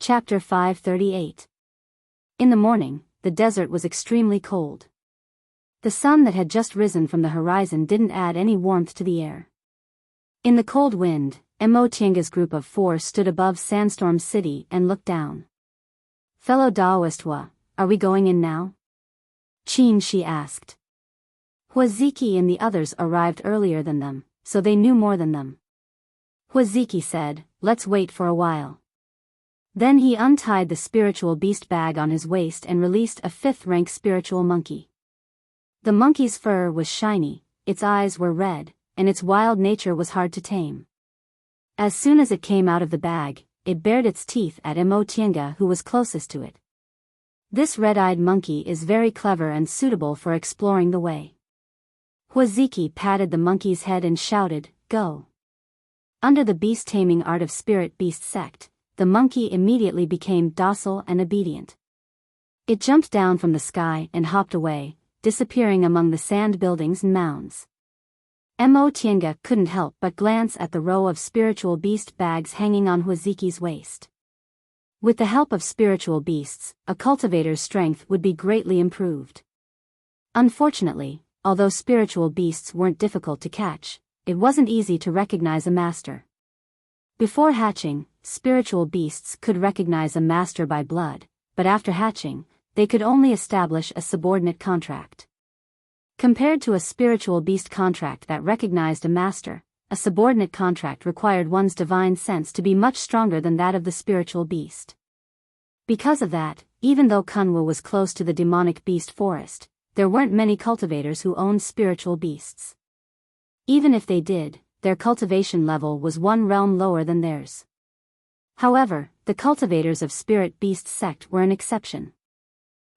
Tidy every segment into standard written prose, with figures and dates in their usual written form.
Chapter 538. In the morning, the desert was extremely cold. The sun that had just risen from the horizon didn't add any warmth to the air. In the cold wind, Enchanting's group of 4 stood above Sandstorm City and looked down. "Fellow Daoistwa, are we going in now?" She asked. Huaziki and the others arrived earlier than them, so they knew more than them. Huaziki said, "Let's wait for a while." Then he untied the spiritual beast bag on his waist and released a 5th-rank spiritual monkey. The monkey's fur was shiny, its eyes were red, and its wild nature was hard to tame. As soon as it came out of the bag, it bared its teeth at Enchanting, who was closest to it. This red-eyed monkey is very clever and suitable for exploring the way. Huaziki patted the monkey's head and shouted, "Go." Under the beast-taming art of Spirit Beast Sect, the monkey immediately became docile and obedient. It jumped down from the sky and hopped away, disappearing among the sand buildings and mounds. Enchanting couldn't help but glance at the row of spiritual beast bags hanging on Huaziki's waist. With the help of spiritual beasts, a cultivator's strength would be greatly improved. Unfortunately, although spiritual beasts weren't difficult to catch, it wasn't easy to recognize a master. Before hatching, spiritual beasts could recognize a master by blood, but after hatching, they could only establish a subordinate contract. Compared to a spiritual beast contract that recognized a master, a subordinate contract required one's divine sense to be much stronger than that of the spiritual beast. Because of that, even though Kunwu was close to the demonic beast forest, there weren't many cultivators who owned spiritual beasts. Even if they did, their cultivation level was 1 realm lower than theirs. However, the cultivators of Spirit Beast Sect were an exception.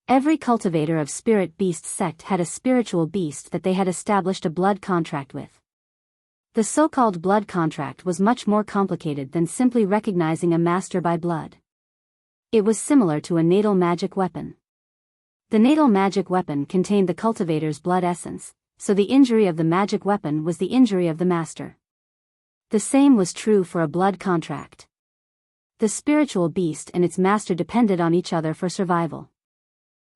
Every cultivator of Spirit Beast Sect had a spiritual beast that they had established a blood contract with. The so-called blood contract was much more complicated than simply recognizing a master by blood. It was similar to a natal magic weapon. The natal magic weapon contained the cultivator's blood essence, so the injury of the magic weapon was the injury of the master. The same was true for a blood contract. The spiritual beast and its master depended on each other for survival.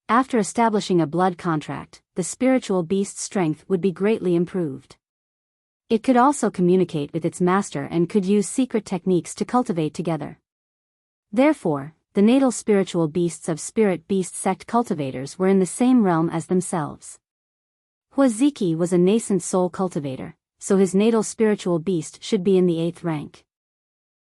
After establishing a blood contract, the spiritual beast's strength would be greatly improved. It could also communicate with its master and could use secret techniques to cultivate together. Therefore, the natal spiritual beasts of Spirit Beast Sect cultivators were in the same realm as themselves. Huaziki was a nascent soul cultivator, so his natal spiritual beast should be in the 8th rank.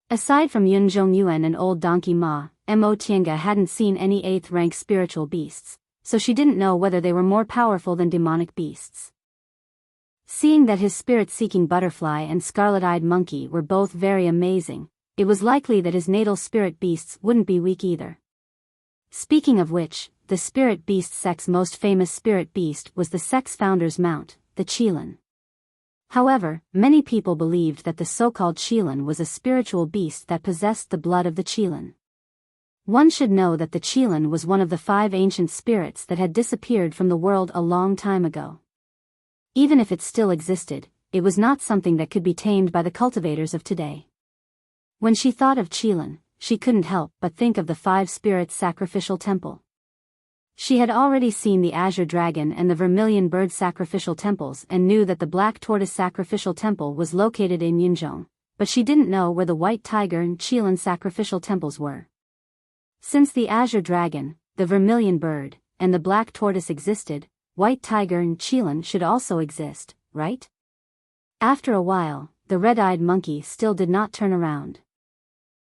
Aside from Yunzhongyuan and Old Donkey Ma, Enchanting hadn't seen any 8th rank spiritual beasts, so she didn't know whether they were more powerful than demonic beasts. Seeing that his spirit-seeking butterfly and scarlet-eyed monkey were both very amazing, it was likely that his natal spirit beasts wouldn't be weak either. Speaking of which, the Spirit Beast Sect's most famous spirit beast was the sect's founder's mount, the Qilin. However, many people believed that the so-called Qilin was a spiritual beast that possessed the blood of the Qilin. One should know that the Qilin was one of the 5 ancient spirits that had disappeared from the world a long time ago. Even if it still existed, it was not something that could be tamed by the cultivators of today. When she thought of Qilin, she couldn't help but think of the 5 spirits' sacrificial temple. She had already seen the Azure Dragon and the Vermilion Bird sacrificial temples and knew that the Black Tortoise sacrificial temple was located in Yunzhong, but she didn't know where the White Tiger and Qilin sacrificial temples were. Since the Azure Dragon, the Vermilion Bird, and the Black Tortoise existed, White Tiger and Qilin should also exist, right? After a while, the red-eyed monkey still did not turn around.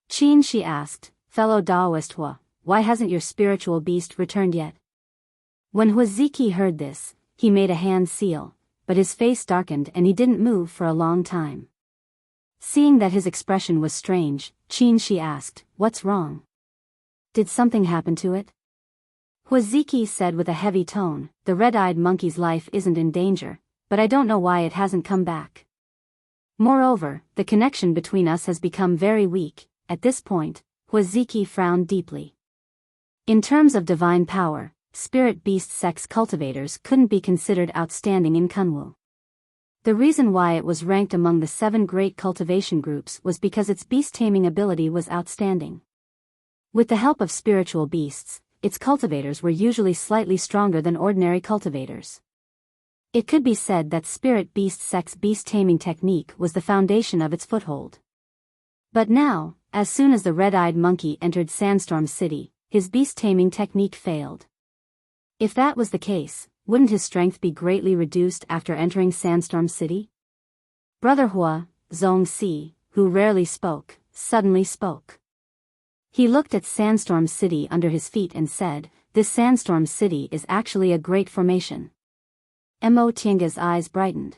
She asked, "Fellow Daoistwa, why hasn't your spiritual beast returned yet?" When Huaziki heard this, he made a hand seal, but his face darkened and he didn't move for a long time. Seeing that his expression was strange, she asked, "What's wrong? Did something happen to it?" Huaziki said with a heavy tone, "The red-eyed monkey's life isn't in danger, but I don't know why it hasn't come back. Moreover, the connection between us has become very weak." At this point, Huaziki frowned deeply. In terms of divine power, Spirit Beast Sect's cultivators couldn't be considered outstanding in Kunwu. The reason why it was ranked among the 7 great cultivation groups was because its beast-taming ability was outstanding. With the help of spiritual beasts, its cultivators were usually slightly stronger than ordinary cultivators. It could be said that spirit beast sex beast taming technique was the foundation of its foothold. But now, as soon as the red-eyed monkey entered Sandstorm City, his beast taming technique failed. If that was the case, wouldn't his strength be greatly reduced after entering Sandstorm City? Brother Hua, Zhongxi, who rarely spoke, suddenly spoke. He looked at Sandstorm City under his feet and said, "This Sandstorm City is actually a great formation." Mo Tianga's eyes brightened.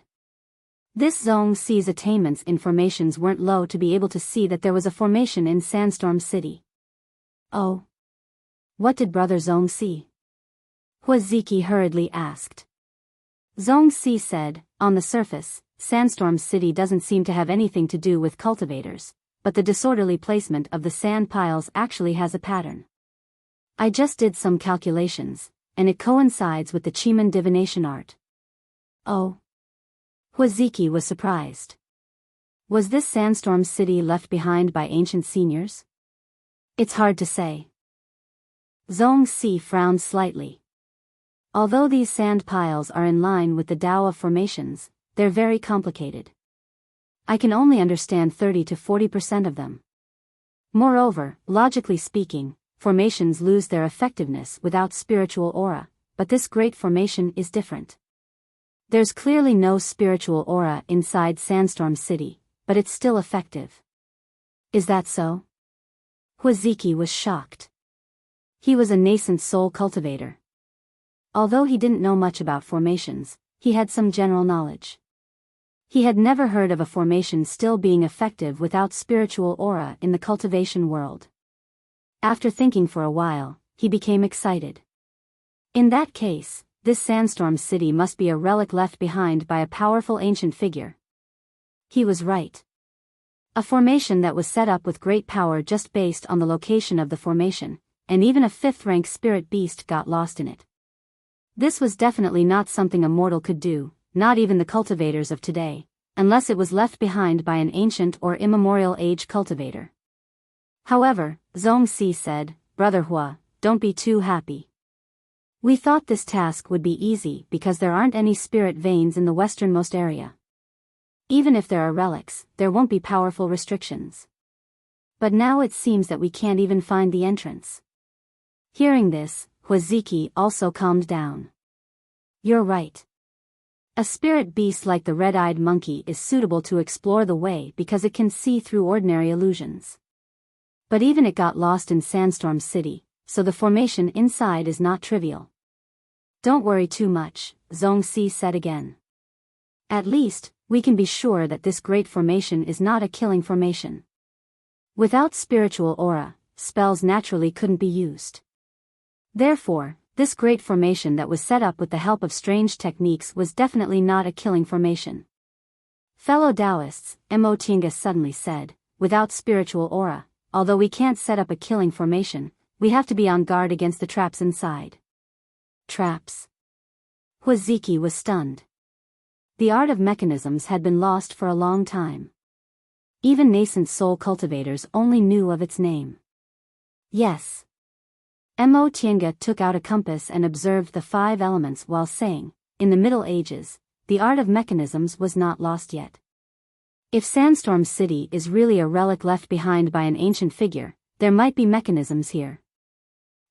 This Zhongxi's attainments in formations weren't low to be able to see that there was a formation in Sandstorm City. Oh. What did Brother Zhongxi? Huaziki hurriedly asked. Zhongxi said, "On the surface, Sandstorm City doesn't seem to have anything to do with cultivators, but the disorderly placement of the sand piles actually has a pattern. I just did some calculations, and it coincides with the Chiman divination art." Oh. Huaziki was surprised. Was this Sandstorm City left behind by ancient seniors? It's hard to say. Zhongxi frowned slightly. Although these sand piles are in line with the Tao of formations, they're very complicated. I can only understand 30 to 40% of them. Moreover, logically speaking, formations lose their effectiveness without spiritual aura, but this great formation is different. There's clearly no spiritual aura inside Sandstorm City, but it's still effective. Is that so? Huaziki was shocked. He was a nascent soul cultivator. Although he didn't know much about formations, he had some general knowledge. He had never heard of a formation still being effective without spiritual aura in the cultivation world. After thinking for a while, he became excited. In that case, this Sandstorm City must be a relic left behind by a powerful ancient figure. He was right. A formation that was set up with great power just based on the location of the formation, and even a fifth-rank spirit beast got lost in it. This was definitely not something a mortal could do, not even the cultivators of today, unless it was left behind by an ancient or immemorial age cultivator. However, Zhongxi said, "Brother Hua, don't be too happy. We thought this task would be easy because there aren't any spirit veins in the westernmost area. Even if there are relics, there won't be powerful restrictions. But now it seems that we can't even find the entrance." Hearing this, Huaziki also calmed down. You're right. A spirit beast like the red-eyed monkey is suitable to explore the way because it can see through ordinary illusions. But even it got lost in Sandstorm City, so the formation inside is not trivial. Don't worry too much, Zhongxi said again. At least, we can be sure that this great formation is not a killing formation. Without spiritual aura, spells naturally couldn't be used. Therefore, this great formation that was set up with the help of strange techniques was definitely not a killing formation. Fellow Taoists, Mo Tiange suddenly said, without spiritual aura, although we can't set up a killing formation, we have to be on guard against the traps inside. Traps? Huaziki was stunned. The art of mechanisms had been lost for a long time. Even nascent soul cultivators only knew of its name. Yes. Mo Tiange took out a compass and observed the 5 elements while saying, in the Middle Ages, the art of mechanisms was not lost yet. If Sandstorm City is really a relic left behind by an ancient figure, there might be mechanisms here.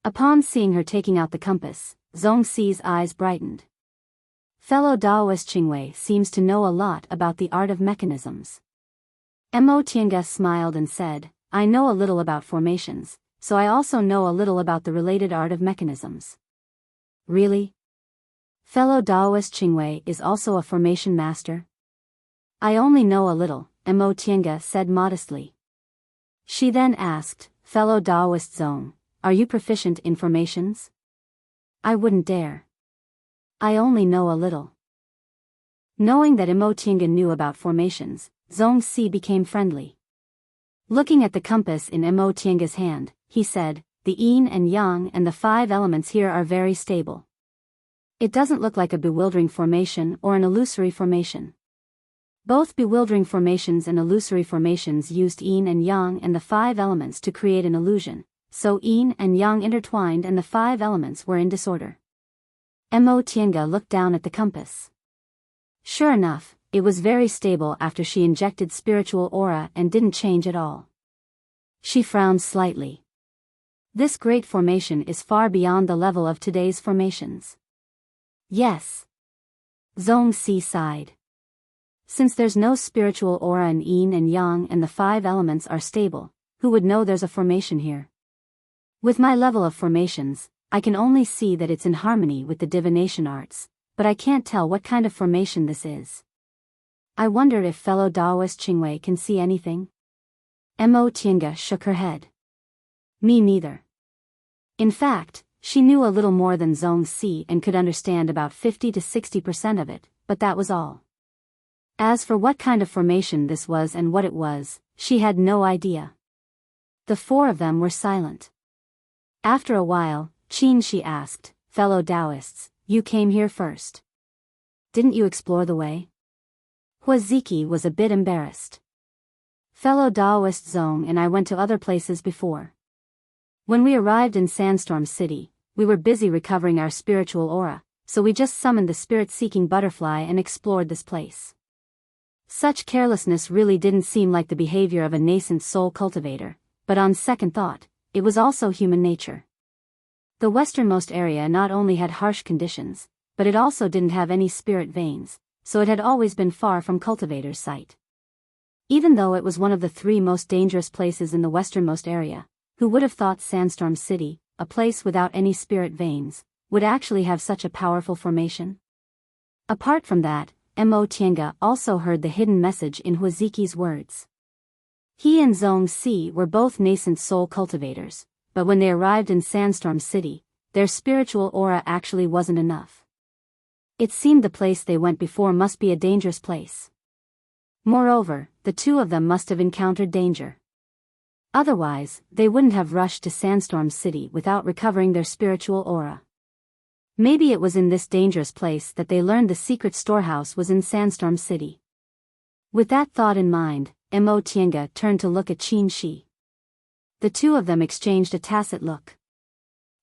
Upon seeing her taking out the compass, Zhongxi's eyes brightened. Fellow Taoist Qingwei seems to know a lot about the art of mechanisms. Mo Tiange smiled and said, I know a little about formations, so I also know a little about the related art of mechanisms. Really? Fellow Taoist Qingwei is also a formation master? I only know a little, Mo Tiange said modestly. She then asked, Fellow Taoist Zong, are you proficient in formations? I wouldn't dare. I only know a little. Knowing that Mo Tiange knew about formations, Zhongxi became friendly. Looking at the compass in Mo Tiange's hand, he said, the yin and yang and the 5 elements here are very stable. It doesn't look like a bewildering formation or an illusory formation. Both bewildering formations and illusory formations used yin and yang and the 5 elements to create an illusion, so yin and yang intertwined and the 5 elements were in disorder. Mo Tiange looked down at the compass. Sure enough, it was very stable after she injected spiritual aura and didn't change at all. She frowned slightly. This great formation is far beyond the level of today's formations. Yes. Zhongxi sighed. Since there's no spiritual aura in yin and yang and the 5 elements are stable, who would know there's a formation here? With my level of formations, I can only see that it's in harmony with the divination arts, but I can't tell what kind of formation this is. I wonder if fellow Taoist Qingwei can see anything? Mo Tiange shook her head. Me neither. In fact, she knew a little more than Zhongxi and could understand about 50 to 60% of it, but that was all. As for what kind of formation this was and what it was, she had no idea. The 4 of them were silent. After a while, Qin Shi asked, "Fellow Taoists, you came here first. Didn't you explore the way?" Huaziki was a bit embarrassed. "Fellow Taoist Zong and I went to other places before. When we arrived in Sandstorm City, we were busy recovering our spiritual aura, so we just summoned the spirit-seeking butterfly and explored this place." Such carelessness really didn't seem like the behavior of a nascent soul cultivator, but on second thought, it was also human nature. The westernmost area not only had harsh conditions, but it also didn't have any spirit veins, so it had always been far from cultivators' sight. Even though it was one of the 3 most dangerous places in the westernmost area, who would have thought Sandstorm City, a place without any spirit veins, would actually have such a powerful formation? Apart from that, Mo Tiange also heard the hidden message in Huaziki's words. He and Zhongxi were both nascent soul cultivators, but when they arrived in Sandstorm City, their spiritual aura actually wasn't enough. It seemed the place they went before must be a dangerous place. Moreover, the 2 of them must have encountered danger. Otherwise, they wouldn't have rushed to Sandstorm City without recovering their spiritual aura. Maybe it was in this dangerous place that they learned the secret storehouse was in Sandstorm City. With that thought in mind, Mo Tiange turned to look at Qin Shi. The 2 of them exchanged a tacit look.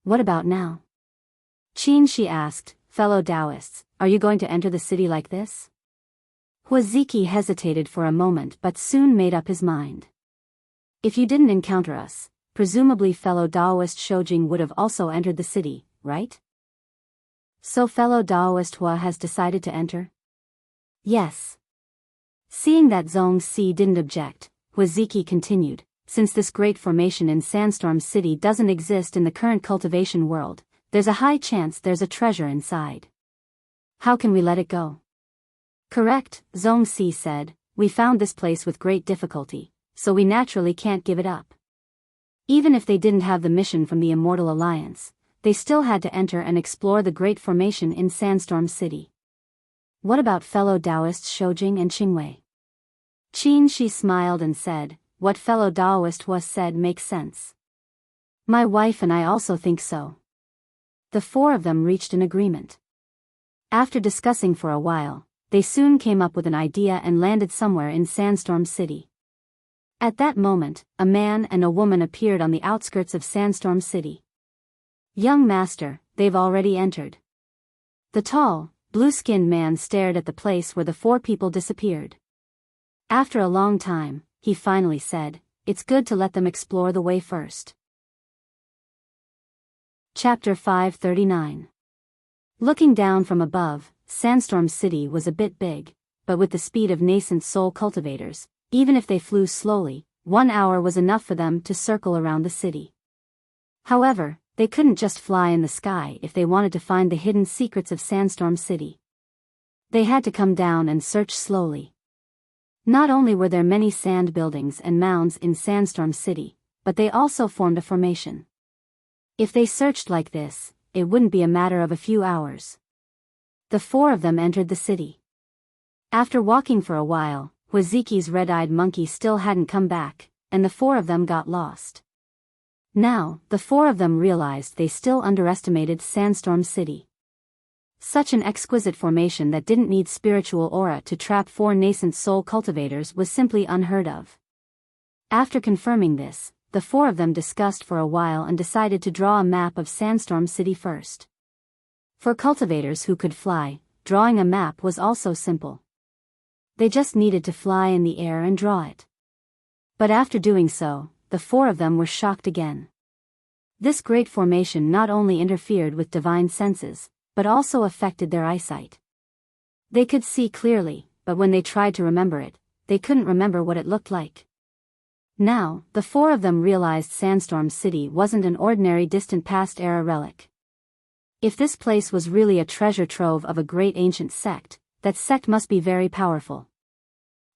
"What about now?" Qin Shi asked, "Fellow Taoists, are you going to enter the city like this?" Huaziki hesitated for a moment but soon made up his mind. "If you didn't encounter us, presumably fellow Taoist Shoujing would have also entered the city, right?" "So fellow Taoist Hua has decided to enter?" "Yes." Seeing that Zhongxi didn't object, Huaziki continued, "Since this great formation in Sandstorm City doesn't exist in the current cultivation world, there's a high chance there's a treasure inside. How can we let it go?" "Correct," Zhongxi said, "we found this place with great difficulty, so we naturally can't give it up." Even if they didn't have the mission from the Immortal Alliance, they still had to enter and explore the great formation in Sandstorm City. "What about fellow Taoists Shoujing and Qingwei?" Qin Shi smiled and said, "What fellow Taoist Hua said makes sense. My wife and I also think so." The 4 of them reached an agreement. After discussing for a while, they soon came up with an idea and landed somewhere in Sandstorm City. At that moment, a man and a woman appeared on the outskirts of Sandstorm City. "Young master, they've already entered." The tall, blue-skinned man stared at the place where the 4 people disappeared. After a long time, he finally said, "It's good to let them explore the way first." Chapter 539. Looking down from above, Sandstorm City was a bit big, but with the speed of nascent soul cultivators, even if they flew slowly, 1 hour was enough for them to circle around the city. However, they couldn't just fly in the sky if they wanted to find the hidden secrets of Sandstorm City. They had to come down and search slowly. Not only were there many sand buildings and mounds in Sandstorm City, but they also formed a formation. If they searched like this, it wouldn't be a matter of a few hours. The 4 of them entered the city. After walking for a while, Huaziki's red-eyed monkey still hadn't come back, and the 4 of them got lost. Now, the 4 of them realized they still underestimated Sandstorm City. Such an exquisite formation that didn't need spiritual aura to trap 4 nascent soul cultivators was simply unheard of. After confirming this, the four of them discussed for a while and decided to draw a map of Sandstorm City first. For cultivators who could fly, drawing a map was also simple. They just needed to fly in the air and draw it. But after doing so, the four of them were shocked again. This great formation not only interfered with divine senses, but also affected their eyesight. They could see clearly, but when they tried to remember it, they couldn't remember what it looked like. Now, the four of them realized Sandstorm City wasn't an ordinary distant past era relic. If this place was really a treasure trove of a great ancient sect, that sect must be very powerful.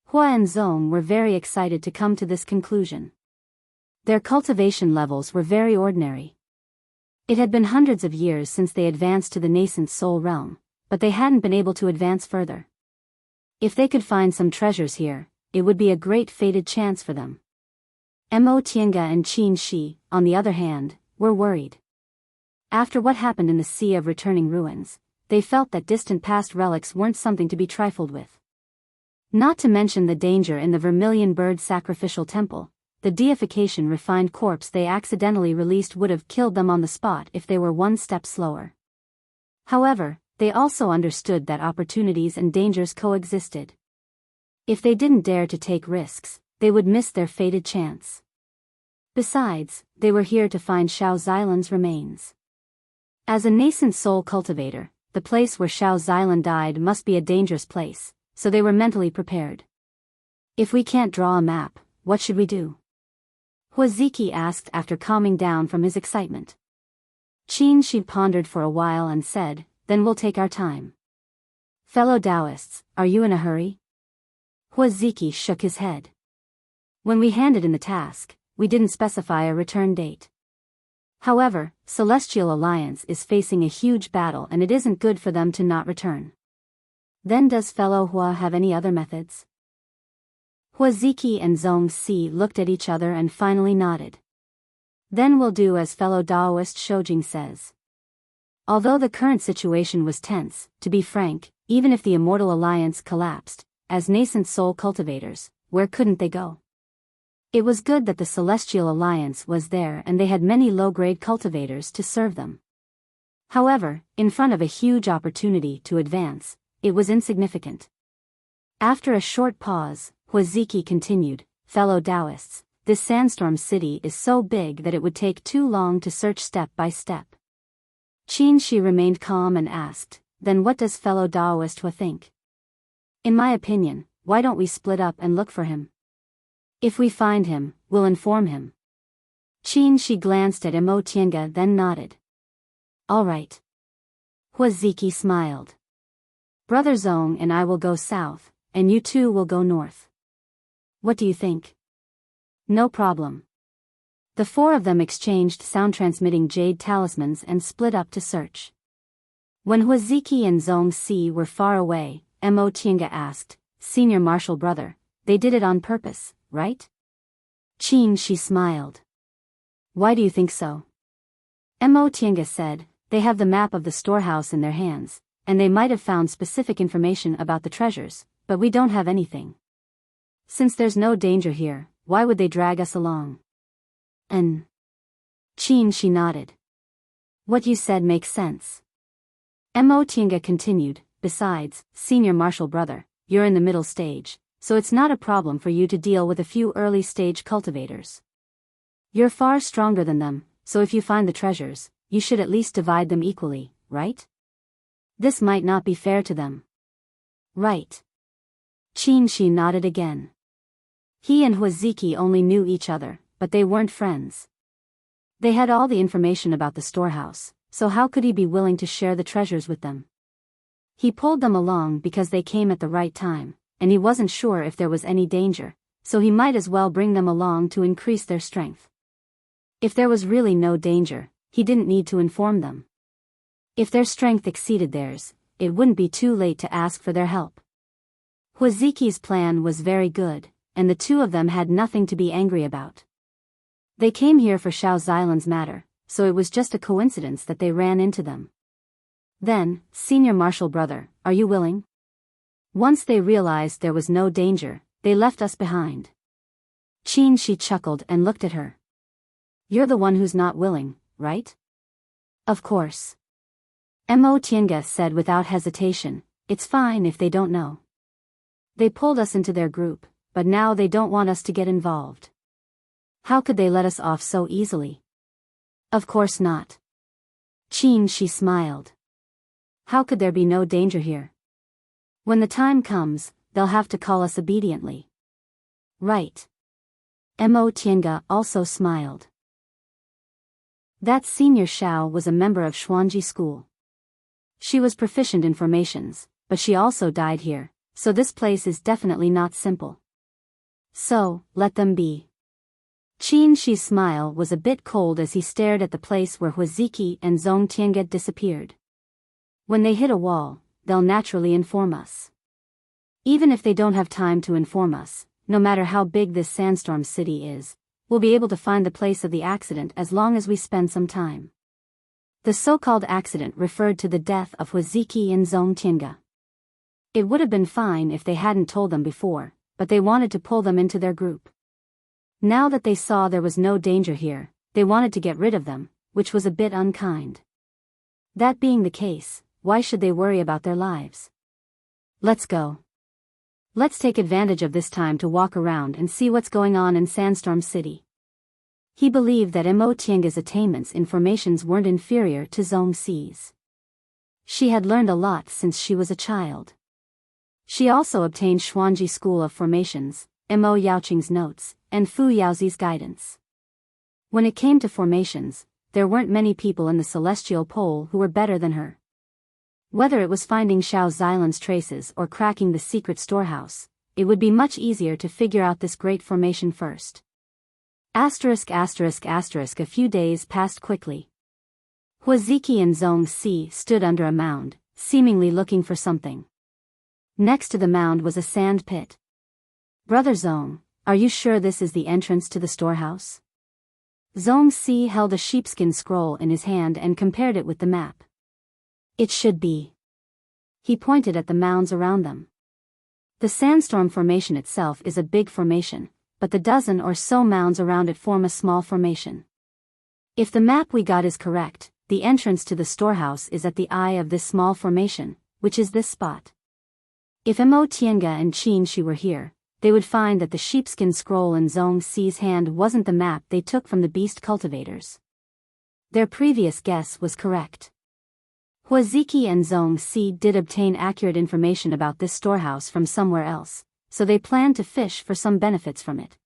Hua and Zong were very excited to come to this conclusion. Their cultivation levels were very ordinary. It had been hundreds of years since they advanced to the nascent soul realm, but they hadn't been able to advance further. If they could find some treasures here, it would be a great fated chance for them. Mo Tiange and Qin Shi, on the other hand, were worried. After what happened in the Sea of Returning Ruins, they felt that distant past relics weren't something to be trifled with. Not to mention the danger in the Vermilion Bird Sacrificial Temple, the deification refined corpse they accidentally released would have killed them on the spot if they were one step slower. However, they also understood that opportunities and dangers coexisted. If they didn't dare to take risks, they would miss their fated chance. Besides, they were here to find Xiao Xilan's remains. As a nascent soul cultivator, the place where Xiao Xilan died must be a dangerous place, so they were mentally prepared. If we can't draw a map, what should we do? Huaziki asked after calming down from his excitement. Qin Shi pondered for a while and said, then we'll take our time. Fellow Taoists, are you in a hurry? Huaziki shook his head. When we handed in the task, we didn't specify a return date. However, Celestial Alliance is facing a huge battle and it isn't good for them to not return. Then does fellow Hua have any other methods? Huaziki and Zong Si looked at each other and finally nodded. Then we'll do as fellow Daoist Shojing says. Although the current situation was tense, to be frank, even if the Immortal Alliance collapsed, as nascent soul cultivators, where couldn't they go? It was good that the Celestial Alliance was there and they had many low-grade cultivators to serve them. However, in front of a huge opportunity to advance, it was insignificant. After a short pause, Huaziki continued, fellow Taoists, this Sandstorm City is so big that it would take too long to search step by step. Qin Shi remained calm and asked, then what does fellow Daoist Hua think? In my opinion, why don't we split up and look for him? If we find him, we'll inform him. Qin Shi glanced at Mo Tiange then nodded. All right. Huaziki smiled. Brother Zong and I will go south, and you two will go north. What do you think? No problem. The four of them exchanged sound-transmitting jade talismans and split up to search. When Huaziki and Zong Si were far away, Mo Tiange asked, Senior Marshal Brother, they did it on purpose, right? Qin Shi smiled. Why do you think so? Mo Tiange said, they have the map of the storehouse in their hands, and they might have found specific information about the treasures, but we don't have anything. Since there's no danger here, why would they drag us along? Qin Shi nodded. What you said makes sense. Mo Tiange continued, besides, Senior Marshal Brother, you're in the middle stage, so it's not a problem for you to deal with a few early-stage cultivators. You're far stronger than them, so if you find the treasures, you should at least divide them equally, right? This might not be fair to them. Right. Qin Shi nodded again. He and Huaziki only knew each other, but they weren't friends. They had all the information about the storehouse, so how could he be willing to share the treasures with them? He pulled them along because they came at the right time, and he wasn't sure if there was any danger, so he might as well bring them along to increase their strength. If there was really no danger, he didn't need to inform them. If their strength exceeded theirs, it wouldn't be too late to ask for their help. Huaziki's plan was very good, and the two of them had nothing to be angry about. They came here for Xiao Xilan's matter, so it was just a coincidence that they ran into them. Then, Senior Marshal Brother, are you willing? Once they realized there was no danger, they left us behind. Qin Shi chuckled and looked at her. You're the one who's not willing, right? Of course. Mo Tiange said without hesitation, it's fine if they don't know. They pulled us into their group, but now they don't want us to get involved. How could they let us off so easily? Of course not. Qin, she smiled. How could there be no danger here? When the time comes, they'll have to call us obediently. Right. Mo Tiange also smiled. That senior Xiao was a member of Xuanji School. She was proficient in formations, but she also died here, so this place is definitely not simple. So, let them be. Qin Shi's smile was a bit cold as he stared at the place where Huaziki and Zong Tiange disappeared. When they hit a wall, they'll naturally inform us. Even if they don't have time to inform us, no matter how big this sandstorm city is, we'll be able to find the place of the accident as long as we spend some time. The so-called accident referred to the death of Huaziki and Zong Tiange. It would have been fine if they hadn't told them before, but they wanted to pull them into their group. Now that they saw there was no danger here, they wanted to get rid of them, which was a bit unkind. That being the case, why should they worry about their lives? Let's go. Let's take advantage of this time to walk around and see what's going on in Sandstorm City. He believed that Mo Tiange's attainments in formations weren't inferior to Zong Xi's. She had learned a lot since she was a child. She also obtained Xuanji School of Formations, Mo Yaoqing's notes, and Fu Yaozi's guidance. When it came to formations, there weren't many people in the Celestial Pole who were better than her. Whether it was finding Xiao Xilan's traces or cracking the secret storehouse, it would be much easier to figure out this great formation first. A few days passed quickly. Huaziki and Zong Xi stood under a mound, seemingly looking for something. Next to the mound was a sand pit. Brother Zong, are you sure this is the entrance to the storehouse? Zong Xi held a sheepskin scroll in his hand and compared it with the map. It should be. He pointed at the mounds around them. The sandstorm formation itself is a big formation, but the dozen or so mounds around it form a small formation. If the map we got is correct, the entrance to the storehouse is at the eye of this small formation, which is this spot. If Mo Tiange and Qin Shi were here, they would find that the sheepskin scroll in Zong Xi's hand wasn't the map they took from the beast cultivators. Their previous guess was correct. Huaziki and Zong Xi did obtain accurate information about this storehouse from somewhere else, so they planned to fish for some benefits from it.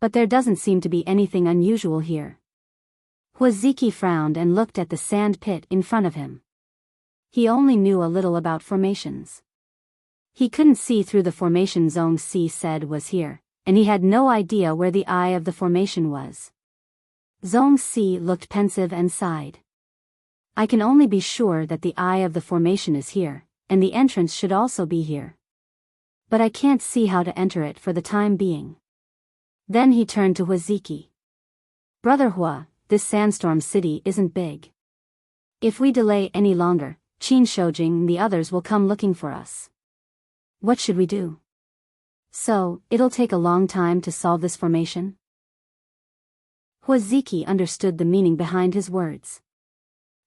But there doesn't seem to be anything unusual here. Huaziki frowned and looked at the sand pit in front of him. He only knew a little about formations. He couldn't see through the formation Zong Xi said was here, and he had no idea where the eye of the formation was. Zong Xi looked pensive and sighed. I can only be sure that the eye of the formation is here, and the entrance should also be here. But I can't see how to enter it for the time being. Then he turned to Huaziki. Brother Hua, this sandstorm city isn't big. If we delay any longer, Qin Shojing and the others will come looking for us. What should we do? So, it'll take a long time to solve this formation? Huaziki understood the meaning behind his words.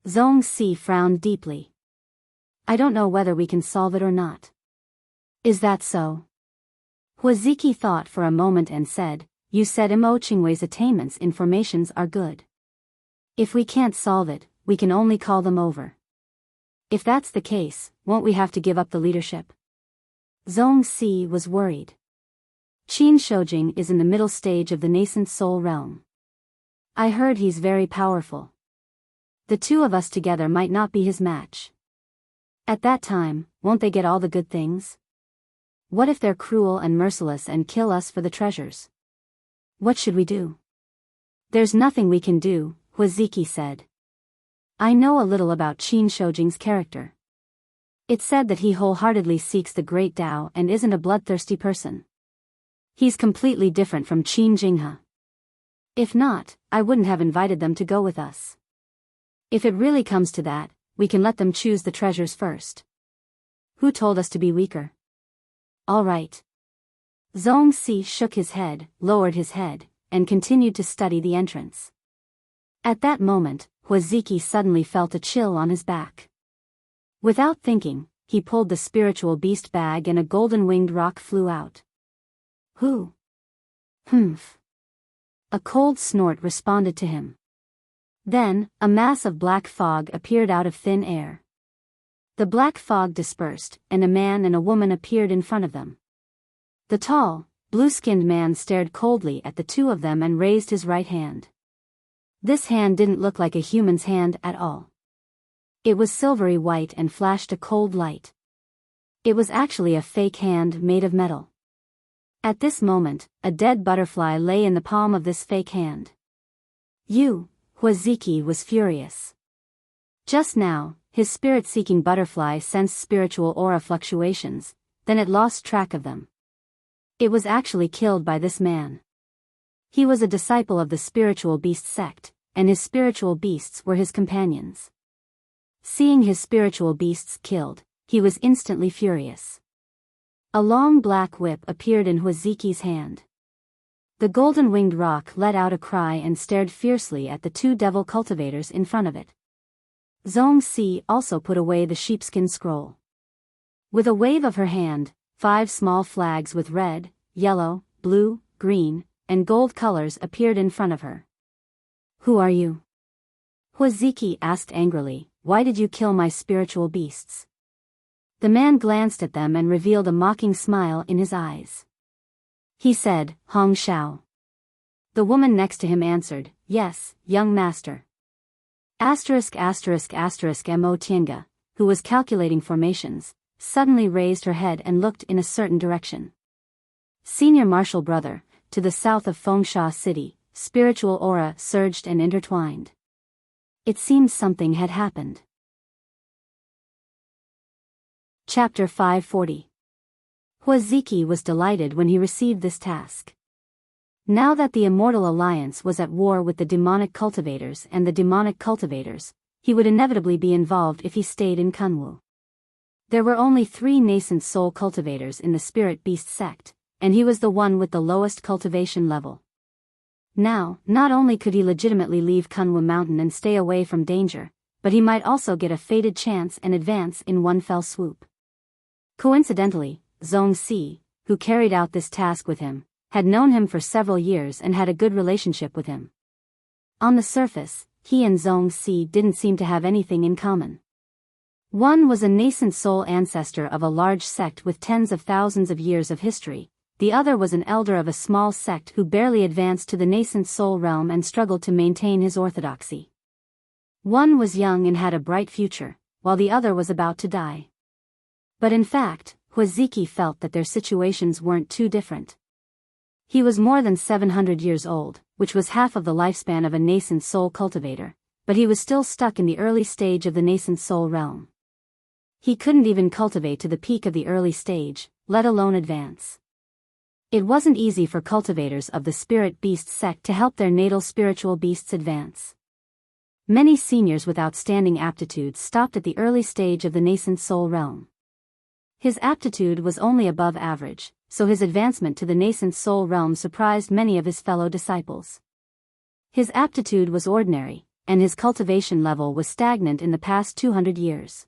Zong Xi frowned deeply. I don't know whether we can solve it or not. Is that so? Huaziki thought for a moment and said, you said Mo Qingwei's attainments in formations are good. If we can't solve it, we can only call them over. If that's the case, won't we have to give up the leadership? Zong Xi was worried. Qin Shojing is in the middle stage of the nascent soul realm. I heard he's very powerful. The two of us together might not be his match. At that time, won't they get all the good things? What if they're cruel and merciless and kill us for the treasures? What should we do? There's nothing we can do, Huaziki said. I know a little about Qin Shojing's character. It's said that he wholeheartedly seeks the great Tao and isn't a bloodthirsty person. He's completely different from Qin Jinghe. If not, I wouldn't have invited them to go with us. If it really comes to that, we can let them choose the treasures first. Who told us to be weaker? All right. Zong Xi shook his head, lowered his head, and continued to study the entrance. At that moment, Huaziki suddenly felt a chill on his back. Without thinking, he pulled the spiritual beast bag and a golden-winged roc flew out. Who? Humph. A cold snort responded to him. Then, a mass of black fog appeared out of thin air. The black fog dispersed, and a man and a woman appeared in front of them. The tall, blue-skinned man stared coldly at the two of them and raised his right hand. This hand didn't look like a human's hand at all. It was silvery white and flashed a cold light. It was actually a fake hand made of metal. At this moment, a dead butterfly lay in the palm of this fake hand. Huaziki was furious. Just now, his spirit-seeking butterfly sensed spiritual aura fluctuations, then it lost track of them. It was actually killed by this man. He was a disciple of the spiritual beast sect, and his spiritual beasts were his companions. Seeing his spiritual beasts killed, he was instantly furious. A long black whip appeared in Huaziki's hand. The golden-winged roc let out a cry and stared fiercely at the two devil cultivators in front of it. Zhongxi also put away the sheepskin scroll. With a wave of her hand, 5 small flags with red, yellow, blue, green, and gold colors appeared in front of her. Who are you? Huaziki asked angrily, why did you kill my spiritual beasts? The man glanced at them and revealed a mocking smile in his eyes. He said, Hong Shao. The woman next to him answered, yes, young master. Mo Tiange, who was calculating formations, suddenly raised her head and looked in a certain direction. Senior Marshal Brother, to the south of Fengsha City, spiritual aura surged and intertwined. It seemed something had happened. Chapter 540. Huaziki was delighted when he received this task. Now that the Immortal Alliance was at war with the demonic cultivators and the demonic cultivators, he would inevitably be involved if he stayed in Kunwu. There were only 3 nascent soul cultivators in the spirit beast sect, and he was the one with the lowest cultivation level. Now, not only could he legitimately leave Kunwu Mountain and stay away from danger, but he might also get a fated chance and advance in one fell swoop. Coincidentally, Zhongxi, who carried out this task with him, had known him for several years and had a good relationship with him. On the surface, he and Zhongxi didn't seem to have anything in common. One was a nascent soul ancestor of a large sect with tens of thousands of years of history, the other was an elder of a small sect who barely advanced to the nascent soul realm and struggled to maintain his orthodoxy. One was young and had a bright future, while the other was about to die. But in fact, Huaziki felt that their situations weren't too different. He was more than 700 years old, which was half of the lifespan of a nascent soul cultivator, but he was still stuck in the early stage of the nascent soul realm. He couldn't even cultivate to the peak of the early stage, let alone advance. It wasn't easy for cultivators of the spirit beast sect to help their natal spiritual beasts advance. Many seniors with outstanding aptitudes stopped at the early stage of the nascent soul realm. His aptitude was only above average, so his advancement to the nascent soul realm surprised many of his fellow disciples. His aptitude was ordinary, and his cultivation level was stagnant in the past 200 years.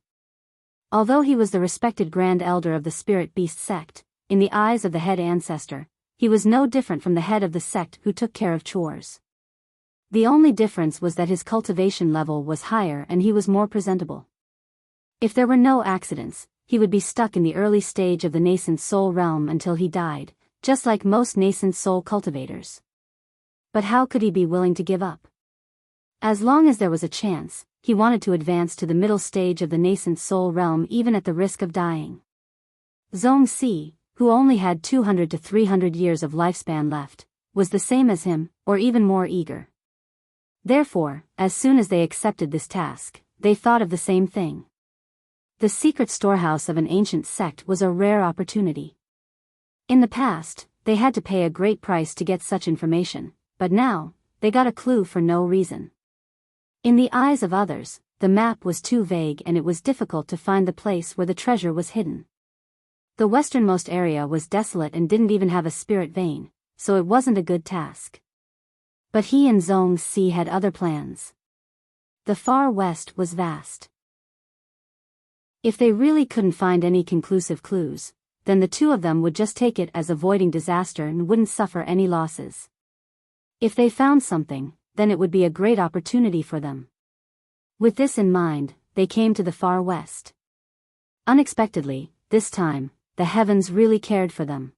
Although he was the respected Grand Elder of the Spirit Beast sect, in the eyes of the head ancestor, he was no different from the head of the sect who took care of chores. The only difference was that his cultivation level was higher and he was more presentable. If there were no accidents, he would be stuck in the early stage of the nascent soul realm until he died, just like most nascent soul cultivators. But how could he be willing to give up? As long as there was a chance, he wanted to advance to the middle stage of the nascent soul realm even at the risk of dying. Zhongxi, who only had 200 to 300 years of lifespan left, was the same as him, or even more eager. Therefore, as soon as they accepted this task, they thought of the same thing. The secret storehouse of an ancient sect was a rare opportunity. In the past, they had to pay a great price to get such information, but now, they got a clue for no reason. In the eyes of others, the map was too vague and it was difficult to find the place where the treasure was hidden. The westernmost area was desolate and didn't even have a spirit vein, so it wasn't a good task. But he and Zhong Si had other plans. The far west was vast. If they really couldn't find any conclusive clues, then the two of them would just take it as avoiding disaster and wouldn't suffer any losses. If they found something, then it would be a great opportunity for them. With this in mind, they came to the far west. Unexpectedly, this time, the heavens really cared for them.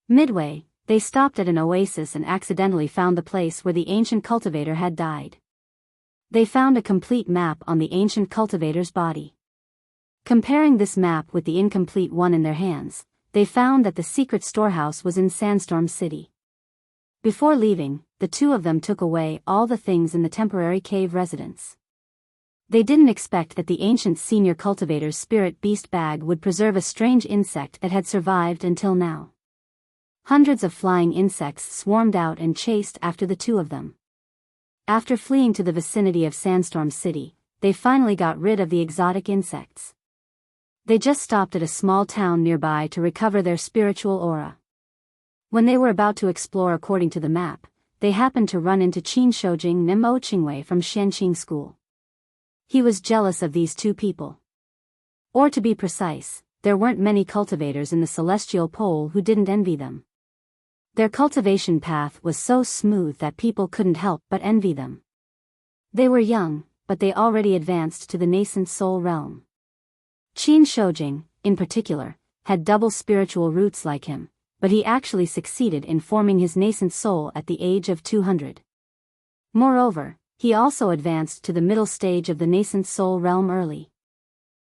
Midway, they stopped at an oasis and accidentally found the place where the ancient cultivator had died. They found a complete map on the ancient cultivator's body. Comparing this map with the incomplete one in their hands, they found that the secret storehouse was in Sandstorm City. Before leaving, the two of them took away all the things in the temporary cave residence. They didn't expect that the ancient senior cultivator's spirit beast bag would preserve a strange insect that had survived until now. Hundreds of flying insects swarmed out and chased after the two of them. After fleeing to the vicinity of Sandstorm City, they finally got rid of the exotic insects. They just stopped at a small town nearby to recover their spiritual aura. When they were about to explore according to the map, they happened to run into Qin Shoujing Nimo Qingwei from Xianqing School. He was jealous of these two people. Or to be precise, there weren't many cultivators in the celestial pole who didn't envy them. Their cultivation path was so smooth that people couldn't help but envy them. They were young, but they already advanced to the nascent soul realm. Qin Shoujing, in particular, had double spiritual roots like him, but he actually succeeded in forming his nascent soul at the age of 200. Moreover, he also advanced to the middle stage of the nascent soul realm early.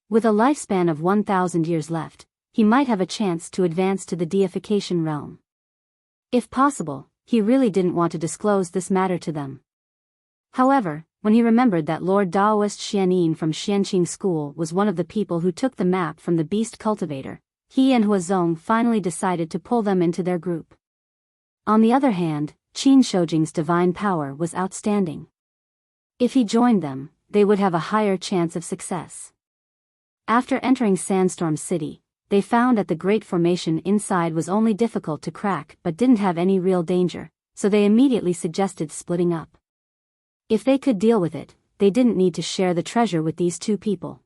With a lifespan of 1,000 years left, he might have a chance to advance to the deification realm. If possible, he really didn't want to disclose this matter to them. However, when he remembered that Lord Daoist Xianyin from Xianqing School was one of the people who took the map from the beast cultivator, he and Huazong finally decided to pull them into their group. On the other hand, Qin Shoujing's divine power was outstanding. If he joined them, they would have a higher chance of success. After entering Sandstorm City, they found that the Great Formation inside was only difficult to crack but didn't have any real danger, so they immediately suggested splitting up. If they could deal with it, they didn't need to share the treasure with these two people.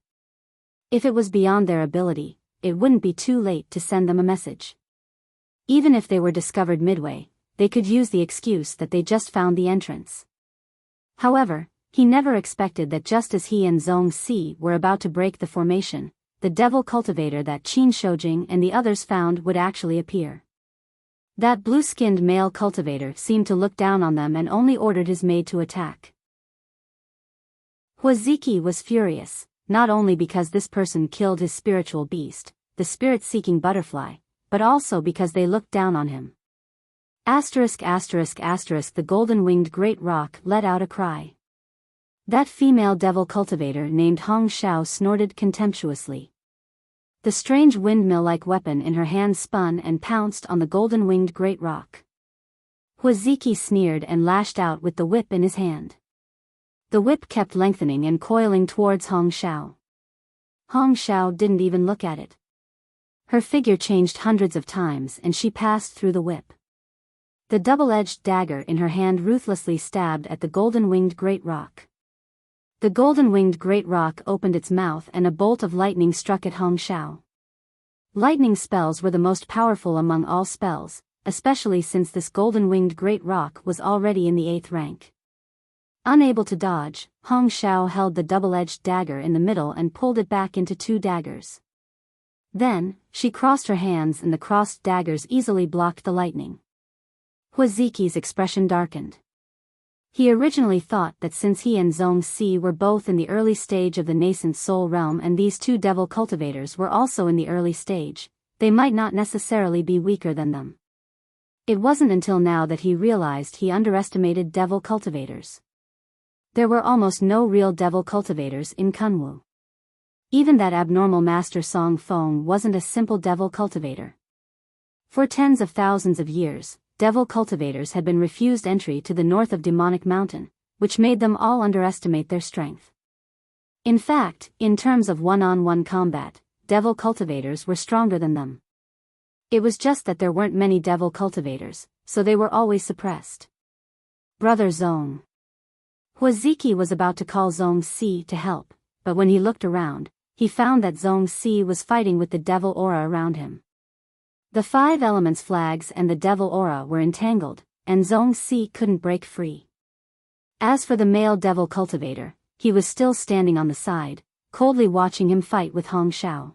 If it was beyond their ability, it wouldn't be too late to send them a message. Even if they were discovered midway, they could use the excuse that they just found the entrance. However, he never expected that just as he and Zhong Si were about to break the formation, the devil cultivator that Qin Shoujing and the others found would actually appear. That blue-skinned male cultivator seemed to look down on them and only ordered his maid to attack. Huaziki was furious, not only because this person killed his spiritual beast, the spirit-seeking butterfly, but also because they looked down on him. The golden-winged great roc let out a cry. That female devil cultivator named Hong Xiao snorted contemptuously. The strange windmill-like weapon in her hand spun and pounced on the golden-winged great roc. Huaziki sneered and lashed out with the whip in his hand. The whip kept lengthening and coiling towards Hong Xiao. Hong Xiao didn't even look at it. Her figure changed hundreds of times and she passed through the whip. The double-edged dagger in her hand ruthlessly stabbed at the golden-winged great roc. The golden-winged great roc opened its mouth and a bolt of lightning struck at Hong Xiao. Lightning spells were the most powerful among all spells, especially since this golden-winged great roc was already in the 8th rank. Unable to dodge, Hong Xiao held the double-edged dagger in the middle and pulled it back into 2 daggers. Then, she crossed her hands and the crossed daggers easily blocked the lightning. Huaziki's expression darkened. He originally thought that since he and Zhong Si were both in the early stage of the nascent soul realm and these two devil cultivators were also in the early stage, they might not necessarily be weaker than them. It wasn't until now that he realized he underestimated devil cultivators. There were almost no real devil cultivators in Kunwu. Even that abnormal Master Song Feng wasn't a simple devil cultivator. For tens of thousands of years, devil cultivators had been refused entry to the north of Demonic Mountain, which made them all underestimate their strength. In fact, in terms of one-on-one combat, devil cultivators were stronger than them. It was just that there weren't many devil cultivators, so they were always suppressed. Brother Zong. Huaziki was about to call Zong Si to help, but when he looked around, he found that Zong Si was fighting with the devil aura around him. The 5 elements flags and the devil aura were entangled, and Zong Si couldn't break free. As for the male devil cultivator, he was still standing on the side, coldly watching him fight with Hong Shao.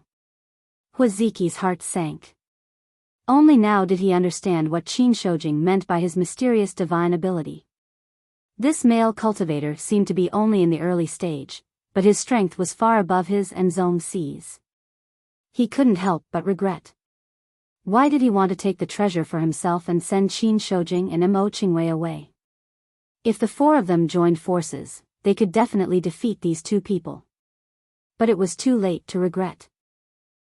Huaziki's heart sank. Only now did he understand what Qin Shoujing meant by his mysterious divine ability. This male cultivator seemed to be only in the early stage, but his strength was far above his and Zong Si's. He couldn't help but regret. Why did he want to take the treasure for himself and send Qin Shoujing and Mo Qingwei away? If the 4 of them joined forces, they could definitely defeat these 2 people. But it was too late to regret.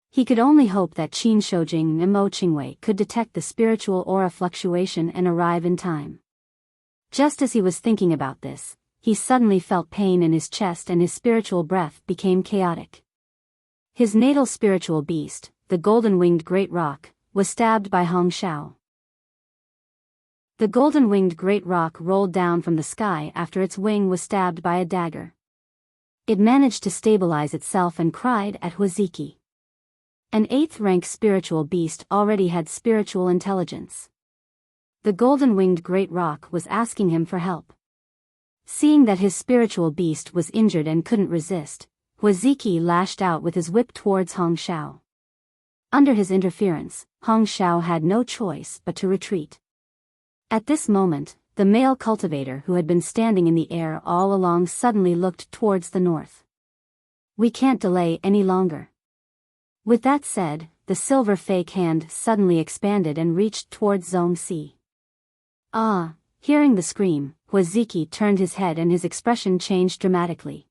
He could only hope that Qin Shoujing and Mo Qingwei could detect the spiritual aura fluctuation and arrive in time. Just as he was thinking about this, he suddenly felt pain in his chest and his spiritual breath became chaotic. His natal spiritual beast, the golden-winged great roc, was stabbed by Hong Shao. The golden-winged great roc rolled down from the sky after its wing was stabbed by a dagger. It managed to stabilize itself and cried at Huaziki. An 8th-rank spiritual beast already had spiritual intelligence. The golden-winged great roc was asking him for help. Seeing that his spiritual beast was injured and couldn't resist, Huaziki lashed out with his whip towards Hong Shao. Under his interference, Hong Shao had no choice but to retreat. At this moment, the male cultivator who had been standing in the air all along suddenly looked towards the north. We can't delay any longer. With that said, the silver fake hand suddenly expanded and reached towards Zong Si. Ah! Hearing the scream, Huaziki turned his head and his expression changed dramatically.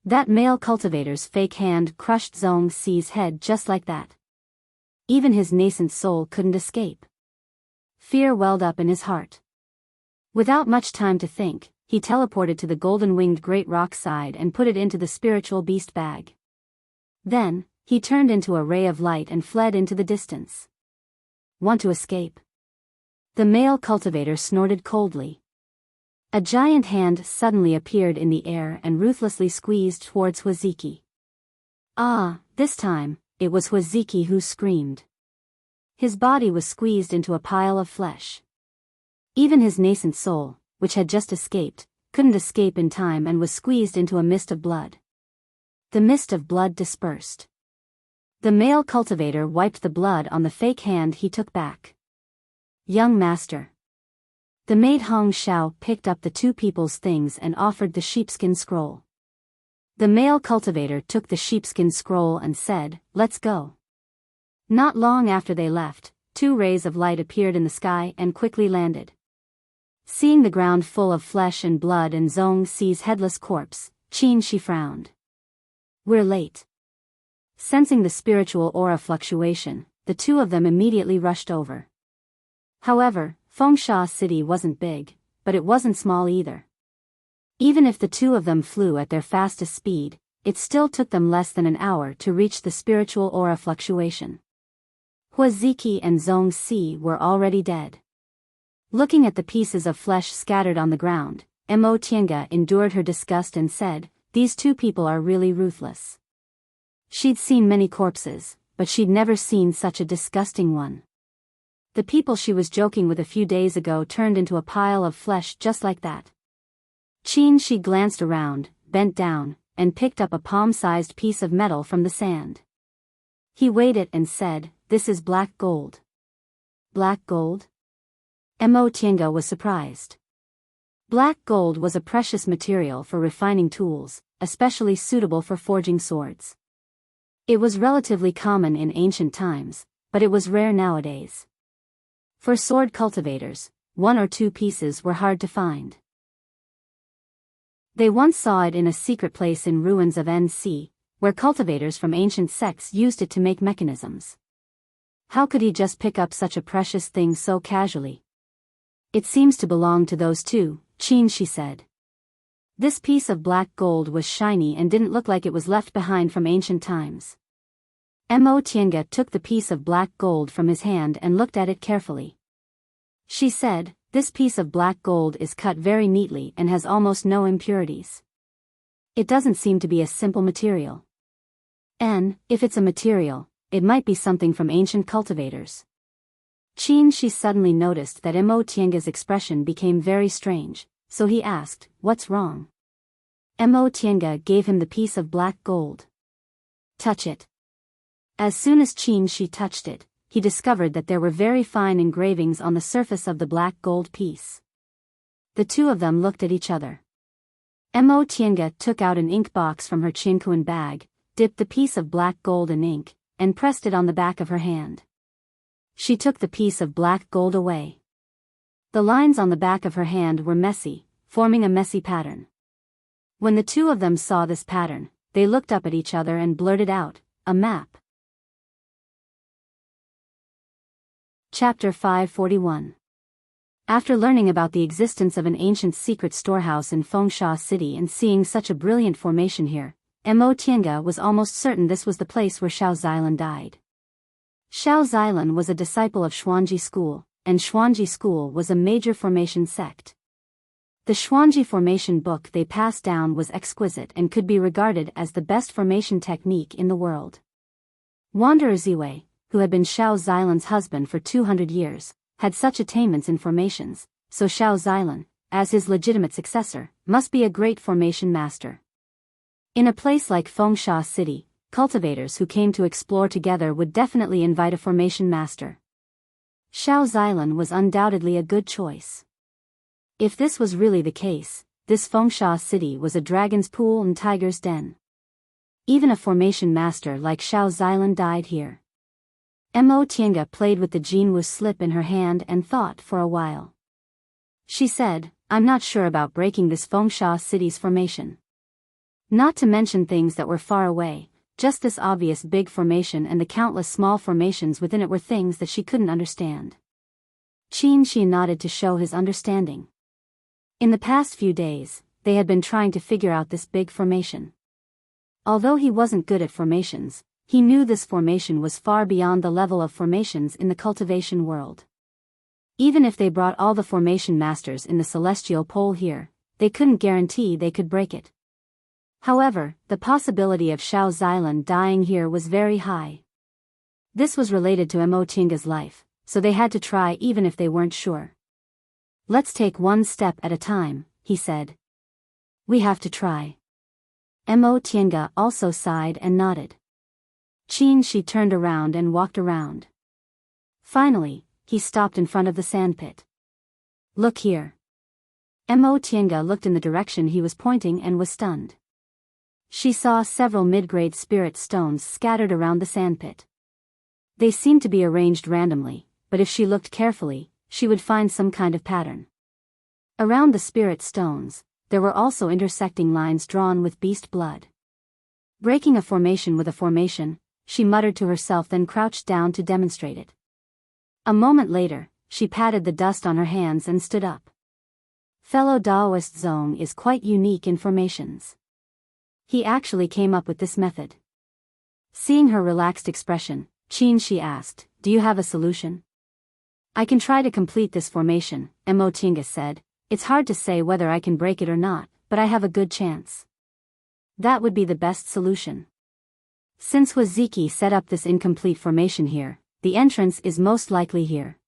That male cultivator's fake hand crushed Zong Si's head just like that. Even his nascent soul couldn't escape. Fear welled up in his heart. Without much time to think, he teleported to the golden-winged great roc side and put it into the spiritual beast bag. Then, he turned into a ray of light and fled into the distance. Want to escape? The male cultivator snorted coldly. A giant hand suddenly appeared in the air and ruthlessly squeezed towards Huaziki. Ah, this time, it was Huaziki who screamed. His body was squeezed into a pile of flesh. Even his nascent soul, which had just escaped, couldn't escape in time and was squeezed into a mist of blood. The mist of blood dispersed. The male cultivator wiped the blood on the fake hand he took back. Young master. The maid Hong Shao picked up the 2 people's things and offered the sheepskin scroll. The male cultivator took the sheepskin scroll and said, "Let's go." Not long after they left, 2 rays of light appeared in the sky and quickly landed. Seeing the ground full of flesh and blood and Zong Si's headless corpse, Qin Shi frowned. We're late. Sensing the spiritual aura fluctuation, the 2 of them immediately rushed over. However, Fengsha City wasn't big, but it wasn't small either. Even if the 2 of them flew at their fastest speed, it still took them less than an hour to reach the spiritual aura fluctuation. Huaziki and Zong Si were already dead. Looking at the pieces of flesh scattered on the ground, Mo Tiange endured her disgust and said, "These 2 people are really ruthless." She'd seen many corpses, but she'd never seen such a disgusting one. The people she was joking with a few days ago turned into a pile of flesh just like that. Qin Shi glanced around, bent down, and picked up a palm-sized piece of metal from the sand. He weighed it and said, "This is black gold." Black gold? Mo Tiange was surprised. Black gold was a precious material for refining tools, especially suitable for forging swords. It was relatively common in ancient times, but it was rare nowadays. For sword cultivators, 1 or 2 pieces were hard to find. They once saw it in a secret place in ruins of NC, where cultivators from ancient sects used it to make mechanisms. How could he just pick up such a precious thing so casually? It seems to belong to those 2, Qin Shi said. This piece of black gold was shiny and didn't look like it was left behind from ancient times. Mo Tiange took the piece of black gold from his hand and looked at it carefully. She said, This piece of black gold is cut very neatly and has almost no impurities. It doesn't seem to be a simple material. And, if it's a material, it might be something from ancient cultivators. She suddenly noticed that Mo Tienga's expression became very strange, so he asked, "What's wrong?" Mo Tienga gave him the piece of black gold. "Touch it." As soon as she touched it, he discovered that there were very fine engravings on the surface of the black gold piece. The two of them looked at each other. Mo Tienga took out an ink box from her chinkuan bag, dipped the piece of black gold in ink, and pressed it on the back of her hand. She took the piece of black gold away. The lines on the back of her hand were messy, forming a messy pattern. When the two of them saw this pattern, they looked up at each other and blurted out, "A map." Chapter 541. After learning about the existence of an ancient secret storehouse in Fengsha City and seeing such a brilliant formation here, Mo Tienga was almost certain this was the place where Xiao Xilan died. Xiao Xilan was a disciple of Xuanji School, and Xuanji School was a major formation sect. The Xuanji formation book they passed down was exquisite and could be regarded as the best formation technique in the world. Wanderer Ziwei, who had been Xiao Xilan's husband for 200 years, had such attainments in formations, so Xiao Xilan, as his legitimate successor, must be a great formation master. In a place like Fengsha City, cultivators who came to explore together would definitely invite a formation master. Xiao Xilan was undoubtedly a good choice. If this was really the case, this Fengsha City was a dragon's pool and tiger's den. Even a formation master like Xiao Xilan died here. Mo Tienga played with the Jinwu slip in her hand and thought for a while. She said, "I'm not sure about breaking this Fengsha City's formation. Not to mention things that were far away, just this obvious big formation and the countless small formations within it were things that she couldn't understand." Shi nodded to show his understanding. In the past few days, they had been trying to figure out this big formation. Although he wasn't good at formations, he knew this formation was far beyond the level of formations in the cultivation world. Even if they brought all the formation masters in the celestial pole here, they couldn't guarantee they could break it. However, the possibility of Xiao Xilan dying here was very high. This was related to Mo Tienga's life, so they had to try even if they weren't sure. "Let's take one step at a time," he said. "We have to try." Mo Tienga also sighed and nodded. She turned around and walked around. Finally, he stopped in front of the sandpit. "Look here." Mo Tienga looked in the direction he was pointing and was stunned. She saw several mid-grade spirit stones scattered around the sandpit. They seemed to be arranged randomly, but if she looked carefully, she would find some kind of pattern. Around the spirit stones, there were also intersecting lines drawn with beast blood. Breaking a formation with a formation, she muttered to herself, then crouched down to demonstrate it. A moment later, she patted the dust on her hands and stood up. Fellow Daoist Zong is quite unique in formations. He actually came up with this method. Seeing her relaxed expression, she asked, "Do you have a solution?" "I can try to complete this formation," Mo Tienga said. "It's hard to say whether I can break it or not, but I have a good chance." "That would be the best solution. Since Waziki set up this incomplete formation here, the entrance is most likely here."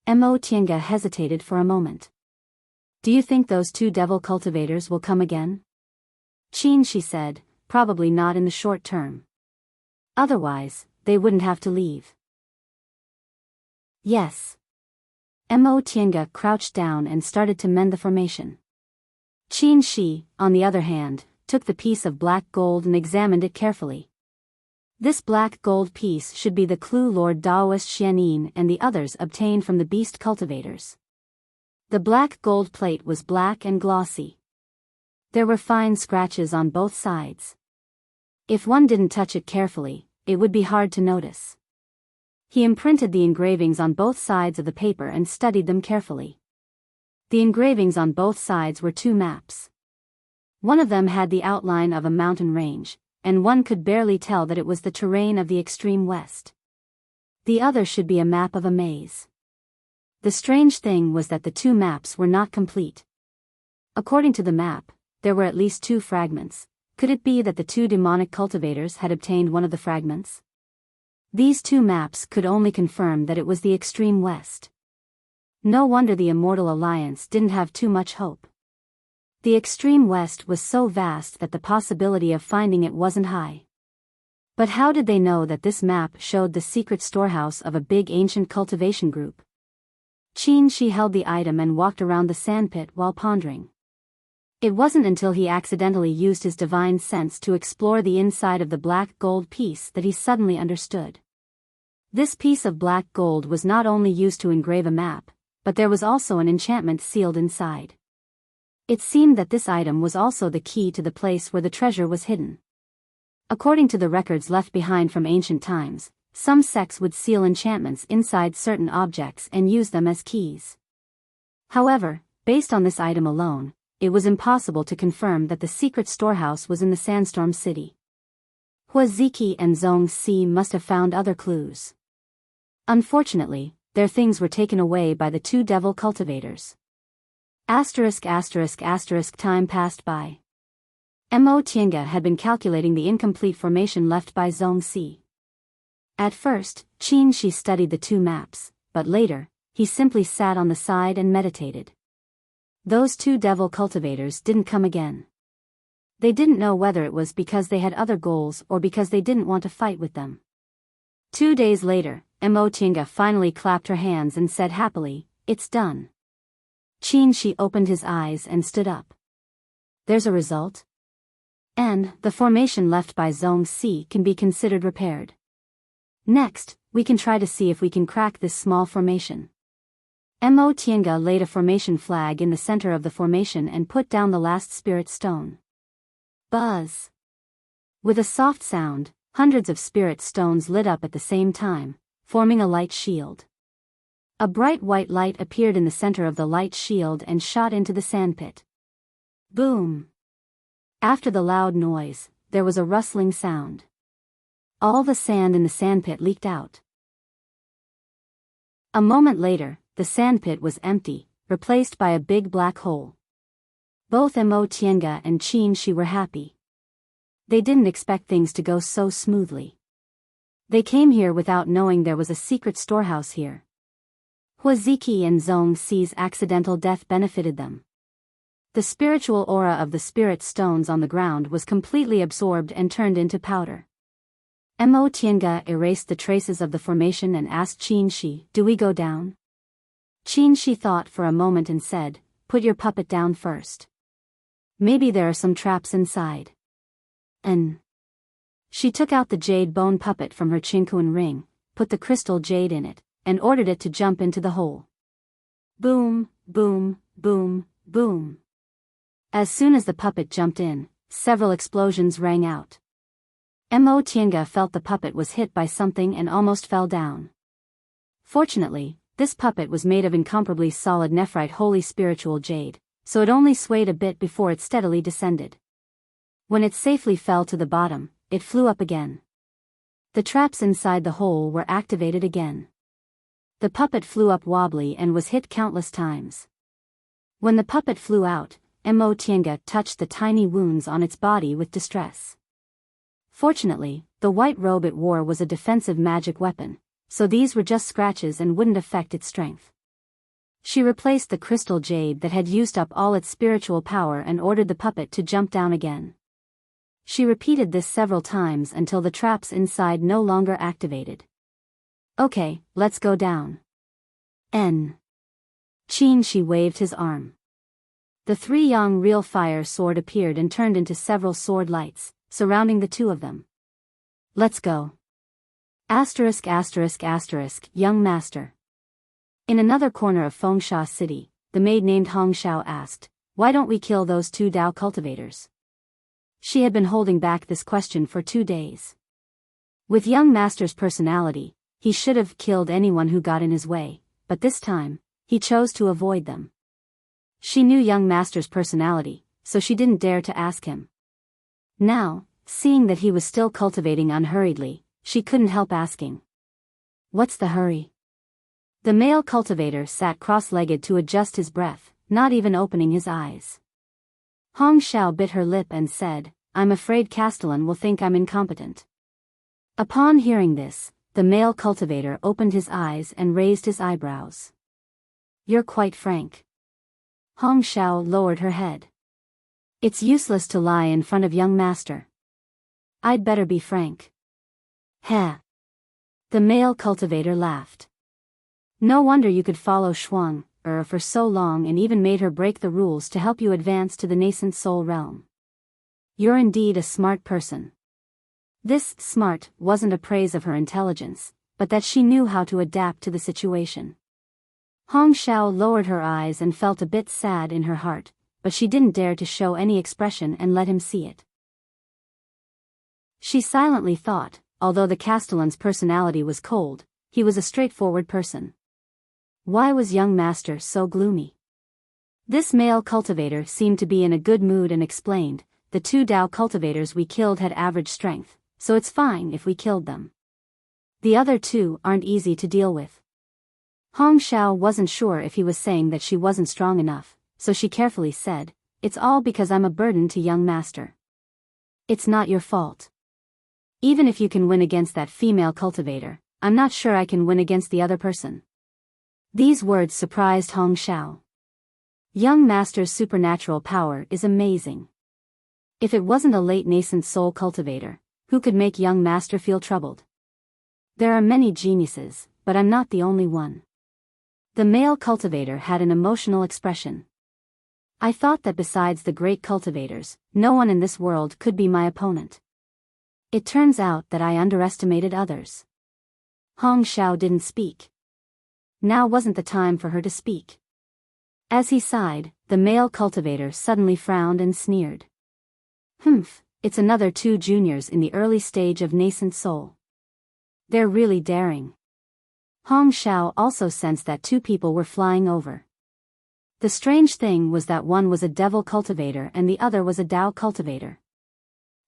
Mo Tienga hesitated for a moment. "Do you think those two devil cultivators will come again?" She said, "Probably not in the short term. Otherwise, they wouldn't have to leave." "Yes." Mo Tienga crouched down and started to mend the formation. Shi, on the other hand, took the piece of black gold and examined it carefully. This black gold piece should be the clue Lord Daoist Xianin and the others obtained from the beast cultivators. The black gold plate was black and glossy. There were fine scratches on both sides. If one didn't touch it carefully, it would be hard to notice. He imprinted the engravings on both sides of the paper and studied them carefully. The engravings on both sides were two maps. One of them had the outline of a mountain range, and one could barely tell that it was the terrain of the extreme west. The other should be a map of a maze. The strange thing was that the two maps were not complete. According to the map, there were at least two fragments. Could it be that the two demonic cultivators had obtained one of the fragments? These two maps could only confirm that it was the extreme west. No wonder the Immortal Alliance didn't have too much hope. The extreme west was so vast that the possibility of finding it wasn't high. But how did they know that this map showed the secret storehouse of a big ancient cultivation group? She held the item and walked around the sandpit while pondering. It wasn't until he accidentally used his divine sense to explore the inside of the black gold piece that he suddenly understood. This piece of black gold was not only used to engrave a map, but there was also an enchantment sealed inside. It seemed that this item was also the key to the place where the treasure was hidden. According to the records left behind from ancient times, some sects would seal enchantments inside certain objects and use them as keys. However, based on this item alone, it was impossible to confirm that the secret storehouse was in the Sandstorm City. Huaziki and Zhongxi must have found other clues. Unfortunately, their things were taken away by the two devil cultivators. Time passed by. Mo Tiange had been calculating the incomplete formation left by Zhongxi. At first, Shi studied the two maps, but later, he simply sat on the side and meditated. Those two devil cultivators didn't come again. They didn't know whether it was because they had other goals or because they didn't want to fight with them. 2 days later, Mo Tiange finally clapped her hands and said happily, "It's done." Shi opened his eyes and stood up. "There's a result? And the formation left by Zhongxi can be considered repaired. Next, we can try to see if we can crack this small formation." Mo Tiange laid a formation flag in the center of the formation and put down the last spirit stone. Buzz! With a soft sound, hundreds of spirit stones lit up at the same time, forming a light shield. A bright white light appeared in the center of the light shield and shot into the sandpit. Boom! After the loud noise, there was a rustling sound. All the sand in the sandpit leaked out. A moment later, the sandpit was empty, replaced by a big black hole. Both Mo Tiange and Shi were happy. They didn't expect things to go so smoothly. They came here without knowing there was a secret storehouse here. Huaziki and Zhongxi's accidental death benefited them. The spiritual aura of the spirit stones on the ground was completely absorbed and turned into powder. Mo Tiange erased the traces of the formation and asked Shi, "Do we go down?" Shi thought for a moment and said, "Put your puppet down first. Maybe there are some traps inside." She took out the jade bone puppet from her Qingquan ring, put the crystal jade in it, and ordered it to jump into the hole. Boom, boom, boom, boom. As soon as the puppet jumped in, several explosions rang out. Mo Tiange felt the puppet was hit by something and almost fell down. Fortunately, this puppet was made of incomparably solid nephrite holy spiritual jade, so it only swayed a bit before it steadily descended. When it safely fell to the bottom, it flew up again. The traps inside the hole were activated again. The puppet flew up wobbly and was hit countless times. When the puppet flew out, Mo Tiange touched the tiny wounds on its body with distress. Fortunately, the white robe it wore was a defensive magic weapon, so these were just scratches and wouldn't affect its strength. She replaced the crystal jade that had used up all its spiritual power and ordered the puppet to jump down again. She repeated this several times until the traps inside no longer activated. "Okay, let's go down." Shi waved his arm. The three young real fire sword appeared and turned into several sword lights, surrounding the two of them. "Let's go." Young master. In another corner of Fengsha City, the maid named Hong Xiao asked, "Why don't we kill those two Dao cultivators?" She had been holding back this question for 2 days. With young master's personality, he should have killed anyone who got in his way, but this time, he chose to avoid them. She knew young master's personality, so she didn't dare to ask him. Now, seeing that he was still cultivating unhurriedly, she couldn't help asking, "What's the hurry?" The male cultivator sat cross-legged to adjust his breath, not even opening his eyes. Hong Xiao bit her lip and said, "I'm afraid Castellan will think I'm incompetent." Upon hearing this, the male cultivator opened his eyes and raised his eyebrows. "You're quite frank." Hong Xiao lowered her head. "It's useless to lie in front of young master. I'd better be frank." "Heh." The male cultivator laughed. "No wonder you could follow Shuang for so long and even made her break the rules to help you advance to the nascent soul realm. You're indeed a smart person." This smart wasn't a praise of her intelligence, but that she knew how to adapt to the situation. Hong Xiao lowered her eyes and felt a bit sad in her heart, but she didn't dare to show any expression and let him see it. She silently thought, although the Castellan's personality was cold, he was a straightforward person. Why was young master so gloomy? This male cultivator seemed to be in a good mood and explained, "The 2 Dao cultivators we killed had average strength, so it's fine if we killed them. The other 2 aren't easy to deal with." Hong Xiao wasn't sure if he was saying that she wasn't strong enough, so she carefully said, "It's all because I'm a burden to young master. It's not your fault. Even if you can win against that female cultivator, I'm not sure I can win against the other person." These words surprised Hong Xiao. Young master's supernatural power is amazing. If it wasn't a late nascent soul cultivator, who could make young master feel troubled? There are many geniuses, but I'm not the only one. The male cultivator had an emotional expression. "I thought that besides the great cultivators, no one in this world could be my opponent. It turns out that I underestimated others." Hong Xiao didn't speak. Now wasn't the time for her to speak. As he sighed, the male cultivator suddenly frowned and sneered. "Humph, it's another 2 juniors in the early stage of nascent soul. They're really daring." Hong Xiao also sensed that 2 people were flying over. The strange thing was that one was a devil cultivator and the other was a Dao cultivator.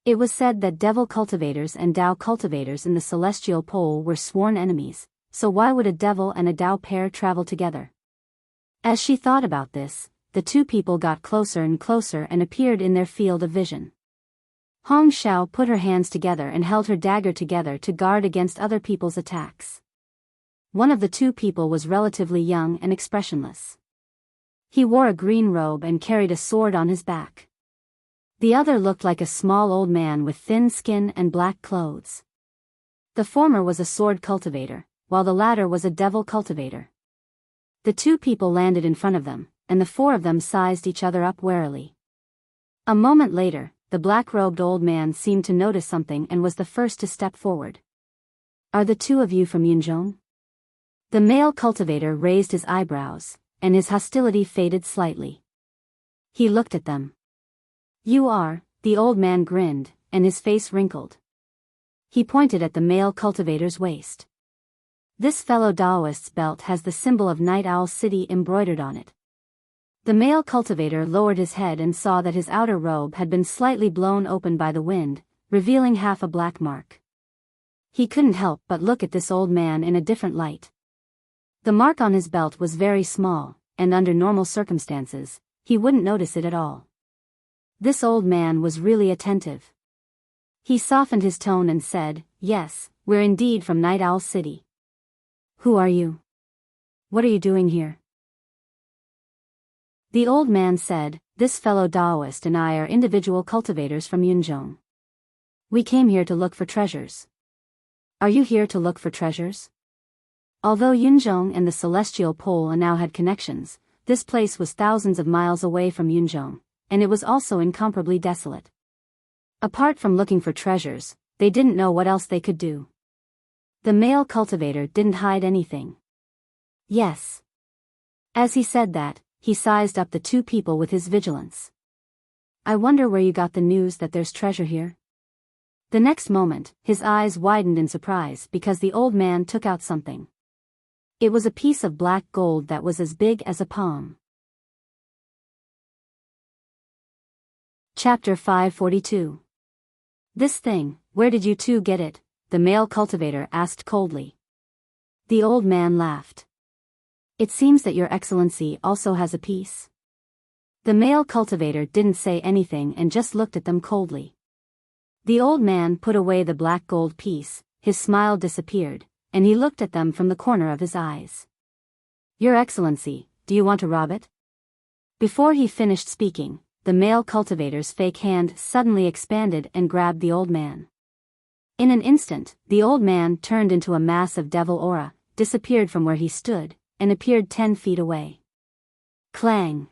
It was said that devil cultivators and Dao cultivators in the celestial pole were sworn enemies, so why would a devil and a Dao pair travel together? As she thought about this, the 2 people got closer and closer and appeared in their field of vision. Hong Xiao put her hands together and held her dagger together to guard against other people's attacks. One of the 2 people was relatively young and expressionless. He wore a green robe and carried a sword on his back. The other looked like a small old man with thin skin and black clothes. The former was a sword cultivator, while the latter was a devil cultivator. The 2 people landed in front of them, and the 4 of them sized each other up warily. A moment later, the black-robed old man seemed to notice something and was the first to step forward. "Are the 2 of you from Yunzhong?" The male cultivator raised his eyebrows, and his hostility faded slightly. He looked at them. "You are," the old man grinned, and his face wrinkled. He pointed at the male cultivator's waist. "This fellow Daoist's belt has the symbol of Night Owl City embroidered on it." The male cultivator lowered his head and saw that his outer robe had been slightly blown open by the wind, revealing half a black mark. He couldn't help but look at this old man in a different light. The mark on his belt was very small, and under normal circumstances, he wouldn't notice it at all. This old man was really attentive. He softened his tone and said, "Yes, we're indeed from Night Owl City." "Who are you? What are you doing here?" The old man said, "This fellow Daoist and I are individual cultivators from Yunzhong. We came here to look for treasures." "Are you here to look for treasures?" Although Yunzhong and the Celestial Pole now had connections, this place was thousands of miles away from Yunzhong, and it was also incomparably desolate. Apart from looking for treasures, they didn't know what else they could do. The male cultivator didn't hide anything. "Yes." As he said that, he sized up the 2 people with his vigilance. "I wonder where you got the news that there's treasure here?" The next moment, his eyes widened in surprise because the old man took out something. It was a piece of black gold that was as big as a palm. Chapter 542. "This thing, where did you 2 get it?" the male cultivator asked coldly. The old man laughed. It seems that your excellency also has a piece. The male cultivator didn't say anything and just looked at them coldly. The old man put away the black gold piece, his smile disappeared, and he looked at them from the corner of his eyes. Your excellency, do you want to rob it? Before he finished speaking, the male cultivator's fake hand suddenly expanded and grabbed the old man. In an instant, the old man turned into a mass of devil aura, disappeared from where he stood, and appeared 10 feet away. Clang!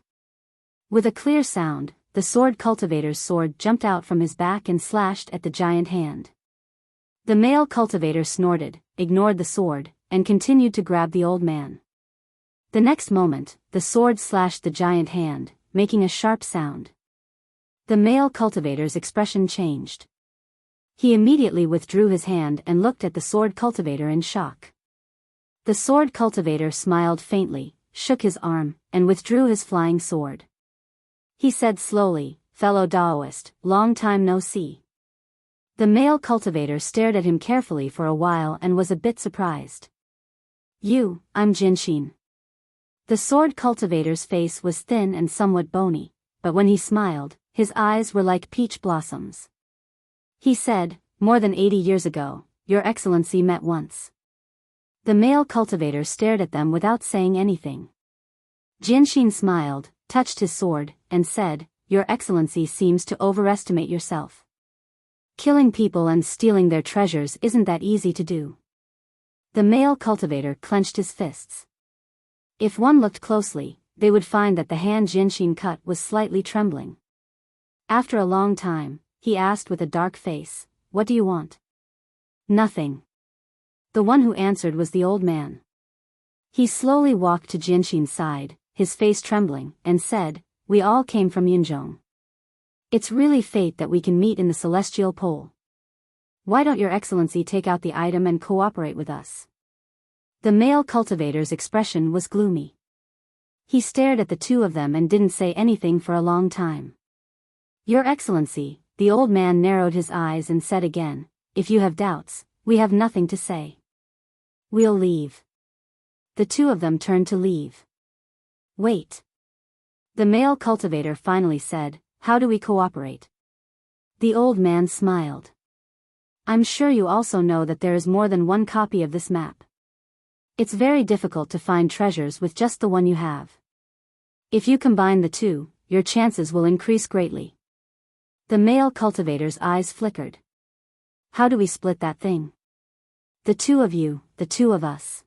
With a clear sound, the sword cultivator's sword jumped out from his back and slashed at the giant hand. The male cultivator snorted, ignored the sword, and continued to grab the old man. The next moment, the sword slashed the giant hand, making a sharp sound. The male cultivator's expression changed. He immediately withdrew his hand and looked at the sword cultivator in shock. The sword cultivator smiled faintly, shook his arm, and withdrew his flying sword. He said slowly, "Fellow Daoist, long time no see." The male cultivator stared at him carefully for a while and was a bit surprised. I'm Jinshin." The sword cultivator's face was thin and somewhat bony, but when he smiled, his eyes were like peach blossoms. He said, "More than 80 years ago, Your Excellency met once." The male cultivator stared at them without saying anything. Jinshin smiled, touched his sword, and said, "Your Excellency seems to overestimate yourself. Killing people and stealing their treasures isn't that easy to do." The male cultivator clenched his fists. If one looked closely, they would find that the hand Jinshin cut was slightly trembling. After a long time, he asked with a dark face, "What do you want?" "Nothing." The one who answered was the old man. He slowly walked to Jinshin's side, his face trembling, and said, "We all came from Yunzhong. It's really fate that we can meet in the celestial pole. Why don't Your Excellency take out the item and cooperate with us?" The male cultivator's expression was gloomy. He stared at the two of them and didn't say anything for a long time. "Your Excellency," the old man narrowed his eyes and said again, "if you have doubts, we have nothing to say. We'll leave." The two of them turned to leave. "Wait." The male cultivator finally said, "How do we cooperate?" The old man smiled. "I'm sure you also know that there is more than one copy of this map. It's very difficult to find treasures with just the one you have. If you combine the two, your chances will increase greatly." The male cultivator's eyes flickered. "How do we split that thing?" "The two of you, the two of us.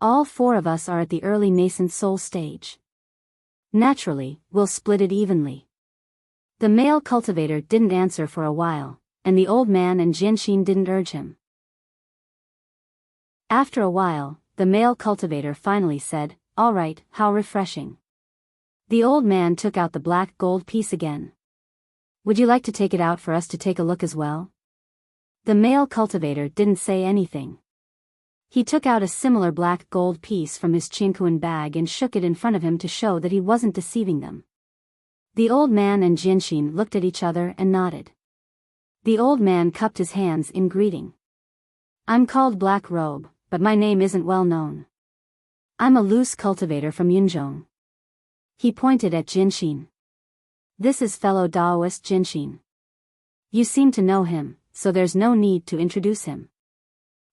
All four of us are at the early nascent soul stage. Naturally, we'll split it evenly." The male cultivator didn't answer for a while, and the old man and Jinshin didn't urge him. After a while, the male cultivator finally said, "All right, how refreshing." The old man took out the black gold piece again. "Would you like to take it out for us to take a look as well?" The male cultivator didn't say anything. He took out a similar black gold piece from his chinkuan bag and shook it in front of him to show that he wasn't deceiving them. The old man and Jinshin looked at each other and nodded. The old man cupped his hands in greeting. "I'm called Black Robe, but my name isn't well known. I'm a loose cultivator from Yunzhong." He pointed at Jinshin. "This is fellow Daoist Jinshin. You seem to know him, so there's no need to introduce him."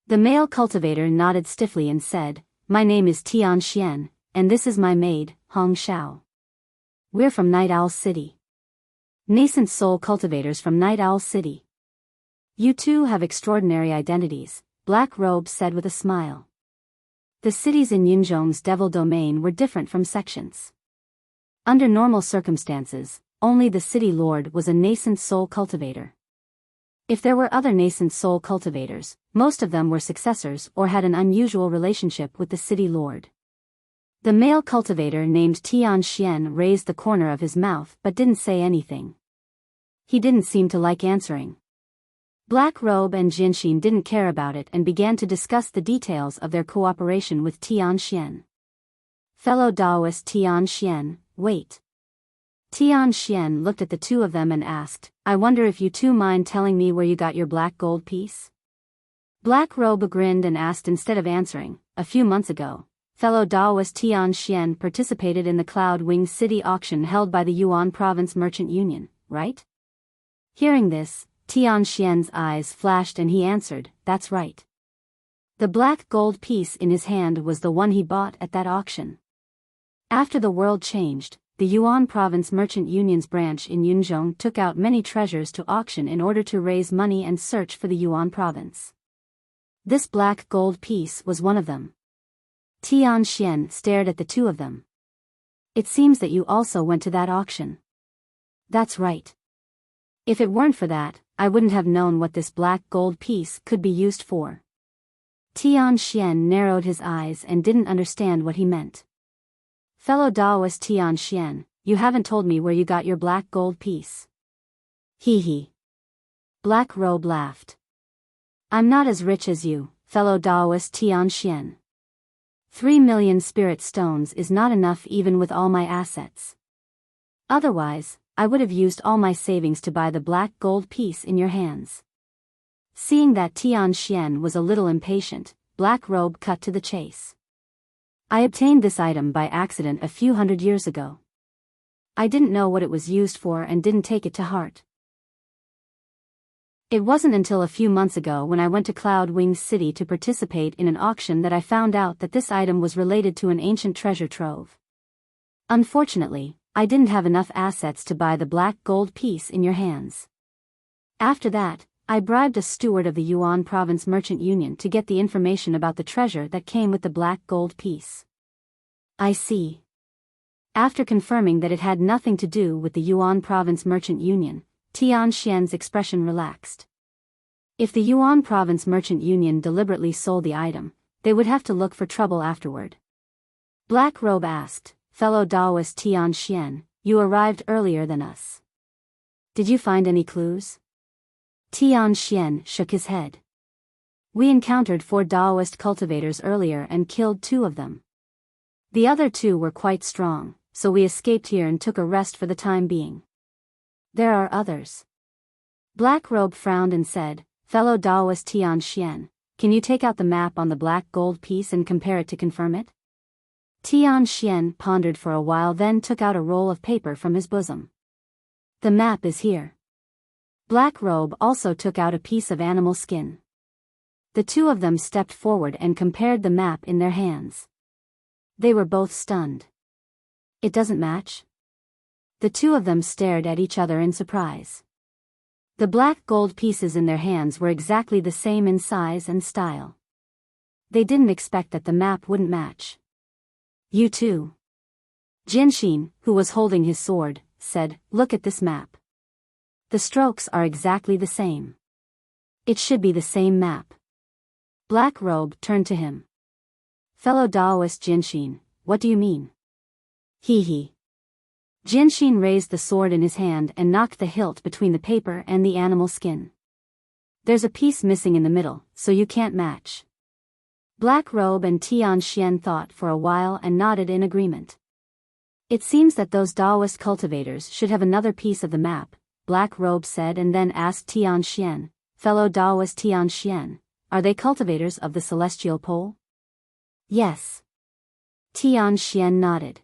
The male cultivator nodded stiffly and said, "My name is Tian Xian, and this is my maid, Hong Xiao. We're from Night Owl City. Nascent soul cultivators from Night Owl City." "You two have extraordinary identities," Black Robe said with a smile. The cities in Yunzhong's devil domain were different from sections. Under normal circumstances, only the city lord was a nascent soul cultivator. If there were other nascent soul cultivators, most of them were successors or had an unusual relationship with the city lord. The male cultivator named Tian Xian raised the corner of his mouth but didn't say anything. He didn't seem to like answering. Black Robe and Jinshin didn't care about it and began to discuss the details of their cooperation with Tian Xian. "Fellow Daoist Tian Xian, wait." Tian Xian looked at the two of them and asked, "I wonder if you two mind telling me where you got your black gold piece?" Black Robe grinned and asked instead of answering, "A few months ago, fellow Daoist Tian Xian participated in the Cloud Wing City auction held by the Yuan Province Merchant Union, right? Hearing this, Tian Xian's eyes flashed and he answered, that's right. The black gold piece in his hand was the one he bought at that auction. After the world changed, the Yuan Province Merchant Union's branch in Yunzhong took out many treasures to auction in order to raise money and search for the Yuan Province. This black gold piece was one of them. Tian Xian stared at the two of them. It seems that you also went to that auction. That's right. If it weren't for that, I wouldn't have known what this black gold piece could be used for. Tian Xian narrowed his eyes and didn't understand what he meant. Fellow Daoist Tian Xian, you haven't told me where you got your black gold piece. Hee hee. Black Robe laughed. I'm not as rich as you, fellow Daoist Tian Xian. 3 million spirit stones is not enough even with all my assets. Otherwise, I would have used all my savings to buy the black gold piece in your hands. Seeing that Tian Xian was a little impatient, Black Robe cut to the chase. I obtained this item by accident a few hundred years ago. I didn't know what it was used for and didn't take it to heart. It wasn't until a few months ago when I went to Cloud Wing City to participate in an auction that I found out that this item was related to an ancient treasure trove. Unfortunately, I didn't have enough assets to buy the black gold piece in your hands. After that, I bribed a steward of the Yuan Province Merchant Union to get the information about the treasure that came with the black gold piece. I see. After confirming that it had nothing to do with the Yuan Province Merchant Union, Tian Xian's expression relaxed. If the Yuan Province Merchant Union deliberately sold the item, they would have to look for trouble afterward. Black Robe asked, fellow Daoist Tian Xian, you arrived earlier than us. Did you find any clues? Tian Xian shook his head. We encountered 4 Daoist cultivators earlier and killed 2 of them. The other 2 were quite strong, so we escaped here and took a rest for the time being. There are others. Black Robe frowned and said, fellow Daoist Tian Xian, can you take out the map on the black gold piece and compare it to confirm it? Tian Xian pondered for a while, then took out a roll of paper from his bosom. The map is here. Black Robe also took out a piece of animal skin. The two of them stepped forward and compared the map in their hands. They were both stunned. It doesn't match? The two of them stared at each other in surprise. The black gold pieces in their hands were exactly the same in size and style. They didn't expect that the map wouldn't match. You too. Jinshin, who was holding his sword, said, look at this map. The strokes are exactly the same. It should be the same map. Black Robe turned to him. Fellow Daoist Jinshin, what do you mean? Hee hee. Jinshin raised the sword in his hand and knocked the hilt between the paper and the animal skin. There's a piece missing in the middle, so you can't match. Black Robe and Tian Xian thought for a while and nodded in agreement. It seems that those Daoist cultivators should have another piece of the map, Black Robe said, and then asked Tian Xian, fellow Daoist Tian Xian, are they cultivators of the celestial pole? Yes. Tian Xian nodded.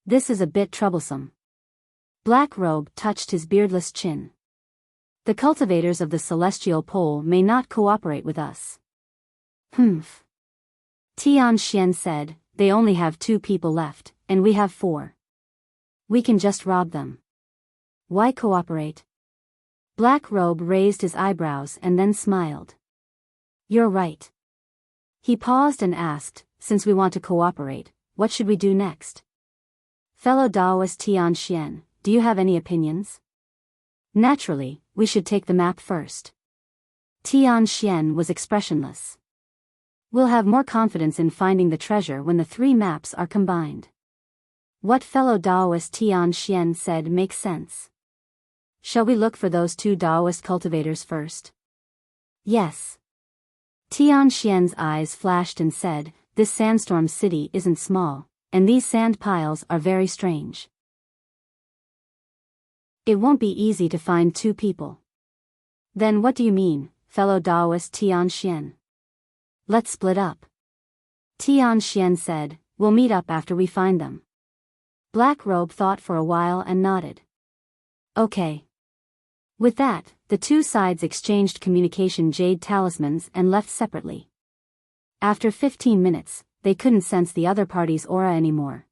This is a bit troublesome. Black Robe touched his beardless chin. The cultivators of the celestial pole may not cooperate with us. Humph. Tian Xian said, they only have 2 people left, and we have 4. We can just rob them. Why cooperate? Black Robe raised his eyebrows and then smiled. You're right. He paused and asked, since we want to cooperate, what should we do next? Fellow Daoist Tian Xian, do you have any opinions? Naturally, we should take the map first. Tian Xian was expressionless. We'll have more confidence in finding the treasure when the 3 maps are combined. What fellow Daoist Tian Xian said makes sense. Shall we look for those 2 Daoist cultivators first? Yes. Tian Xian's eyes flashed and said, this sandstorm city isn't small, and these sand piles are very strange. It won't be easy to find 2 people. Then what do you mean, fellow Daoist Tian Xian? Let's split up. Tianxian said, "We'll meet up after we find them." Black Robe thought for a while and nodded. Okay. With that, the two sides exchanged communication jade talismans and left separately. After 15 minutes, they couldn't sense the other party's aura anymore.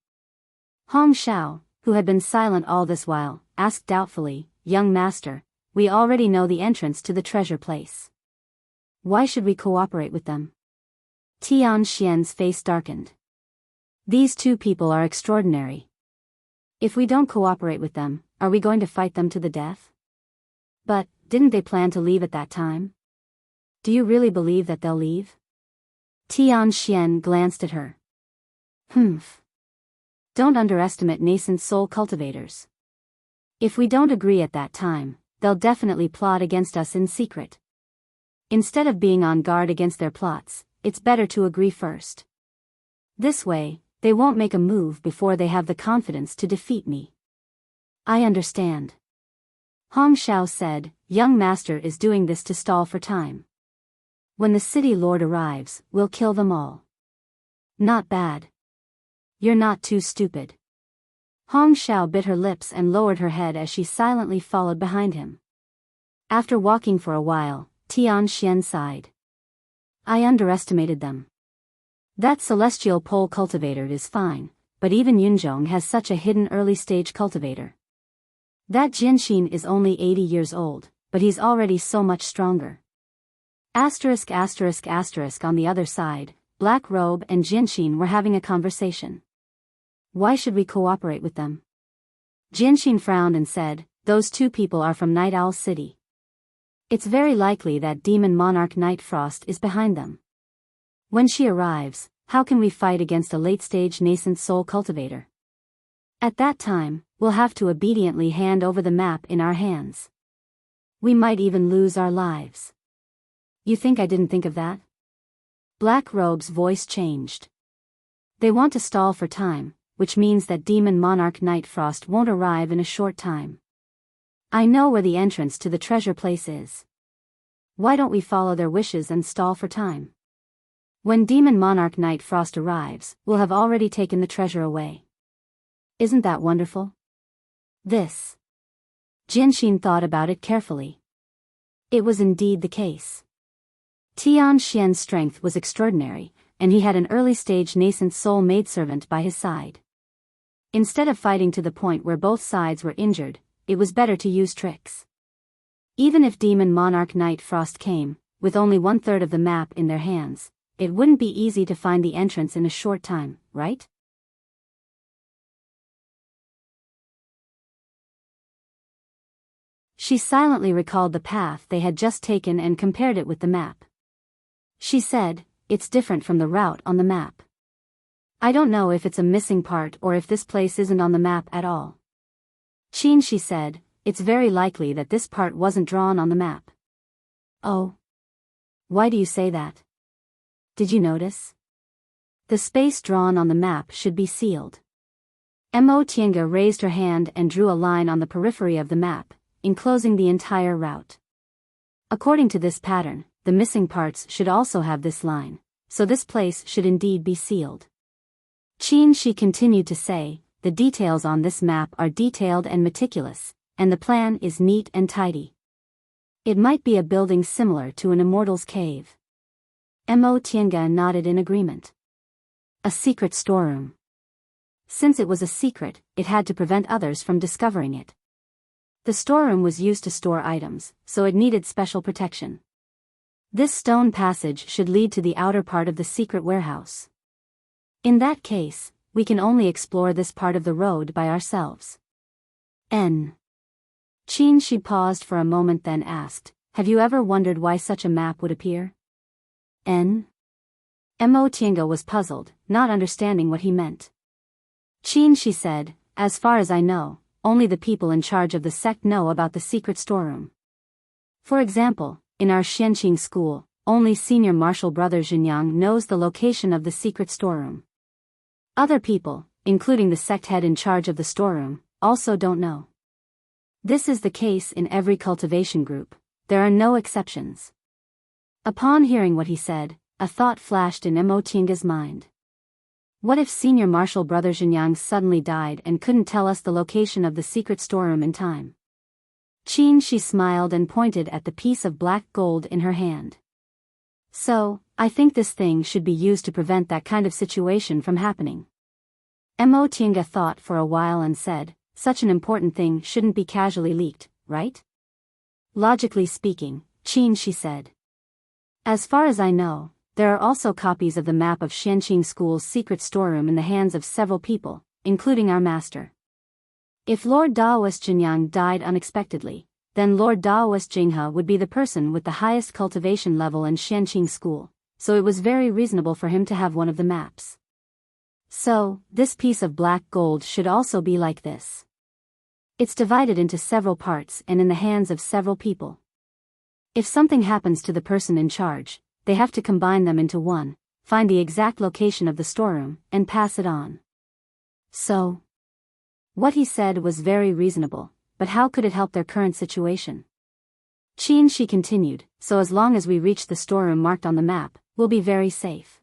Hong Xiao, who had been silent all this while, asked doubtfully, "Young master, we already know the entrance to the treasure place. Why should we cooperate with them?" Tianxian's face darkened. These two people are extraordinary. If we don't cooperate with them, are we going to fight them to the death? But, didn't they plan to leave at that time? Do you really believe that they'll leave? Tianxian glanced at her. Humph. Don't underestimate nascent soul cultivators. If we don't agree at that time, they'll definitely plot against us in secret. Instead of being on guard against their plots, it's better to agree first. This way, they won't make a move before they have the confidence to defeat me. I understand. Hong Xiao said, "Young master is doing this to stall for time. When the city lord arrives, we'll kill them all." Not bad. You're not too stupid. Hong Xiao bit her lips and lowered her head as she silently followed behind him. After walking for a while, Tianxian sighed. I underestimated them. That celestial pole cultivator is fine, but even Yunzhong has such a hidden early-stage cultivator. That Jianxin is only 80 years old, but he's already so much stronger. On the other side, Black Robe and Jianxin were having a conversation. Why should we cooperate with them? Jianxin frowned and said, "Those two people are from Night Owl City. It's very likely that demon monarch Night Frost is behind them. When she arrives, how can we fight against a late-stage nascent soul cultivator? At that time, we'll have to obediently hand over the map in our hands. We might even lose our lives." You think I didn't think of that? Black Robe's voice changed. They want to stall for time, which means that demon monarch Night Frost won't arrive in a short time. I know where the entrance to the treasure place is. Why don't we follow their wishes and stall for time? When demon monarch Night Frost arrives, we'll have already taken the treasure away. Isn't that wonderful? This. Jianxin thought about it carefully. It was indeed the case. Tianxian's strength was extraordinary, and he had an early-stage nascent soul maidservant by his side. Instead of fighting to the point where both sides were injured, it was better to use tricks. Even if demon monarch Night Frost came, with only 1/3 of the map in their hands, it wouldn't be easy to find the entrance in a short time, right? She silently recalled the path they had just taken and compared it with the map. She said, "It's different from the route on the map. I don't know if it's a missing part or if this place isn't on the map at all." She said, "It's very likely that this part wasn't drawn on the map." Oh. Why do you say that? Did you notice? The space drawn on the map should be sealed. Mo Tiange raised her hand and drew a line on the periphery of the map, enclosing the entire route. According to this pattern, the missing parts should also have this line, so this place should indeed be sealed. She continued to say, "The details on this map are detailed and meticulous, and the plan is neat and tidy. It might be a building similar to an immortal's cave." Mo Tiange nodded in agreement. A secret storeroom. Since it was a secret, it had to prevent others from discovering it. The storeroom was used to store items, so it needed special protection. This stone passage should lead to the outer part of the secret warehouse. In that case, we can only explore this part of the road by ourselves. She paused for a moment then asked, "Have you ever wondered why such a map would appear?" Mo Tiange was puzzled, not understanding what he meant. She said, "As far as I know, only the people in charge of the sect know about the secret storeroom. For example, in our Xianqing school, only senior martial brother Zhenyang knows the location of the secret storeroom. Other people, including the sect head in charge of the storeroom, also don't know. This is the case in every cultivation group, there are no exceptions." Upon hearing what he said, a thought flashed in Mo Tiange's mind. What if Senior Marshal Brother Zhenyang suddenly died and couldn't tell us the location of the secret storeroom in time? She smiled and pointed at the piece of black gold in her hand. So, I think this thing should be used to prevent that kind of situation from happening. Mo Tiange thought for a while and said, such an important thing shouldn't be casually leaked, right? Logically speaking, she said. As far as I know, there are also copies of the map of Xianqing School's secret storeroom in the hands of several people, including our master. If Lord Daoist Zhenyang died unexpectedly, then Lord Daoist Jinghe would be the person with the highest cultivation level in Xianqing School, so it was very reasonable for him to have one of the maps. So, this piece of black gold should also be like this. It's divided into several parts and in the hands of several people. If something happens to the person in charge, they have to combine them into one, find the exact location of the storeroom, and pass it on. So, what he said was very reasonable, but how could it help their current situation? She continued, so as long as we reach the storeroom marked on the map, we'll be very safe.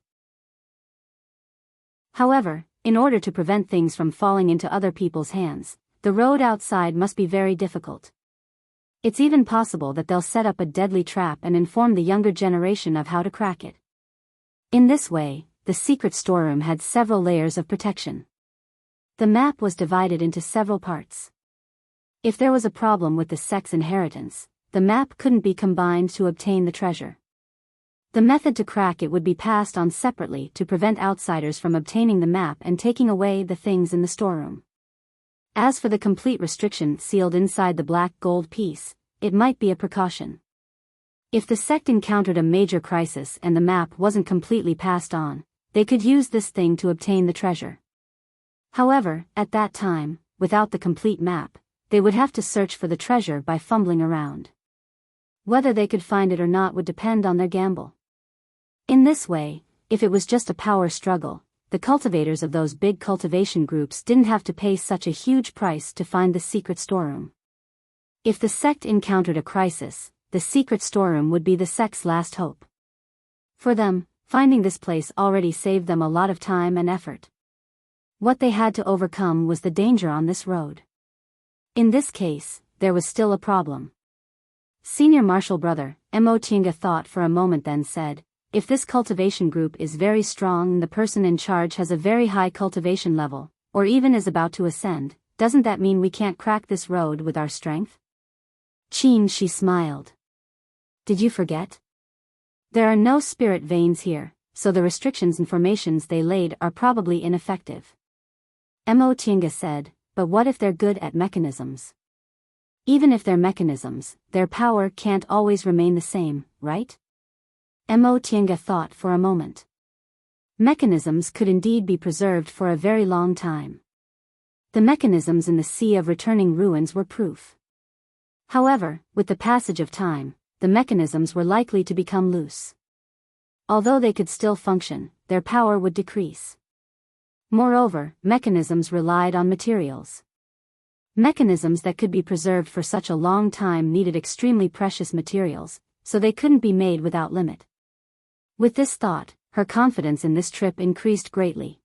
However, in order to prevent things from falling into other people's hands, the road outside must be very difficult. It's even possible that they'll set up a deadly trap and inform the younger generation of how to crack it. In this way, the secret storeroom had several layers of protection. The map was divided into several parts. If there was a problem with the sect's inheritance, the map couldn't be combined to obtain the treasure. The method to crack it would be passed on separately to prevent outsiders from obtaining the map and taking away the things in the storeroom. As for the complete restriction sealed inside the black gold piece, it might be a precaution. If the sect encountered a major crisis and the map wasn't completely passed on, they could use this thing to obtain the treasure. However, at that time, without the complete map, they would have to search for the treasure by fumbling around. Whether they could find it or not would depend on their gamble. In this way, if it was just a power struggle, the cultivators of those big cultivation groups didn't have to pay such a huge price to find the secret storeroom. If the sect encountered a crisis, the secret storeroom would be the sect's last hope. For them, finding this place already saved them a lot of time and effort. What they had to overcome was the danger on this road. In this case, there was still a problem. Senior Marshal Brother, Mo Tiange thought for a moment then said, if this cultivation group is very strong and the person in charge has a very high cultivation level, or even is about to ascend, doesn't that mean we can't crack this road with our strength? She smiled. Did you forget? There are no spirit veins here, so the restrictions and formations they laid are probably ineffective. Mo Tiange said, but what if they're good at mechanisms? Even if they're mechanisms, their power can't always remain the same, right? Mo Tiange thought for a moment. Mechanisms could indeed be preserved for a very long time. The mechanisms in the Sea of Returning Ruins were proof. However, with the passage of time, the mechanisms were likely to become loose. Although they could still function, their power would decrease. Moreover, mechanisms relied on materials. Mechanisms that could be preserved for such a long time needed extremely precious materials, so they couldn't be made without limit. With this thought, her confidence in this trip increased greatly.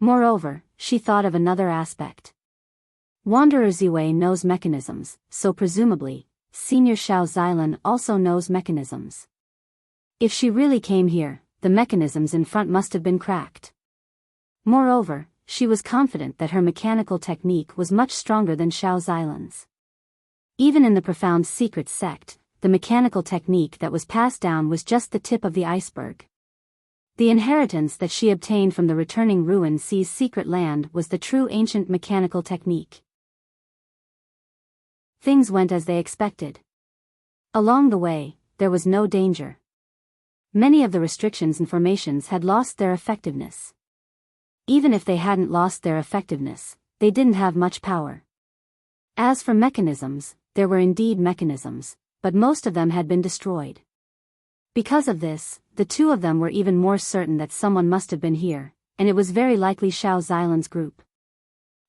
Moreover, she thought of another aspect. Wanderer Ziwei knows mechanisms, so presumably, Senior Xiao Xilan also knows mechanisms. If she really came here, the mechanisms in front must have been cracked. Moreover, she was confident that her mechanical technique was much stronger than Xiao Xilan's. Even in the profound secret sect, the mechanical technique that was passed down was just the tip of the iceberg. The inheritance that she obtained from the Returning Ruin Sea's secret land was the true ancient mechanical technique. Things went as they expected. Along the way, there was no danger. Many of the restrictions and formations had lost their effectiveness. Even if they hadn't lost their effectiveness, they didn't have much power. As for mechanisms, there were indeed mechanisms, but most of them had been destroyed. Because of this, the two of them were even more certain that someone must have been here, and it was very likely Xiao Xilan's group.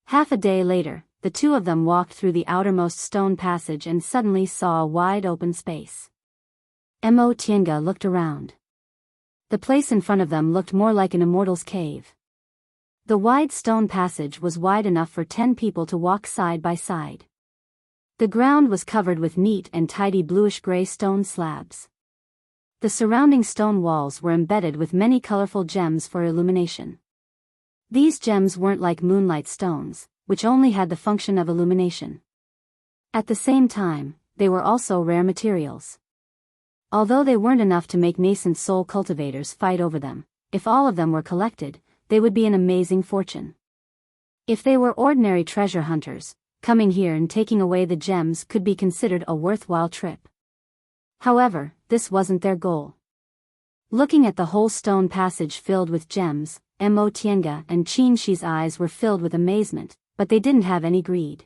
Half a day later, the two of them walked through the outermost stone passage and suddenly saw a wide open space. Mo Tiange looked around. The place in front of them looked more like an immortal's cave. The wide stone passage was wide enough for 10 people to walk side by side. The ground was covered with neat and tidy bluish-gray stone slabs. The surrounding stone walls were embedded with many colorful gems for illumination. These gems weren't like moonlight stones, which only had the function of illumination. At the same time, they were also rare materials. Although they weren't enough to make nascent soul cultivators fight over them, if all of them were collected, they would be an amazing fortune. If they were ordinary treasure hunters, coming here and taking away the gems could be considered a worthwhile trip. However, this wasn't their goal. Looking at the whole stone passage filled with gems, Mo Tienga and Qin Shi's eyes were filled with amazement, but they didn't have any greed.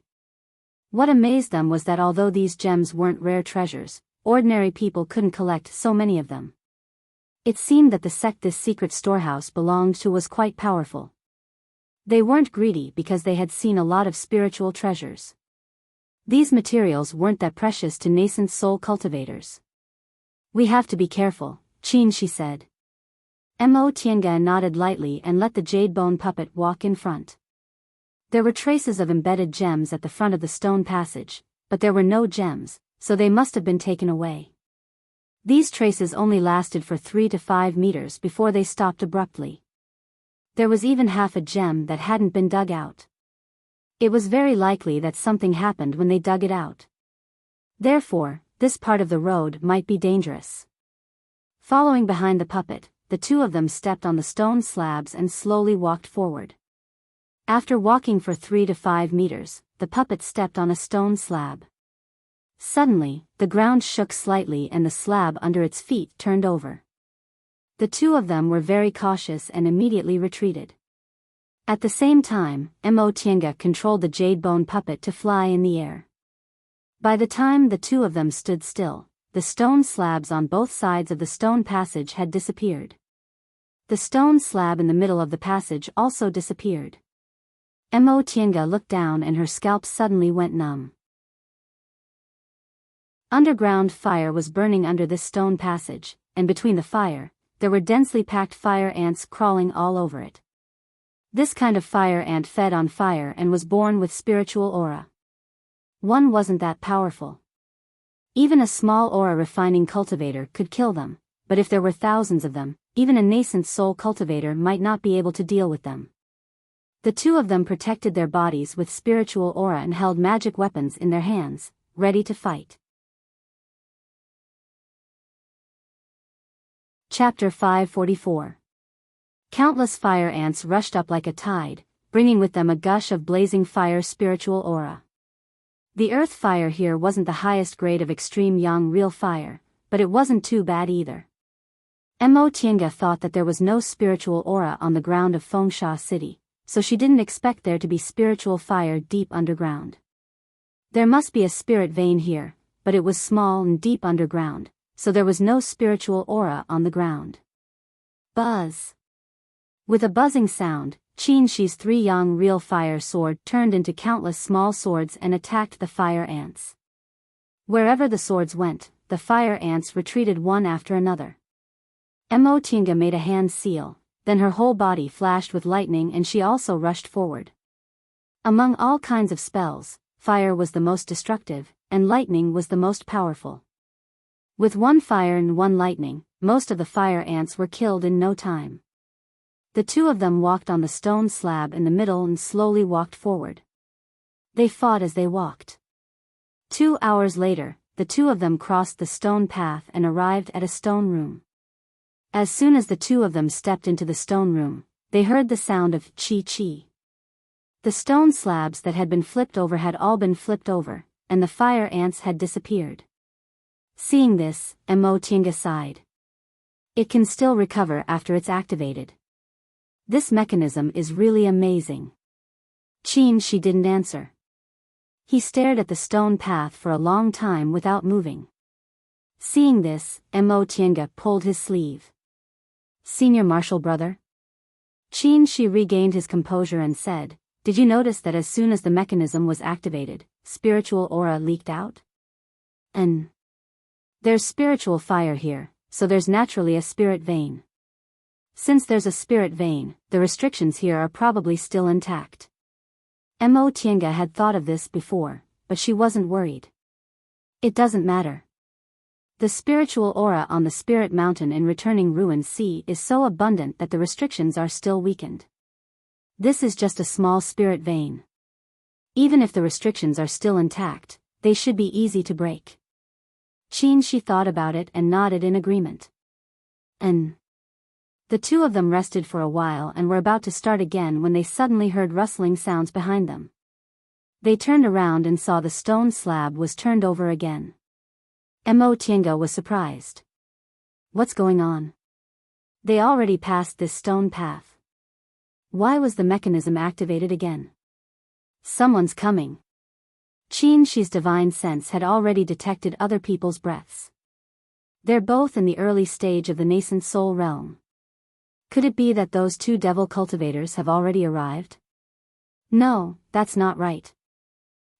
What amazed them was that although these gems weren't rare treasures, ordinary people couldn't collect so many of them. It seemed that the sect this secret storehouse belonged to was quite powerful. They weren't greedy because they had seen a lot of spiritual treasures. These materials weren't that precious to nascent soul cultivators. "We have to be careful," Qin Shi said. Mo Tienga nodded lightly and let the jade bone puppet walk in front. There were traces of embedded gems at the front of the stone passage, but there were no gems, so they must have been taken away. These traces only lasted for 3 to 5 meters before they stopped abruptly. There was even half a gem that hadn't been dug out. It was very likely that something happened when they dug it out. Therefore, this part of the road might be dangerous. Following behind the puppet, the two of them stepped on the stone slabs and slowly walked forward. After walking for 3 to 5 meters, the puppet stepped on a stone slab. Suddenly, the ground shook slightly and the slab under its feet turned over. The two of them were very cautious and immediately retreated. At the same time, Mo Tienga controlled the jade bone puppet to fly in the air. By the time the two of them stood still, the stone slabs on both sides of the stone passage had disappeared. The stone slab in the middle of the passage also disappeared. Mo Tienga looked down and her scalp suddenly went numb. Underground fire was burning under this stone passage, and between the fire, there were densely packed fire ants crawling all over it. This kind of fire ant fed on fire and was born with spiritual aura. One wasn't that powerful. Even a small aura refining cultivator could kill them, but if there were thousands of them, even a nascent soul cultivator might not be able to deal with them. The two of them protected their bodies with spiritual aura and held magic weapons in their hands, ready to fight. Chapter 544. Countless fire ants rushed up like a tide, bringing with them a gush of blazing fire spiritual aura. The earth fire here wasn't the highest grade of extreme young real fire, but it wasn't too bad either. Mo Tienga thought that there was no spiritual aura on the ground of Fengsha City, so she didn't expect there to be spiritual fire deep underground. There must be a spirit vein here, but it was small and deep underground, so there was no spiritual aura on the ground. Buzz. With a buzzing sound, Qin Shi's 3 young real fire sword turned into countless small swords and attacked the fire ants. Wherever the swords went, the fire ants retreated one after another. Mo Tienga made a hand seal, then her whole body flashed with lightning and she also rushed forward. Among all kinds of spells, fire was the most destructive, and lightning was the most powerful. With 1 fire and 1 lightning, most of the fire ants were killed in no time. The two of them walked on the stone slab in the middle and slowly walked forward. They fought as they walked. 2 hours later, the two of them crossed the stone path and arrived at a stone room. As soon as the two of them stepped into the stone room, they heard the sound of chi-chi. The stone slabs that had been flipped over had all been flipped over, and the fire ants had disappeared. Seeing this, Mo Tienga sighed. It can still recover after it's activated. This mechanism is really amazing. Qin Shi didn't answer. He stared at the stone path for a long time without moving. Seeing this, Mo Tienga pulled his sleeve. Senior Marshal Brother? Qin Shi regained his composure and said, "Did you notice that as soon as the mechanism was activated, spiritual aura leaked out? There's spiritual fire here, so there's naturally a spirit vein. Since there's a spirit vein, the restrictions here are probably still intact. Mo Tiange had thought of this before, but she wasn't worried. It doesn't matter. The spiritual aura on the spirit mountain in returning ruined sea is so abundant that the restrictions are still weakened. This is just a small spirit vein. Even if the restrictions are still intact, they should be easy to break. She thought about it and nodded in agreement. The two of them rested for a while and were about to start again when they suddenly heard rustling sounds behind them. They turned around and saw the stone slab was turned over again. Mo Tiange was surprised. What's going on? They already passed this stone path. Why was the mechanism activated again? Someone's coming. Shi's divine sense had already detected other people's breaths. They're both in the early stage of the nascent soul realm. Could it be that those two devil cultivators have already arrived? No, that's not right.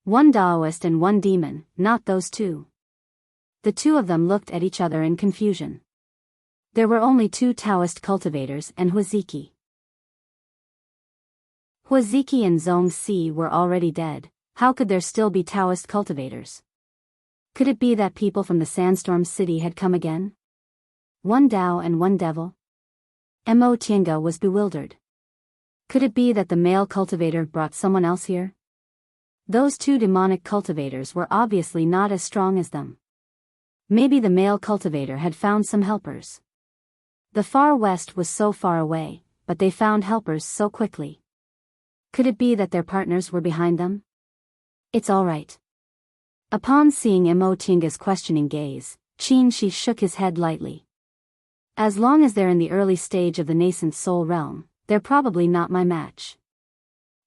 One Taoist and one demon, not those two. The two of them looked at each other in confusion. There were only two Taoist cultivators and Huaziki. Huaziki and Zhongxi were already dead. How could there still be Taoist cultivators? Could it be that people from the Sandstorm City had come again? One Dao and one devil? Mo Tiange was bewildered. Could it be that the male cultivator brought someone else here? Those two demonic cultivators were obviously not as strong as them. Maybe the male cultivator had found some helpers. The far west was so far away, but they found helpers so quickly. Could it be that their partners were behind them? It's all right. Upon seeing Mo Tiange's questioning gaze, Shi shook his head lightly. As long as they're in the early stage of the nascent soul realm, they're probably not my match.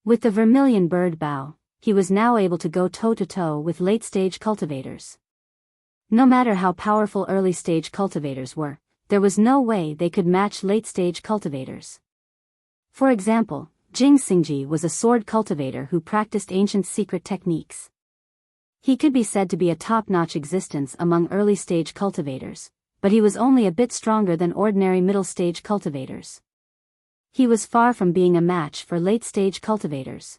With the vermilion bird bow, he was now able to go toe-to-toe with late-stage cultivators. No matter how powerful early-stage cultivators were, there was no way they could match late-stage cultivators. For example, Jing Xingji was a sword cultivator who practiced ancient secret techniques. He could be said to be a top-notch existence among early-stage cultivators, but he was only a bit stronger than ordinary middle-stage cultivators. He was far from being a match for late-stage cultivators.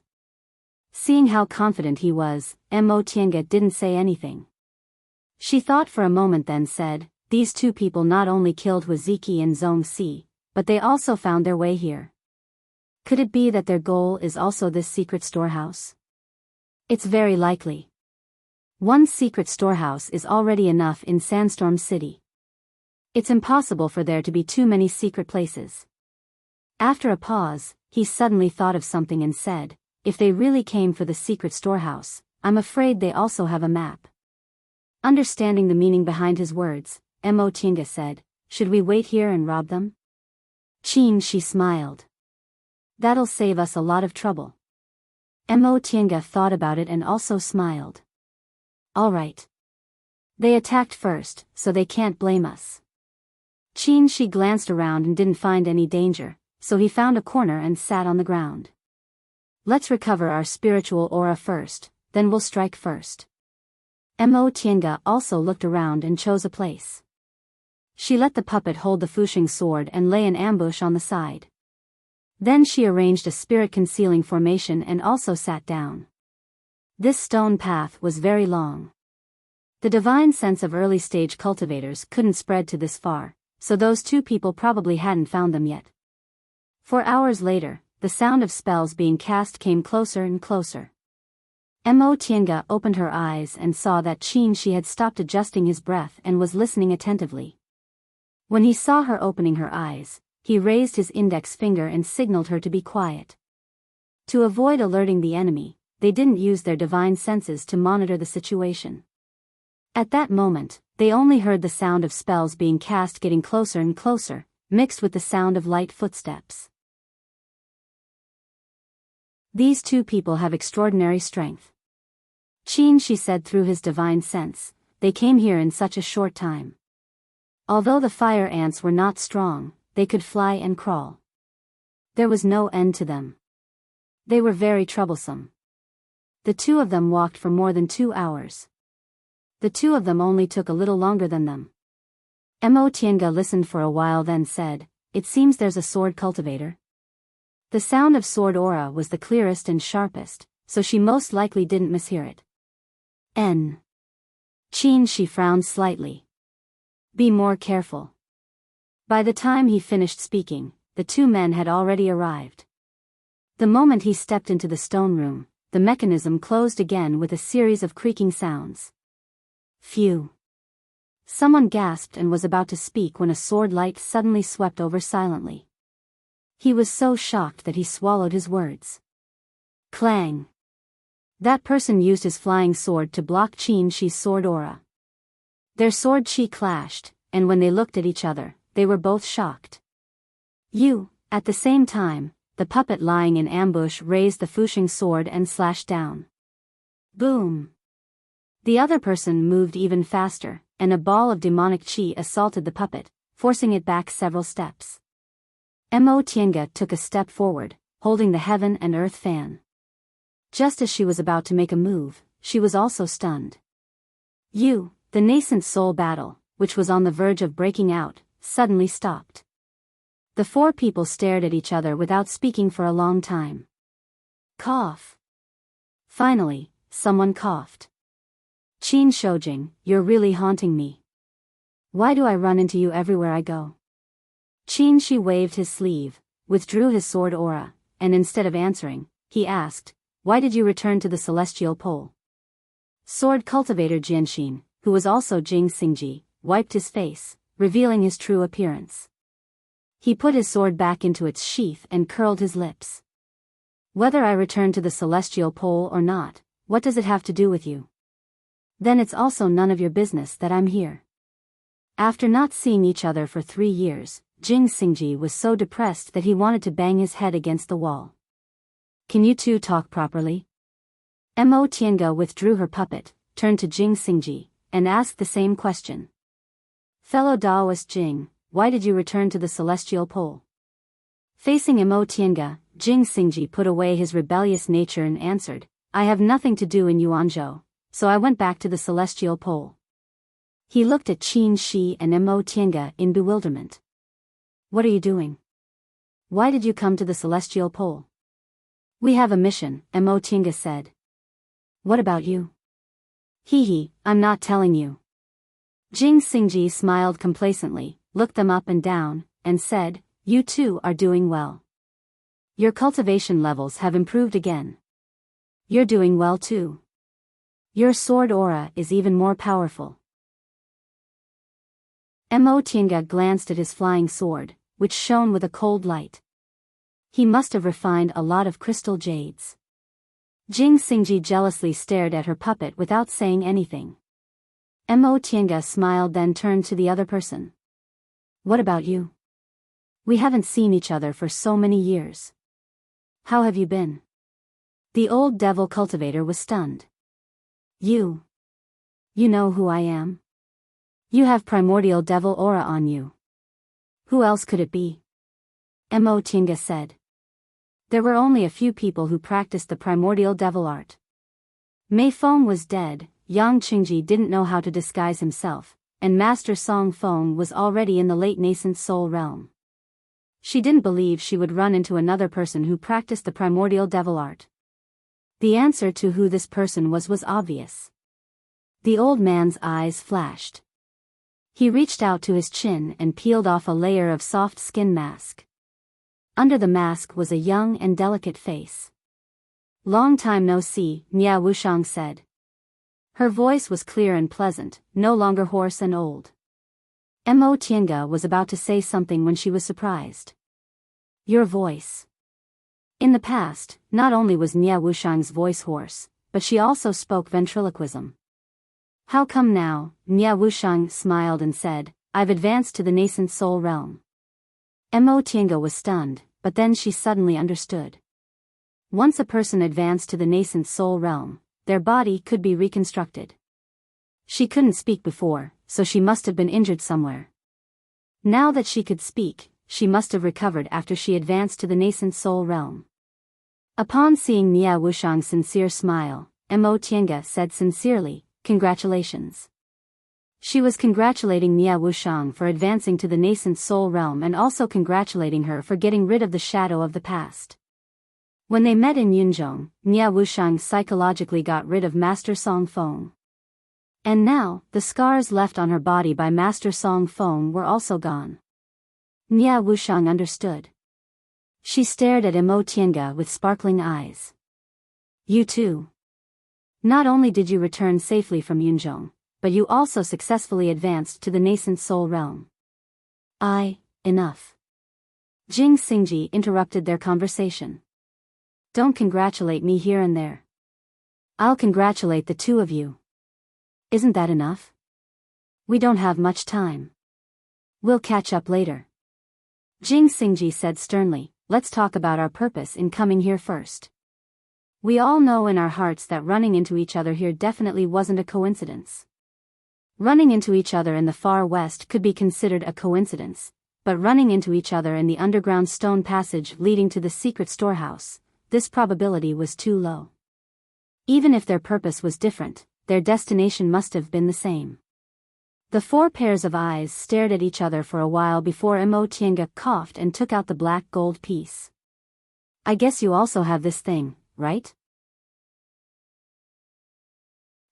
Seeing how confident he was, Mo Tiange didn't say anything. She thought for a moment then said, these two people not only killed Huaziki and Zhongxi, but they also found their way here. Could it be that their goal is also this secret storehouse? It's very likely. One secret storehouse is already enough in Sandstorm City. It's impossible for there to be too many secret places. After a pause, he suddenly thought of something and said, if they really came for the secret storehouse, I'm afraid they also have a map. Understanding the meaning behind his words, Mo Tiange said, should we wait here and rob them? She smiled. That'll save us a lot of trouble. Mo Tiange thought about it and also smiled. All right. They attacked first, so they can't blame us. She glanced around and didn't find any danger, so he found a corner and sat on the ground. Let's recover our spiritual aura first, then we'll strike first. Mo Tiange also looked around and chose a place. She let the puppet hold the Fuxing sword and lay an ambush on the side. Then she arranged a spirit-concealing formation and also sat down. This stone path was very long. The divine sense of early-stage cultivators couldn't spread to this far, so those two people probably hadn't found them yet. 4 hours later, the sound of spells being cast came closer and closer. Mo Tiange opened her eyes and saw that she had stopped adjusting his breath and was listening attentively. When he saw her opening her eyes, he raised his index finger and signaled her to be quiet. To avoid alerting the enemy, they didn't use their divine senses to monitor the situation. At that moment, they only heard the sound of spells being cast getting closer and closer, mixed with the sound of light footsteps. These two people have extraordinary strength. She said through his divine sense, they came here in such a short time. Although the fire ants were not strong, they could fly and crawl. There was no end to them. They were very troublesome. The two of them walked for more than 2 hours. The two of them only took a little longer than them. Mo Tiange listened for a while then said, it seems there's a sword cultivator. The sound of sword aura was the clearest and sharpest, so she most likely didn't mishear it. She frowned slightly. Be more careful. By the time he finished speaking, the two men had already arrived. The moment he stepped into the stone room, the mechanism closed again with a series of creaking sounds. Phew. Someone gasped and was about to speak when a sword light suddenly swept over silently. He was so shocked that he swallowed his words. Clang. That person used his flying sword to block Shi's sword aura. Their sword chi clashed, and when they looked at each other, they were both shocked. At the same time, the puppet lying in ambush raised the Fushing sword and slashed down. Boom! The other person moved even faster, and a ball of demonic chi assaulted the puppet, forcing it back several steps. Mo Tiange took a step forward, holding the heaven and earth fan. Just as she was about to make a move, she was also stunned. The nascent soul battle, which was on the verge of breaking out, suddenly stopped. The four people stared at each other without speaking for a long time. Cough. Finally, someone coughed. Qin Shoujing, you're really haunting me. Why do I run into you everywhere I go? Qin Shi waved his sleeve, withdrew his sword aura, and instead of answering, he asked, why did you return to the celestial pole? Sword cultivator Jianxin, who was also Jing Xingji, wiped his face, revealing his true appearance. He put his sword back into its sheath and curled his lips. Whether I return to the celestial pole or not, what does it have to do with you? Then it's also none of your business that I'm here. After not seeing each other for 3 years, Jing Xingji was so depressed that he wanted to bang his head against the wall. Can you two talk properly? Mo Tiange withdrew her puppet, turned to Jing Xingji, and asked the same question. Fellow Taoist Jing, why did you return to the celestial pole? Facing Mo Tiange, Jing Xingji put away his rebellious nature and answered, I have nothing to do in Yuanzhou, so I went back to the celestial pole. He looked at Qin Shi and Mo Tiange in bewilderment. What are you doing? Why did you come to the celestial pole? We have a mission, Mo Tiange said. What about you? I'm not telling you. Jing Xingji smiled complacently, looked them up and down, and said, you two are doing well. Your cultivation levels have improved again. You're doing well too. Your sword aura is even more powerful. Mo Tiange glanced at his flying sword, which shone with a cold light. He must have refined a lot of crystal jades. Jing Xingji jealously stared at her puppet without saying anything. Mo Tiange smiled, then turned to the other person. What about you? We haven't seen each other for so many years. How have you been? The old devil cultivator was stunned. You know who I am? You have primordial devil aura on you. Who else could it be? Mo Tiange said. There were only a few people who practiced the primordial devil art. Mei Feng was dead, Yang Qingji didn't know how to disguise himself, and Master Song Feng was already in the late nascent soul realm. She didn't believe she would run into another person who practiced the primordial devil art. The answer to who this person was obvious. The old man's eyes flashed. He reached out to his chin and peeled off a layer of soft skin mask. Under the mask was a young and delicate face. Long time no see, Nia Wushang said. Her voice was clear and pleasant, no longer hoarse and old. Mo Tiange was about to say something when she was surprised. Your voice. In the past, not only was Nia Wushang's voice hoarse, but she also spoke ventriloquism. How come now? Nia Wushang smiled and said, I've advanced to the nascent soul realm. Mo Tiange was stunned, but then she suddenly understood. Once a person advanced to the nascent soul realm, their body could be reconstructed. She couldn't speak before, so she must have been injured somewhere. Now that she could speak, she must have recovered after she advanced to the nascent soul realm. Upon seeing Nia Wushang's sincere smile, Mo Tiange said sincerely, Congratulations. She was congratulating Nia Wushang for advancing to the nascent soul realm and also congratulating her for getting rid of the shadow of the past. When they met in Yunzhong, Nia Wushang psychologically got rid of Master Song Feng. And now, the scars left on her body by Master Song Feng were also gone. Nia Wushang understood. She stared at Mo Tiange with sparkling eyes. You too. Not only did you return safely from Yunzhong, but you also successfully advanced to the nascent soul realm. Enough. Jing Xingji interrupted their conversation. Don't congratulate me here and there. I'll congratulate the two of you. Isn't that enough? We don't have much time. We'll catch up later. Jing Xingji said sternly, let's talk about our purpose in coming here first. We all know in our hearts that running into each other here definitely wasn't a coincidence. Running into each other in the far west could be considered a coincidence, but running into each other in the underground stone passage leading to the secret storehouse, this probability was too low. Even if their purpose was different, their destination must have been the same. The four pairs of eyes stared at each other for a while before Mo Tiange coughed and took out the black gold piece. I guess you also have this thing, right?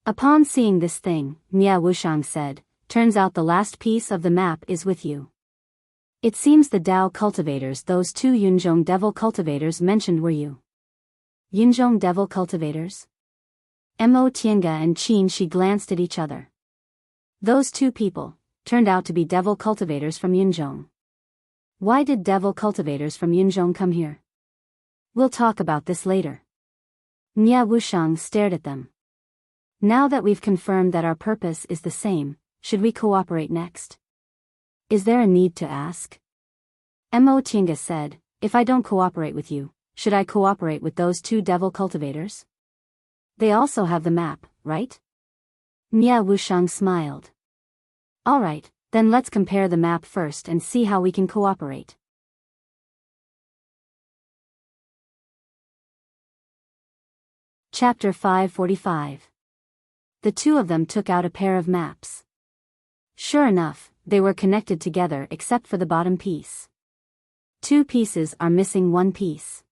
Upon seeing this thing, Nia Wushang said, turns out the last piece of the map is with you. It seems the Dao cultivators, those two Yunzhong devil cultivators mentioned, were you. Yunzhong devil cultivators? Mo Tiange and Qin Shi glanced at each other. Those two people turned out to be devil cultivators from Yunzhong. Why did devil cultivators from Yunzhong come here? We'll talk about this later. Nia Wushang stared at them. Now that we've confirmed that our purpose is the same, should we cooperate next? Is there a need to ask? Mo Tiange said, if I don't cooperate with you, should I cooperate with those two devil cultivators? They also have the map, right? Nia Wushang smiled. Alright, then let's compare the map first and see how we can cooperate. Chapter 545. The two of them took out a pair of maps. Sure enough, they were connected together except for the bottom piece. Two pieces are missing one piece.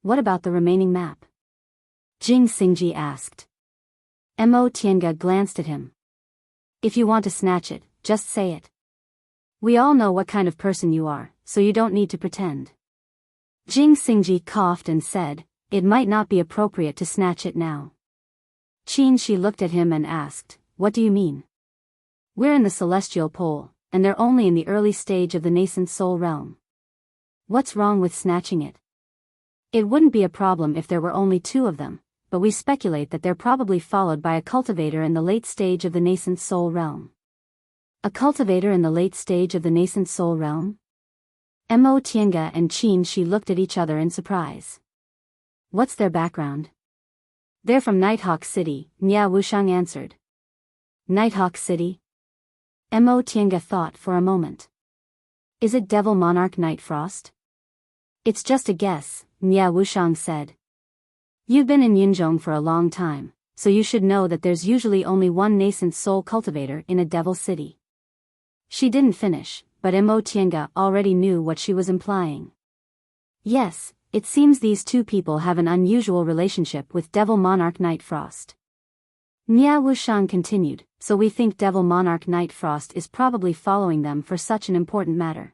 What about the remaining map? Jing Xingji asked. Mo Tiange glanced at him. If you want to snatch it, just say it. We all know what kind of person you are, so you don't need to pretend. Jing Xingji coughed and said, it might not be appropriate to snatch it now. Qin Shi looked at him and asked, what do you mean? We're in the celestial pole, and they're only in the early stage of the nascent soul realm. What's wrong with snatching it? It wouldn't be a problem if there were only two of them, but we speculate that they're probably followed by a cultivator in the late stage of the nascent soul realm. A cultivator in the late stage of the nascent soul realm? Mo Tiange and Qin Shi looked at each other in surprise. What's their background? They're from Nighthawk City, Nia Wushang answered. Nighthawk City? Mo Tiange thought for a moment. Is it Devil Monarch Nightfrost? It's just a guess, Nia Wushang said. You've been in Yunzhong for a long time, so you should know that there's usually only one nascent soul cultivator in a devil city. She didn't finish, but Mo Tiange already knew what she was implying. Yes, it seems these two people have an unusual relationship with Devil Monarch Nightfrost. Nia Wushang continued, so we think Devil Monarch Nightfrost is probably following them for such an important matter.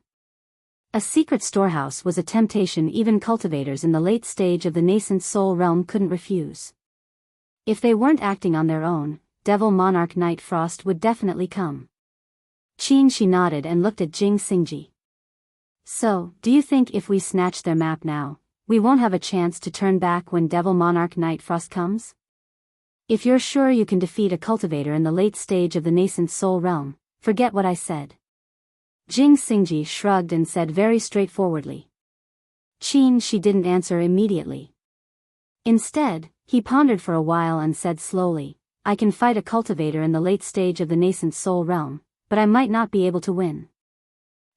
A secret storehouse was a temptation even cultivators in the late stage of the nascent soul realm couldn't refuse. If they weren't acting on their own, Devil Monarch Nightfrost would definitely come. Qin Shi nodded and looked at Jing Xingji. So, do you think if we snatch their map now, we won't have a chance to turn back when Devil Monarch Nightfrost comes? If you're sure you can defeat a cultivator in the late stage of the nascent soul realm, forget what I said. Jing Xingji shrugged and said very straightforwardly. Qin Shi didn't answer immediately. Instead, he pondered for a while and said slowly, I can fight a cultivator in the late stage of the nascent soul realm, but I might not be able to win.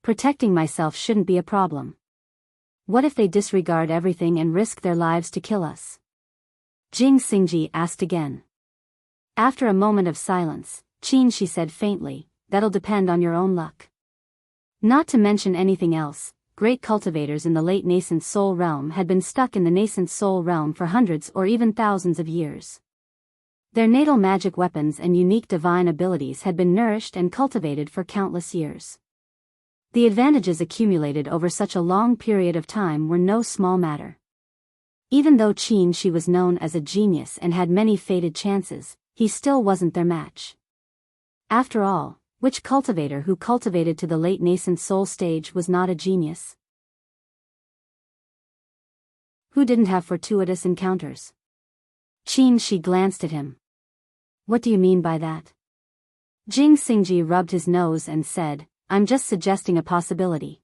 Protecting myself shouldn't be a problem. What if they disregard everything and risk their lives to kill us? Jing Xingji asked again. After a moment of silence, Qin, she said faintly, that'll depend on your own luck. Not to mention anything else, great cultivators in the late nascent soul realm had been stuck in the nascent soul realm for hundreds or even thousands of years. Their natal magic weapons and unique divine abilities had been nourished and cultivated for countless years. The advantages accumulated over such a long period of time were no small matter. Even though Qin, she was known as a genius and had many fated chances, he still wasn't their match. After all, which cultivator who cultivated to the late nascent soul stage was not a genius? Who didn't have fortuitous encounters? Qin, she glanced at him. What do you mean by that? Jing Xingji rubbed his nose and said, I'm just suggesting a possibility.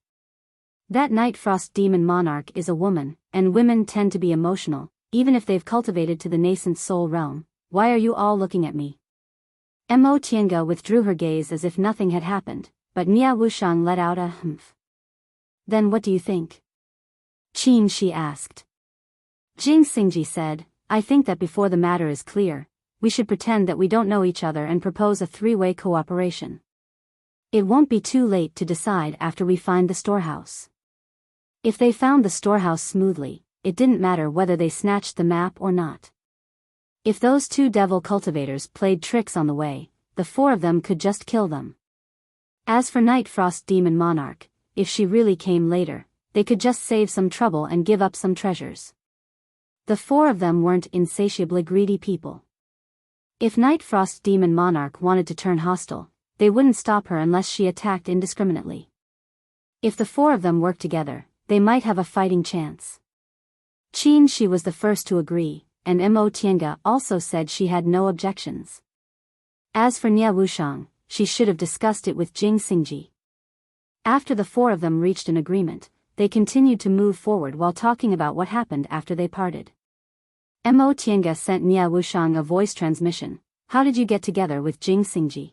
That Night Frost Demon Monarch is a woman, and women tend to be emotional, even if they've cultivated to the nascent soul realm. Why are you all looking at me? Mo Tiange withdrew her gaze as if nothing had happened, but Nia Wushang let out a humph. Then what do you think? Qin, she asked. Jing Xingji said, I think that before the matter is clear, we should pretend that we don't know each other and propose a three-way cooperation. It won't be too late to decide after we find the storehouse. If they found the storehouse smoothly, it didn't matter whether they snatched the map or not. If those two devil cultivators played tricks on the way, the four of them could just kill them. As for Night Frost Demon Monarch, if she really came later, they could just save some trouble and give up some treasures. The four of them weren't insatiably greedy people. If Night Frost Demon Monarch wanted to turn hostile, they wouldn't stop her unless she attacked indiscriminately. If the four of them worked together, they might have a fighting chance. Qin, she was the first to agree, and Mo Tiange also said she had no objections. As for Nia Wushang, she should have discussed it with Jing Xingji. After the four of them reached an agreement, they continued to move forward while talking about what happened after they parted. Mo Tiange sent Nia Wushang a voice transmission. How did you get together with Jing Xingji?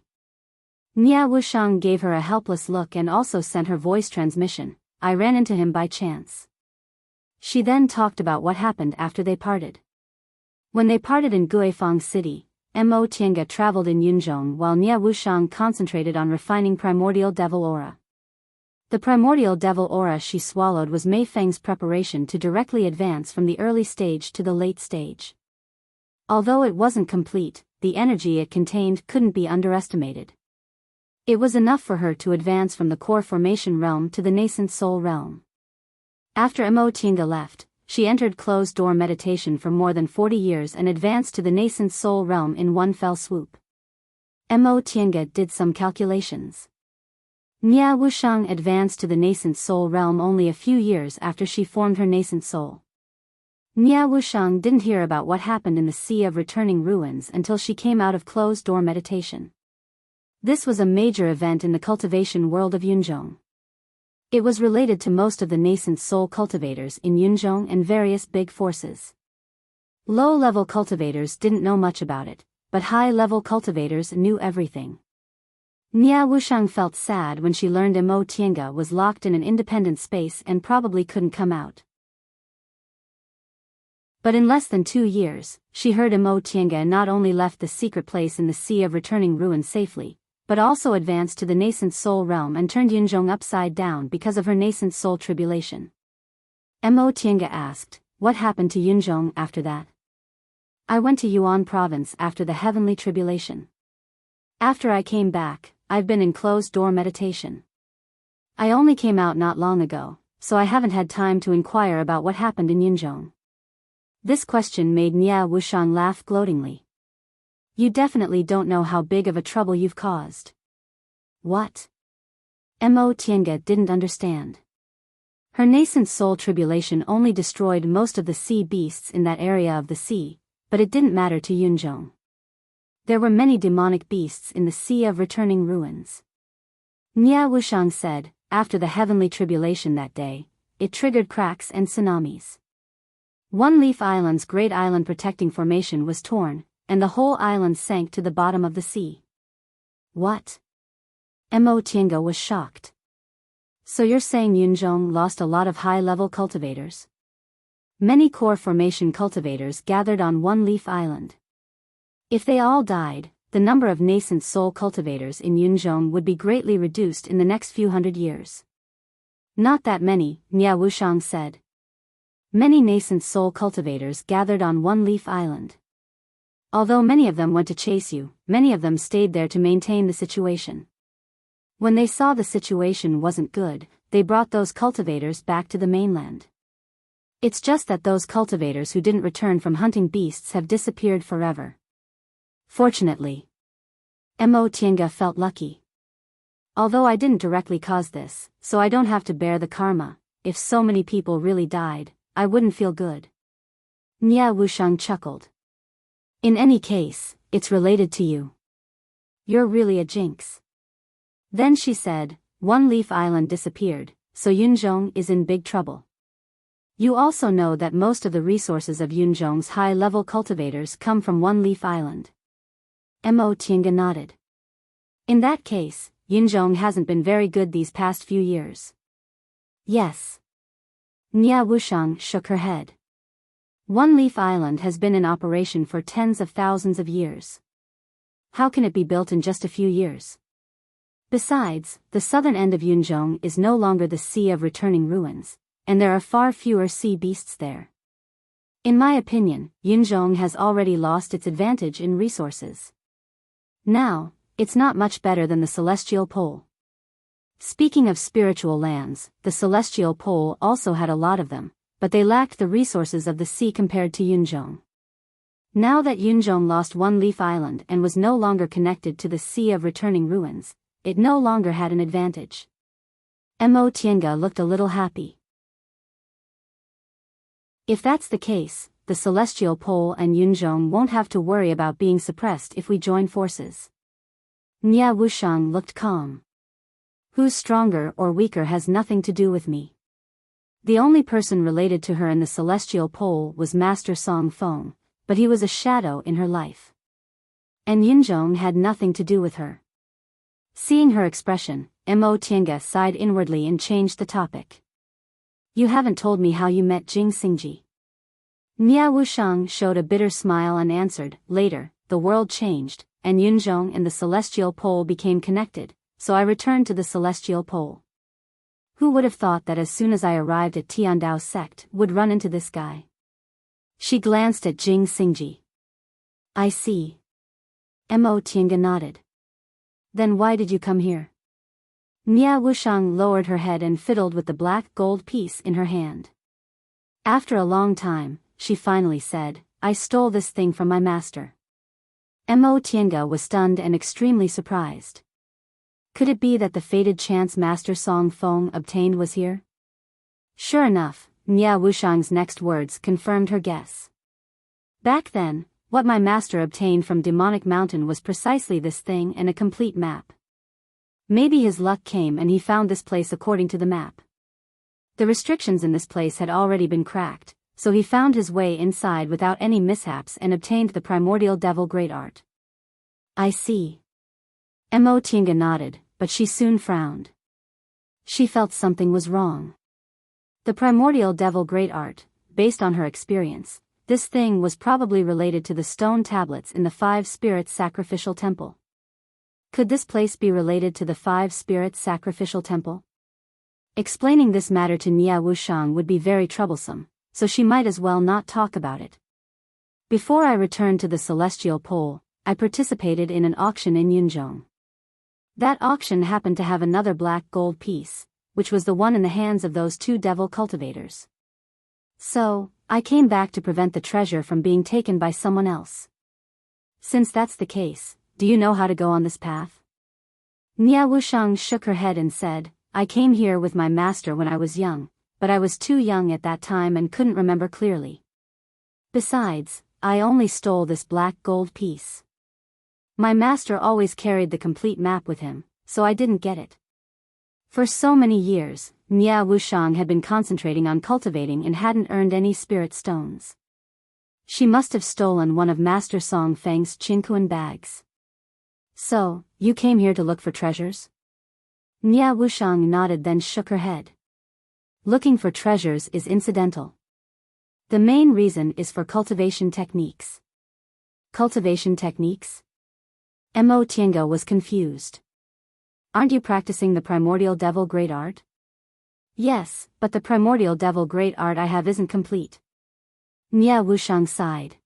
Nia Wushang gave her a helpless look and also sent her voice transmission. I ran into him by chance. She then talked about what happened after they parted. When they parted in Guifang City, Mo Tiange traveled in Yunzhong while Nia Wushang concentrated on refining primordial devil aura. The primordial devil aura she swallowed was Mei Feng's preparation to directly advance from the early stage to the late stage. Although it wasn't complete, the energy it contained couldn't be underestimated. It was enough for her to advance from the core formation realm to the nascent soul realm. After Mo Tiange left, she entered closed-door meditation for more than 40 years and advanced to the nascent soul realm in one fell swoop. Mo Tiange did some calculations. Nia Wushang advanced to the nascent soul realm only a few years after she formed her nascent soul. Nia Wushang didn't hear about what happened in the Sea of Returning Ruins until she came out of closed-door meditation. This was a major event in the cultivation world of Yunzhong. It was related to most of the nascent soul cultivators in Yunzhong and various big forces. Low-level cultivators didn't know much about it, but high-level cultivators knew everything. Nia Wushang felt sad when she learned Mo Tiange was locked in an independent space and probably couldn't come out. But in less than 2 years, she heard Mo Tiange not only left the secret place in the Sea of Returning Ruins safely, but also advanced to the nascent soul realm and turned Yunzhong upside down because of her nascent soul tribulation. Mo Tiange asked, what happened to Yunzhong after that? I went to Yuan province after the heavenly tribulation. After I came back, I've been in closed-door meditation. I only came out not long ago, so I haven't had time to inquire about what happened in Yunzhong. This question made Nia Wushang laugh gloatingly. You definitely don't know how big of a trouble you've caused. What? Mo Tiange didn't understand. Her nascent soul tribulation only destroyed most of the sea beasts in that area of the sea, but it didn't matter to Yunzhong. There were many demonic beasts in the Sea of Returning Ruins. Nia Wushang said, after the heavenly tribulation that day, it triggered cracks and tsunamis. One Leaf Island's great island protecting formation was torn, and the whole island sank to the bottom of the sea. What? Mo Tiange was shocked. So you're saying Yunzhong lost a lot of high-level cultivators? Many core formation cultivators gathered on One Leaf Island. If they all died, the number of nascent soul cultivators in Yunzhong would be greatly reduced in the next few hundred years. Not that many, Nia Wushang said. Many nascent soul cultivators gathered on One Leaf Island. Although many of them went to chase you, many of them stayed there to maintain the situation. When they saw the situation wasn't good, they brought those cultivators back to the mainland. It's just that those cultivators who didn't return from hunting beasts have disappeared forever. Fortunately, Mo Tiange felt lucky. Although I didn't directly cause this, so I don't have to bear the karma, if so many people really died, I wouldn't feel good. Nia Wushang chuckled. In any case, it's related to you. You're really a jinx. Then she said, One Leaf Island disappeared, so Yunzhong is in big trouble. You also know that most of the resources of Yunzhong's high-level cultivators come from One Leaf Island. Mo Tiange nodded. In that case, Yunzhong hasn't been very good these past few years. Yes. Nia Wushang shook her head. One Leaf Island has been in operation for tens of thousands of years. How can it be built in just a few years? Besides, the southern end of Yunzhong is no longer the Sea of Returning Ruins, and there are far fewer sea beasts there. In my opinion, Yunzhong has already lost its advantage in resources. Now, it's not much better than the Celestial Pole. Speaking of spiritual lands, the Celestial Pole also had a lot of them, but they lacked the resources of the sea compared to Yunzhong. Now that Yunzhong lost One Leaf Island and was no longer connected to the Sea of Returning Ruins, it no longer had an advantage. Mo Tiange looked a little happy. If that's the case, the Celestial Pole and Yunzhong won't have to worry about being suppressed if we join forces. Nia Wushang looked calm. Who's stronger or weaker has nothing to do with me. The only person related to her in the Celestial Pole was Master Song Feng, but he was a shadow in her life. And Yunzhong had nothing to do with her. Seeing her expression, Mo Tiange sighed inwardly and changed the topic. You haven't told me how you met Jing Xingji. Nia Wushang showed a bitter smile and answered, later, the world changed, and Yunzhong and the Celestial Pole became connected, so I returned to the Celestial Pole. Who would have thought that as soon as I arrived at Tiandao sect would run into this guy? She glanced at Jing Xingji. I see. Mo Tiange nodded. Then why did you come here? Nia Wushang lowered her head and fiddled with the black gold piece in her hand. After a long time, she finally said, I stole this thing from my master. Mo Tiange was stunned and extremely surprised. Could it be that the fated chance Master Song Feng obtained was here? Sure enough, Nia Wushang's next words confirmed her guess. Back then, what my master obtained from Demonic Mountain was precisely this thing and a complete map. Maybe his luck came and he found this place according to the map. The restrictions in this place had already been cracked, so he found his way inside without any mishaps and obtained the primordial devil great art. I see. Mo Tiange nodded, but she soon frowned. She felt something was wrong. The primordial devil great art, based on her experience, this thing was probably related to the stone tablets in the Five Spirits Sacrificial Temple. Could this place be related to the Five Spirits Sacrificial Temple? Explaining this matter to Nia Wushang would be very troublesome, so she might as well not talk about it. Before I returned to the Celestial Pole, I participated in an auction in Yunzhong. That auction happened to have another black gold piece, which was the one in the hands of those two devil cultivators. So, I came back to prevent the treasure from being taken by someone else. Since that's the case, do you know how to go on this path? Nia Wushang shook her head and said, I came here with my master when I was young, but I was too young at that time and couldn't remember clearly. Besides, I only stole this black gold piece. My master always carried the complete map with him, so I didn't get it. For so many years, Nia Wushang had been concentrating on cultivating and hadn't earned any spirit stones. She must have stolen one of Master Song Feng's Qinkuan bags. So, you came here to look for treasures? Nia Wushang nodded then shook her head. Looking for treasures is incidental. The main reason is for cultivation techniques. Cultivation techniques? Mo Tiange was confused. Aren't you practicing the primordial devil great art? Yes, but the primordial devil great art I have isn't complete. Nia Wushang sighed.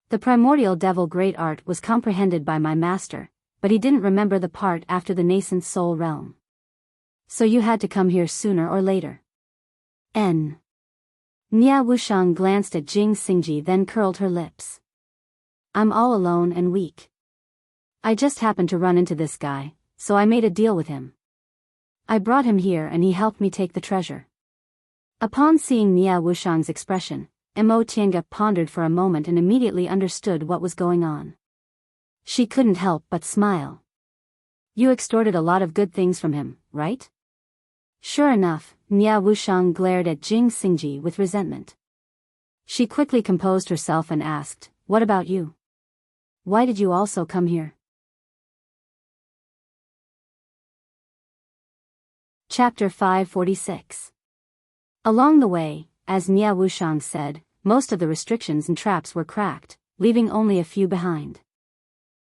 The primordial devil great art was comprehended by my master, but he didn't remember the part after the nascent soul realm. So you had to come here sooner or later. Nia Wushang glanced at Jing Xingji, then curled her lips. I'm all alone and weak. I just happened to run into this guy, so I made a deal with him. I brought him here and he helped me take the treasure. Upon seeing Nia Wushang's expression, Mo Tiange pondered for a moment and immediately understood what was going on. She couldn't help but smile. You extorted a lot of good things from him, right? Sure enough, Nia Wushang glared at Jing Xingji with resentment. She quickly composed herself and asked, what about you? Why did you also come here? Chapter 546. Along the way, as Nia Wushang said, most of the restrictions and traps were cracked, leaving only a few behind.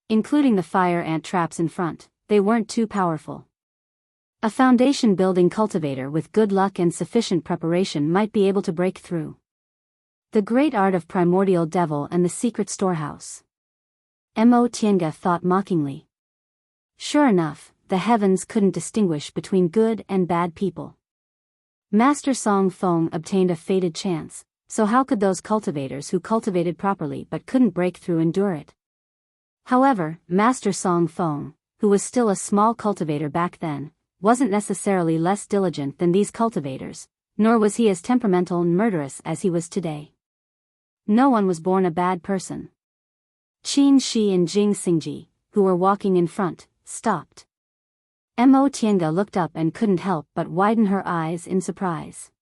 Including the fire ant traps in front, they weren't too powerful. A foundation building cultivator with good luck and sufficient preparation might be able to break through. The great art of primordial devil and the secret storehouse. Mo Tiange thought mockingly. Sure enough, the heavens couldn't distinguish between good and bad people. Master Song Feng obtained a fated chance, so how could those cultivators who cultivated properly but couldn't break through endure it? However, Master Song Feng, who was still a small cultivator back then, wasn't necessarily less diligent than these cultivators, nor was he as temperamental and murderous as he was today. No one was born a bad person. Qin Shi and Jing Xingji, who were walking in front, stopped. Mo Tiange looked up and couldn't help but widen her eyes in surprise.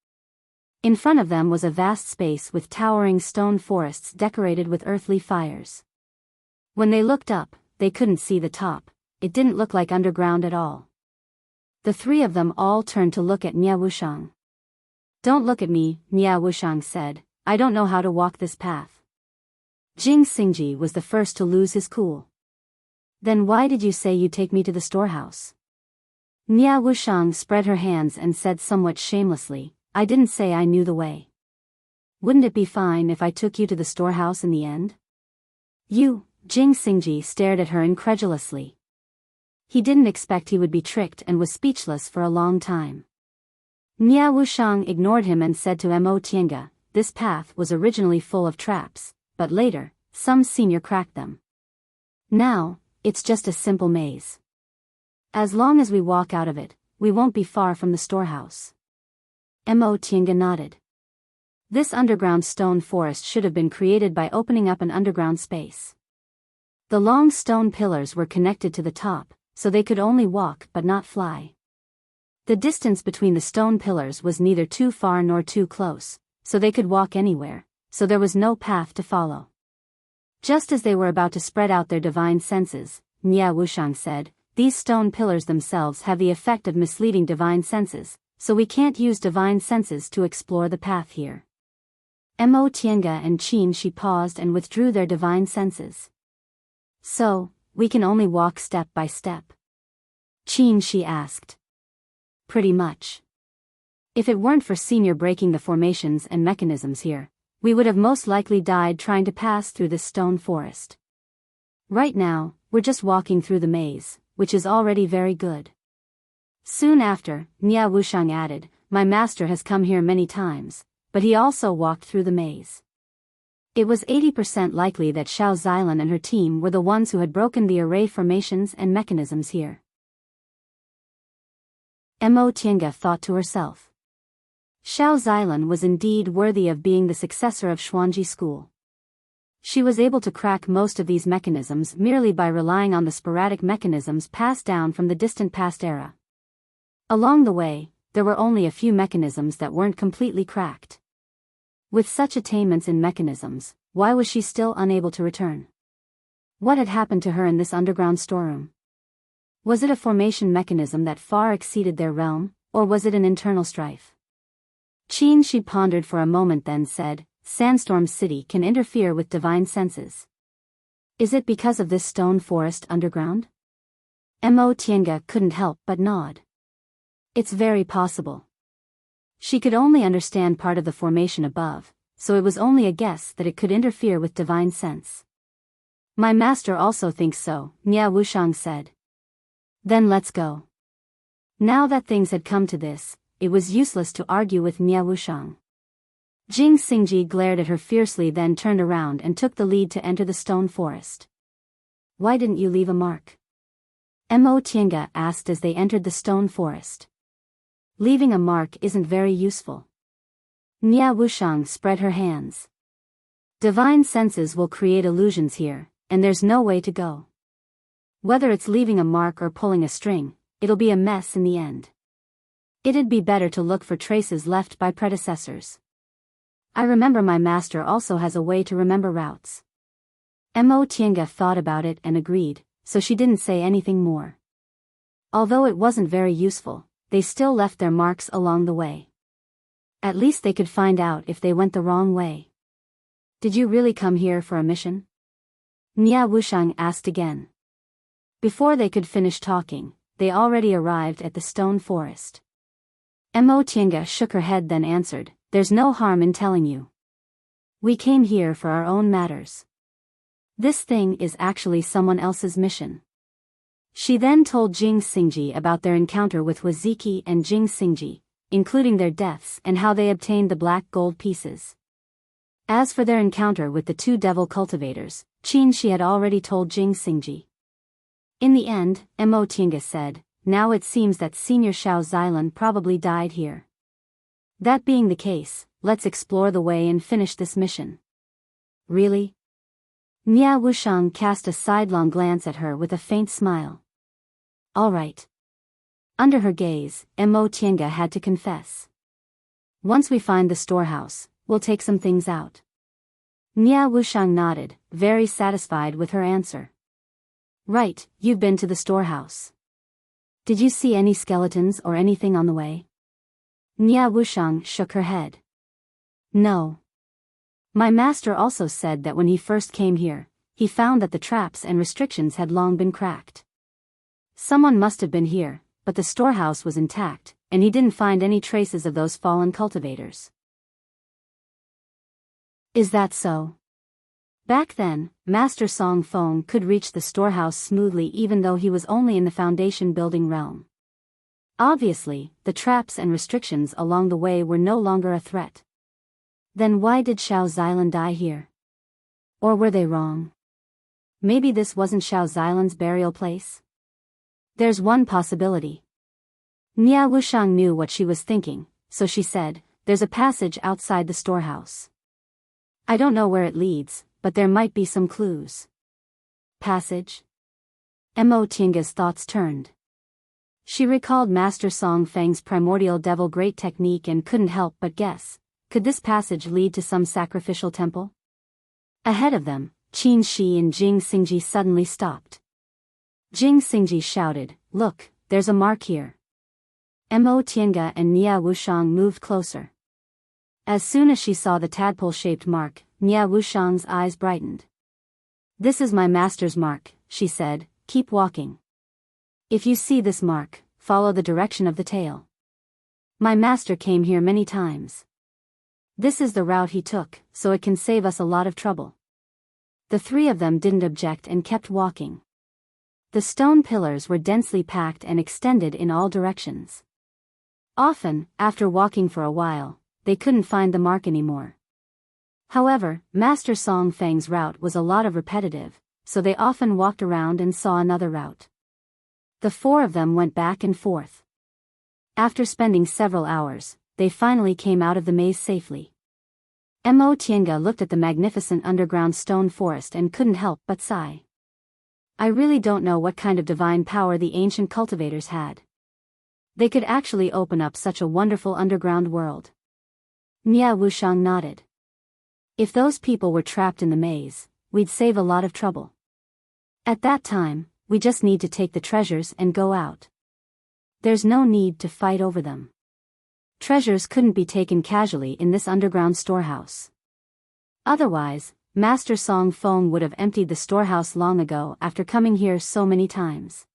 In front of them was a vast space with towering stone forests decorated with earthly fires. When they looked up, they couldn't see the top. It didn't look like underground at all. The three of them all turned to look at Nia Wushang. Don't look at me, Nia Wushang said, I don't know how to walk this path. Jing Xingji was the first to lose his cool. Then why did you say you'd take me to the storehouse? Nia Wushang spread her hands and said somewhat shamelessly, I didn't say I knew the way. Wouldn't it be fine if I took you to the storehouse in the end? You, Jing Xingji stared at her incredulously. He didn't expect he would be tricked and was speechless for a long time. Nia Wushang ignored him and said to Mo Tiange, this path was originally full of traps, but later, some senior cracked them. Now, it's just a simple maze. As long as we walk out of it, we won't be far from the storehouse. Mo Tiange nodded. This underground stone forest should have been created by opening up an underground space. The long stone pillars were connected to the top, so they could only walk but not fly. The distance between the stone pillars was neither too far nor too close, so they could walk anywhere, so there was no path to follow. Just as they were about to spread out their divine senses, Nia Wushang said, these stone pillars themselves have the effect of misleading divine senses, so we can't use divine senses to explore the path here. Mo Tiange and Qin Shi paused and withdrew their divine senses. So, we can only walk step by step? Qin Shi asked. Pretty much. If it weren't for Senior breaking the formations and mechanisms here, we would have most likely died trying to pass through this stone forest. Right now, we're just walking through the maze, which is already very good. Soon after, Nia Wushang added, my master has come here many times, but he also walked through the maze. It was 80% likely that Xiao Xilan and her team were the ones who had broken the array formations and mechanisms here. Mo Tiange thought to herself. Xiao Xilan was indeed worthy of being the successor of Xuanji School. She was able to crack most of these mechanisms merely by relying on the sporadic mechanisms passed down from the distant past era. Along the way, there were only a few mechanisms that weren't completely cracked. With such attainments in mechanisms, why was she still unable to return? What had happened to her in this underground storeroom? Was it a formation mechanism that far exceeded their realm, or was it an internal strife? Qin Shi pondered for a moment then said, Sandstorm City can interfere with divine senses. Is it because of this stone forest underground? Mo Tiange couldn't help but nod. It's very possible. She could only understand part of the formation above, so it was only a guess that it could interfere with divine sense. My master also thinks so, Nia Wushang said. Then let's go. Now that things had come to this, it was useless to argue with Nia Wushang. Jing Xingji glared at her fiercely, then turned around and took the lead to enter the stone forest. Why didn't you leave a mark? Mo Tiange asked as they entered the stone forest. Leaving a mark isn't very useful. Nia Wushang spread her hands. Divine senses will create illusions here, and there's no way to go. Whether it's leaving a mark or pulling a string, it'll be a mess in the end. It'd be better to look for traces left by predecessors. I remember my master also has a way to remember routes. Mo Tiange thought about it and agreed, so she didn't say anything more. Although it wasn't very useful, they still left their marks along the way. At least they could find out if they went the wrong way. Did you really come here for a mission? Nia Wushang asked again. Before they could finish talking, they already arrived at the stone forest. Mo Tiange shook her head, then answered, There's no harm in telling you. We came here for our own matters. This thing is actually someone else's mission. She then told Jing Xingji about their encounter with Waziki and Jing Xingji, including their deaths and how they obtained the black gold pieces. As for their encounter with the two devil cultivators, Qin she had already told Jing Xingji. In the end, Mo Tiange said, Now it seems that Senior Xiao Xilan probably died here. That being the case, let's explore the way and finish this mission. Really? Nia Wushang cast a sidelong glance at her with a faint smile. All right. Under her gaze, Mo Tiange had to confess. Once we find the storehouse, we'll take some things out. Nia Wushang nodded, very satisfied with her answer. Right, you've been to the storehouse. Did you see any skeletons or anything on the way? Nia Wushang shook her head. No. My master also said that when he first came here, he found that the traps and restrictions had long been cracked. Someone must have been here, but the storehouse was intact, and he didn't find any traces of those fallen cultivators. Is that so? Back then, Master Song Feng could reach the storehouse smoothly even though he was only in the foundation building realm. Obviously, the traps and restrictions along the way were no longer a threat. Then why did Xiao Xilan die here? Or were they wrong? Maybe this wasn't Xiao Xilan's burial place? There's one possibility. Nia Wushang knew what she was thinking, so she said, There's a passage outside the storehouse. I don't know where it leads, but there might be some clues. Passage? Mo Tiange's thoughts turned. She recalled Master Song Feng's primordial devil great technique and couldn't help but guess, could this passage lead to some sacrificial temple? Ahead of them, Qin Shi and Jing Xingji suddenly stopped. Jing Xingji shouted, Look, there's a mark here. Mo Tiange and Nia Wushang moved closer. As soon as she saw the tadpole-shaped mark, Nia Wushang's eyes brightened. This is my master's mark, she said, keep walking. If you see this mark, follow the direction of the tail. My master came here many times. This is the route he took, so it can save us a lot of trouble. The three of them didn't object and kept walking. The stone pillars were densely packed and extended in all directions. Often, after walking for a while, they couldn't find the mark anymore. However, Master Song Feng's route was a lot of repetitive, so they often walked around and saw another route. The four of them went back and forth. After spending several hours, they finally came out of the maze safely. Mo Tiange looked at the magnificent underground stone forest and couldn't help but sigh. I really don't know what kind of divine power the ancient cultivators had. They could actually open up such a wonderful underground world. Nia Wushang nodded. If those people were trapped in the maze, we'd save a lot of trouble. At that time, we just need to take the treasures and go out. There's no need to fight over them. Treasures couldn't be taken casually in this underground storehouse. Otherwise, Master Song Feng would have emptied the storehouse long ago after coming here so many times.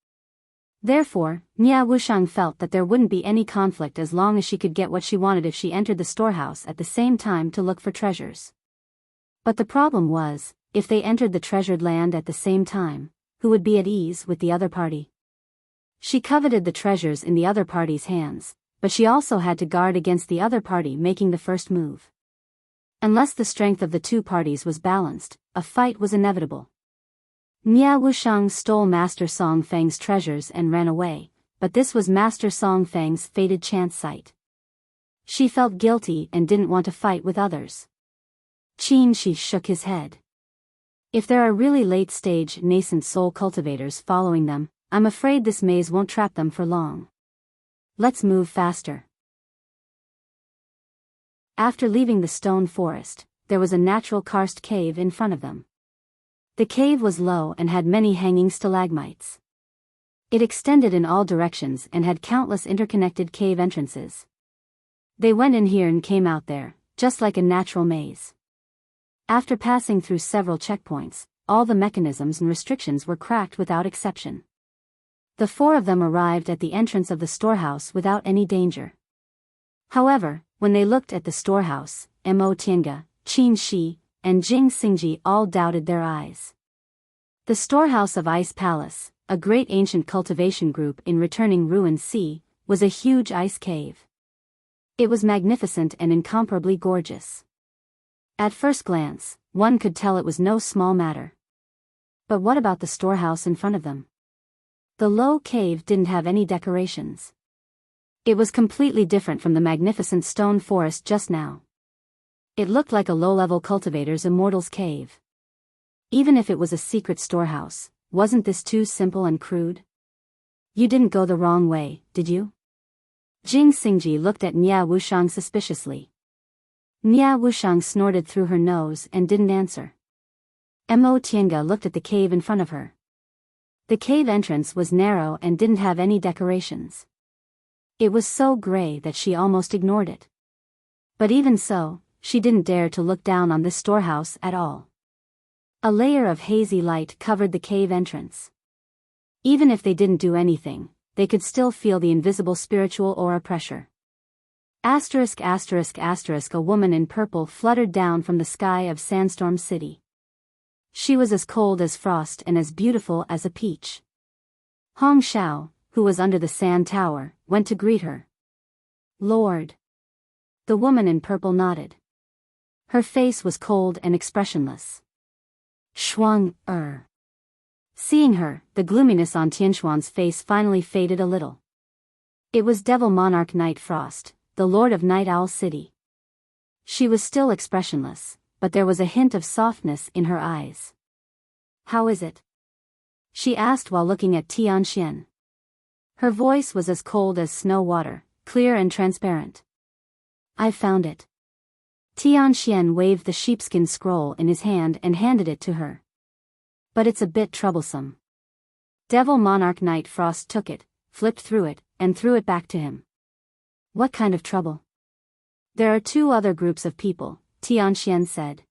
Therefore, Nia Wushang felt that there wouldn't be any conflict as long as she could get what she wanted if she entered the storehouse at the same time to look for treasures. But the problem was, if they entered the treasured land at the same time, who would be at ease with the other party? She coveted the treasures in the other party's hands, but she also had to guard against the other party making the first move. Unless the strength of the two parties was balanced, a fight was inevitable. Nia Wushang stole Master Song Feng's treasures and ran away, but this was Master Song Feng's fated chance site. She felt guilty and didn't want to fight with others. Qin Shi shook his head. If there are really late-stage nascent soul cultivators following them, I'm afraid this maze won't trap them for long. Let's move faster. After leaving the stone forest, there was a natural karst cave in front of them. The cave was low and had many hanging stalagmites. It extended in all directions and had countless interconnected cave entrances. They went in here and came out there, just like a natural maze. After passing through several checkpoints, all the mechanisms and restrictions were cracked without exception. The four of them arrived at the entrance of the storehouse without any danger. However, when they looked at the storehouse, Mo Tiange, Qin Shi, and Jing Xingji all doubted their eyes. The storehouse of Ice Palace, a great ancient cultivation group in returning ruined sea, was a huge ice cave. It was magnificent and incomparably gorgeous. At first glance, one could tell it was no small matter. But what about the storehouse in front of them? The low cave didn't have any decorations. It was completely different from the magnificent stone forest just now. It looked like a low-level cultivator's immortal's cave. Even if it was a secret storehouse, wasn't this too simple and crude? You didn't go the wrong way, did you? Jing Xingji looked at Nia Wushang suspiciously. Nia Wushang snorted through her nose and didn't answer. Mo Tiange looked at the cave in front of her. The cave entrance was narrow and didn't have any decorations. It was so gray that she almost ignored it. But even so, she didn't dare to look down on this storehouse at all. A layer of hazy light covered the cave entrance. Even if they didn't do anything, they could still feel the invisible spiritual aura pressure. Asterisk asterisk asterisk a woman in purple fluttered down from the sky of Sandstorm City. She was as cold as frost and as beautiful as a peach. Hong Xiao, who was under the sand tower, went to greet her. Lord. The woman in purple nodded. Her face was cold and expressionless. Shuang, Seeing her, the gloominess on Tianshuan's face finally faded a little. It was Devil Monarch Night Frost, the Lord of Night Owl City. She was still expressionless, but there was a hint of softness in her eyes. How is it? She asked while looking at Tianxian. Her voice was as cold as snow water, clear and transparent. I found it. Tianxian waved the sheepskin scroll in his hand and handed it to her. But it's a bit troublesome. Devil Monarch Night Frost took it, flipped through it, and threw it back to him. What kind of trouble? There are two other groups of people, Tianxian said.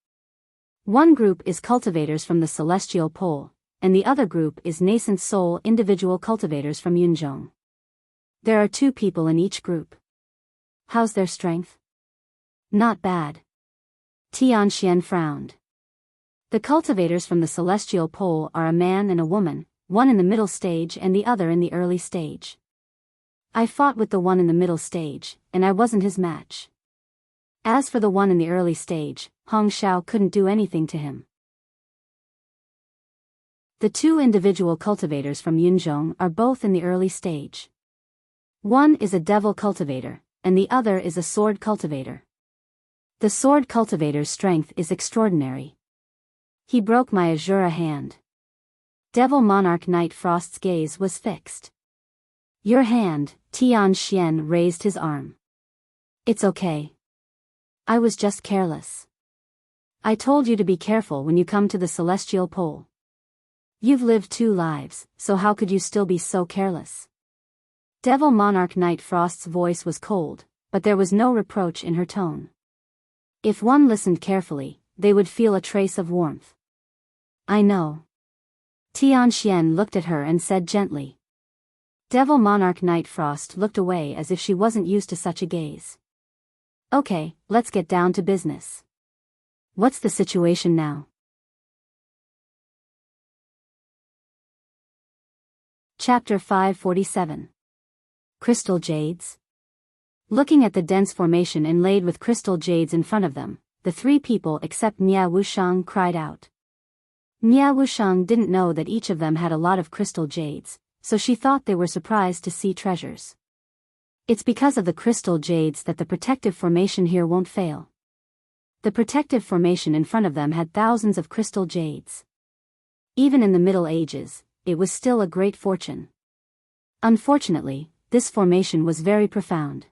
One group is cultivators from the Celestial Pole, and the other group is nascent soul individual cultivators from Yunzhong. There are 2 people in each group. How's their strength? Not bad. Tianxian frowned. The cultivators from the Celestial Pole are a man and a woman, one in the middle stage and the other in the early stage. I fought with the one in the middle stage, and I wasn't his match. As for the one in the early stage, Hong Xiao couldn't do anything to him. The 2 individual cultivators from Yunzhong are both in the early stage. One is a devil cultivator, and the other is a sword cultivator. The sword cultivator's strength is extraordinary. He broke my Azura hand. Devil Monarch Night Frost's gaze was fixed. Your hand, Tianxian raised his arm. It's okay. I was just careless. I told you to be careful when you come to the Celestial Pole. You've lived 2 lives, so how could you still be so careless? Devil Monarch Night Frost's voice was cold, but there was no reproach in her tone. If one listened carefully, they would feel a trace of warmth. I know. Tianxian looked at her and said gently. Devil Monarch Night Frost looked away as if she wasn't used to such a gaze. Okay, let's get down to business. What's the situation now? Chapter 547. Crystal Jades. Looking at the dense formation inlaid with crystal jades in front of them, the three people except Nia Wushang cried out. Nia Wushang didn't know that each of them had a lot of crystal jades, so she thought they were surprised to see treasures. It's because of the crystal jades that the protective formation here won't fail. The protective formation in front of them had thousands of crystal jades. Even in the Middle Ages, it was still a great fortune. Unfortunately, this formation was very profound.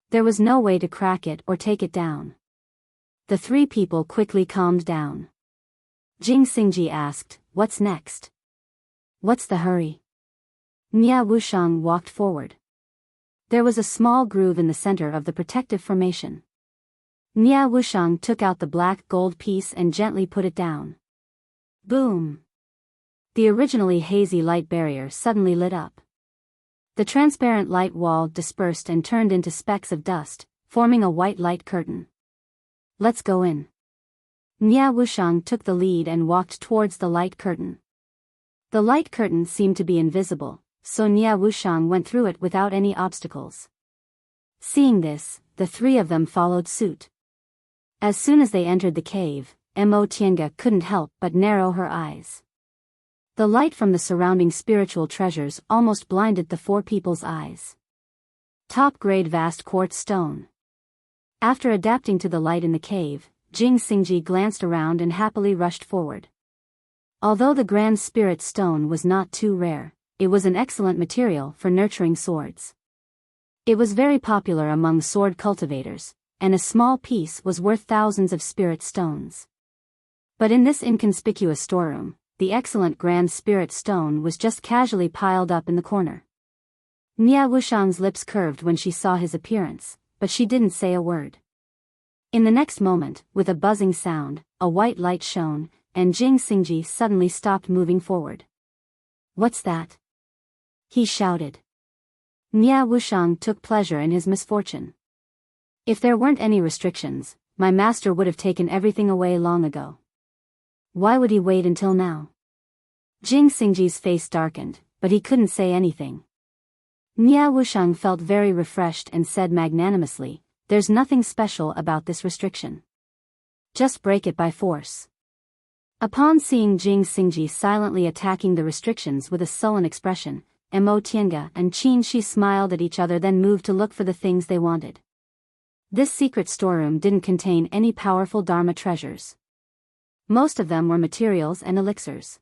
There was no way to crack it or take it down. The three people quickly calmed down. Jing Xingji asked, "What's next? What's the hurry?" Nia Wushang walked forward. There was a small groove in the center of the protective formation. Nia Wushang took out the black gold piece and gently put it down. Boom! The originally hazy light barrier suddenly lit up. The transparent light wall dispersed and turned into specks of dust, forming a white light curtain. Let's go in. Nia Wushang took the lead and walked towards the light curtain. The light curtain seemed to be invisible, so Nia Wushang went through it without any obstacles. Seeing this, the three of them followed suit. As soon as they entered the cave, Mo Tiange couldn't help but narrow her eyes. The light from the surrounding spiritual treasures almost blinded the four people's eyes. Top-grade vast quartz stone. After adapting to the light in the cave, Jing Xingji glanced around and happily rushed forward. Although the Grand Spirit Stone was not too rare, it was an excellent material for nurturing swords. It was very popular among sword cultivators, and a small piece was worth thousands of spirit stones. But in this inconspicuous storeroom, the excellent Grand Spirit Stone was just casually piled up in the corner. Nia Wushang's lips curved when she saw his appearance, but she didn't say a word. In the next moment, with a buzzing sound, a white light shone, and Jing Xingji suddenly stopped moving forward. "What's that?" he shouted. Nia Wushang took pleasure in his misfortune. If there weren't any restrictions, my master would have taken everything away long ago. Why would he wait until now? Jing Xingji's face darkened, but he couldn't say anything. Nia Wushang felt very refreshed and said magnanimously, "There's nothing special about this restriction. Just break it by force." Upon seeing Jing Xingji silently attacking the restrictions with a sullen expression, Mo Tiange and Qin Shi smiled at each other, then moved to look for the things they wanted. This secret storeroom didn't contain any powerful Dharma treasures. Most of them were materials and elixirs.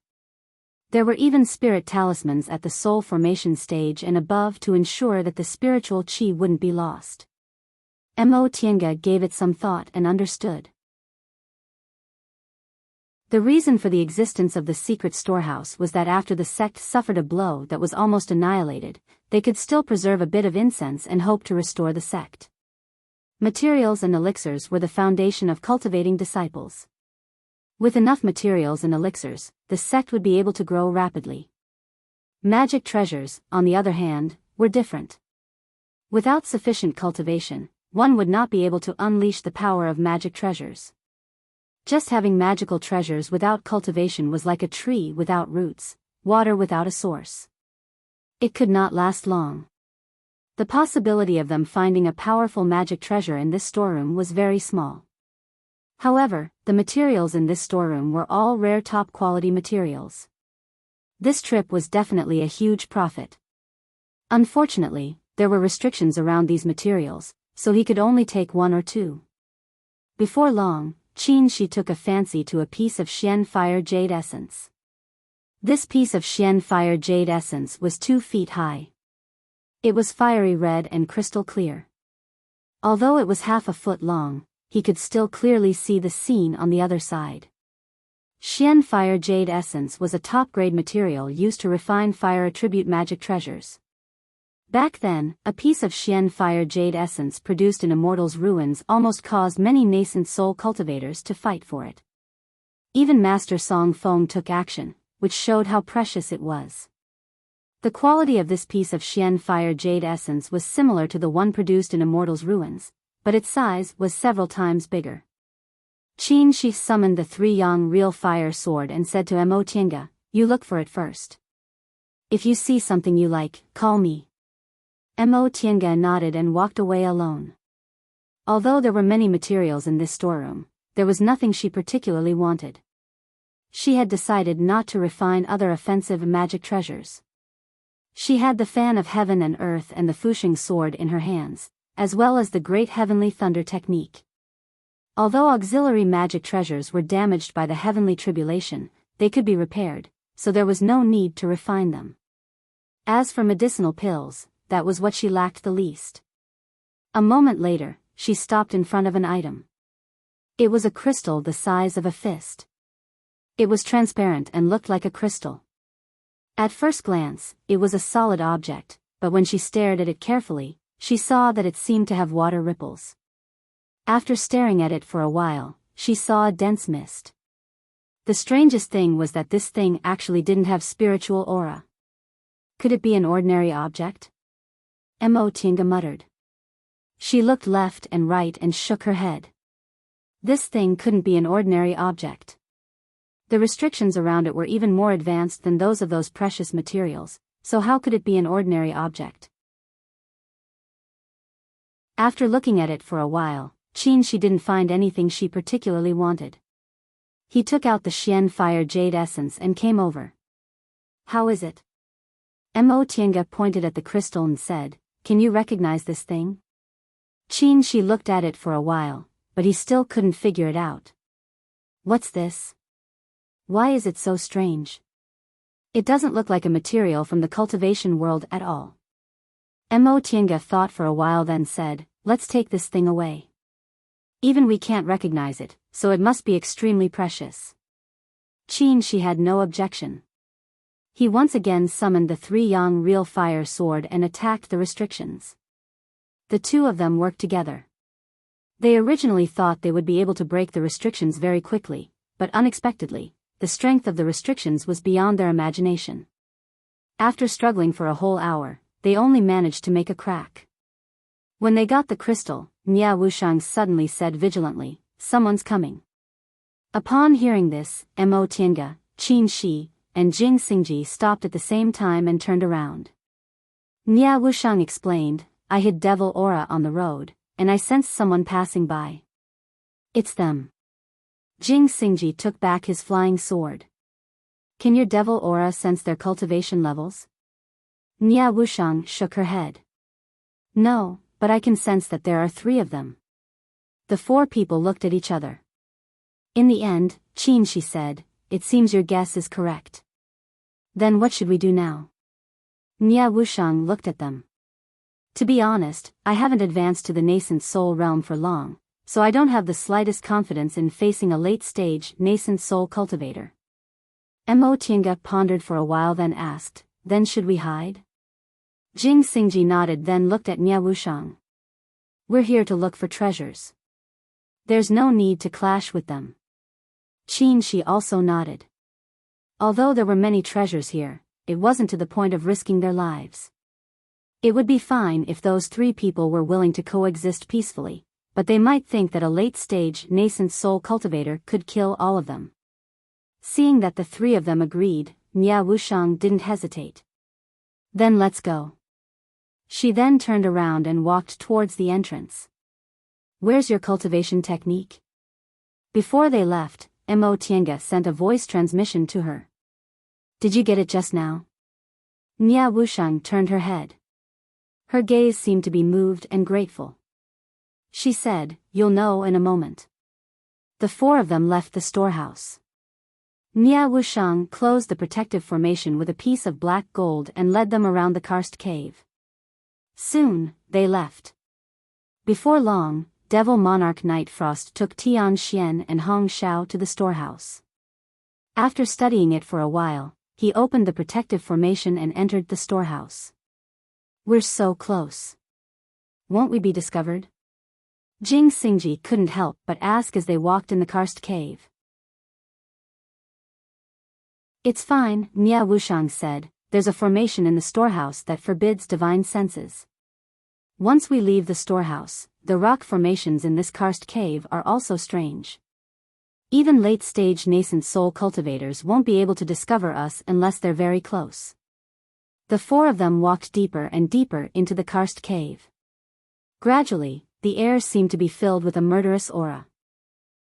There were even spirit talismans at the soul formation stage and above to ensure that the spiritual qi wouldn't be lost. Mo Tiange gave it some thought and understood. The reason for the existence of the secret storehouse was that after the sect suffered a blow that was almost annihilated, they could still preserve a bit of incense and hope to restore the sect. Materials and elixirs were the foundation of cultivating disciples. With enough materials and elixirs, the sect would be able to grow rapidly. Magic treasures, on the other hand, were different. Without sufficient cultivation, one would not be able to unleash the power of magic treasures. Just having magical treasures without cultivation was like a tree without roots, water without a source. It could not last long. The possibility of them finding a powerful magic treasure in this storeroom was very small. However, the materials in this storeroom were all rare top-quality materials. This trip was definitely a huge profit. Unfortunately, there were restrictions around these materials, so he could only take one or two. Before long, Qin Shi took a fancy to a piece of Xian Fire Jade Essence. This piece of Xian Fire Jade Essence was 2 feet high. It was fiery red and crystal clear. Although it was half a foot long, he could still clearly see the scene on the other side. Xian Fire Jade Essence was a top-grade material used to refine fire attribute magic treasures. Back then, a piece of Xian fire jade essence produced in Immortal's ruins almost caused many nascent soul cultivators to fight for it. Even Master Song Feng took action, which showed how precious it was. The quality of this piece of Xian fire jade essence was similar to the one produced in Immortal's ruins, but its size was several times bigger. Qin Shi summoned the 3-yang real fire sword and said to Mo Tiange, "You look for it first. If you see something you like, call me." Mo Tiange nodded and walked away alone. Although there were many materials in this storeroom, there was nothing she particularly wanted. She had decided not to refine other offensive magic treasures. She had the fan of heaven and earth and the Fuxing sword in her hands, as well as the great heavenly thunder technique. Although auxiliary magic treasures were damaged by the heavenly tribulation, they could be repaired, so there was no need to refine them. As for medicinal pills, that was what she lacked the least. A moment later, she stopped in front of an item. It was a crystal the size of a fist. It was transparent and looked like a crystal. At first glance, it was a solid object, but when she stared at it carefully, she saw that it seemed to have water ripples. After staring at it for a while, she saw a dense mist. The strangest thing was that this thing actually didn't have spiritual aura. Could it be an ordinary object? Mo Tiange muttered. She looked left and right and shook her head. This thing couldn't be an ordinary object. The restrictions around it were even more advanced than those of those precious materials, so how could it be an ordinary object? After looking at it for a while, Qin Shi didn't find anything she particularly wanted. He took out the Xian fire jade essence and came over. "How is it?" Mo Tiange pointed at the crystal and said, "Can you recognize this thing?" Qin Shi looked at it for a while, but he still couldn't figure it out. "What's this? Why is it so strange? It doesn't look like a material from the cultivation world at all." Mo Tiange thought for a while then said, "Let's take this thing away. Even we can't recognize it, so it must be extremely precious." Qin Shi had no objection. He once again summoned the 3-yang real fire sword and attacked the restrictions. The two of them worked together. They originally thought they would be able to break the restrictions very quickly, but unexpectedly, the strength of the restrictions was beyond their imagination. After struggling for a whole hour, they only managed to make a crack. When they got the crystal, Nia Wushang suddenly said vigilantly, "Someone's coming." Upon hearing this, Mo Tiange, Qin Shi, and Jing Xingji stopped at the same time and turned around. Nia Wushang explained, "I hid devil aura on the road, and I sensed someone passing by. It's them." Jing Xingji took back his flying sword. "Can your devil aura sense their cultivation levels?" Nia Wushang shook her head. "No, but I can sense that there are 3 of them." The 4 people looked at each other. In the end, Qin Shi said, "It seems your guess is correct. Then what should we do now?" Nia Wushang looked at them. "To be honest, I haven't advanced to the nascent soul realm for long, so I don't have the slightest confidence in facing a late-stage nascent soul cultivator." Mo Tiange pondered for a while then asked, "Then should we hide?" Jing Xingji nodded then looked at Nia Wushang. "We're here to look for treasures. There's no need to clash with them." Qin Shi also nodded. Although there were many treasures here, it wasn't to the point of risking their lives. It would be fine if those 3 people were willing to coexist peacefully, but they might think that a late-stage nascent soul cultivator could kill all of them. Seeing that the 3 of them agreed, Nia Wushang didn't hesitate. "Then let's go." She then turned around and walked towards the entrance. "Where's your cultivation technique?" Before they left, Mo Tiange sent a voice transmission to her. "Did you get it just now?" Nia Wushang turned her head. Her gaze seemed to be moved and grateful. She said, "You'll know in a moment." The 4 of them left the storehouse. Nia Wushang closed the protective formation with a piece of black gold and led them around the karst cave. Soon, they left. Before long, Devil Monarch Night Frost took Tian Xian and Hong Xiao to the storehouse. After studying it for a while, he opened the protective formation and entered the storehouse. We're so close. Won't we be discovered? Jing Xingji couldn't help but ask as they walked in the karst cave. It's fine, Nia Wushang said, there's a formation in the storehouse that forbids divine senses. Once we leave the storehouse, the rock formations in this karst cave are also strange. Even late-stage nascent soul cultivators won't be able to discover us unless they're very close. The four of them walked deeper and deeper into the karst cave. Gradually, the air seemed to be filled with a murderous aura.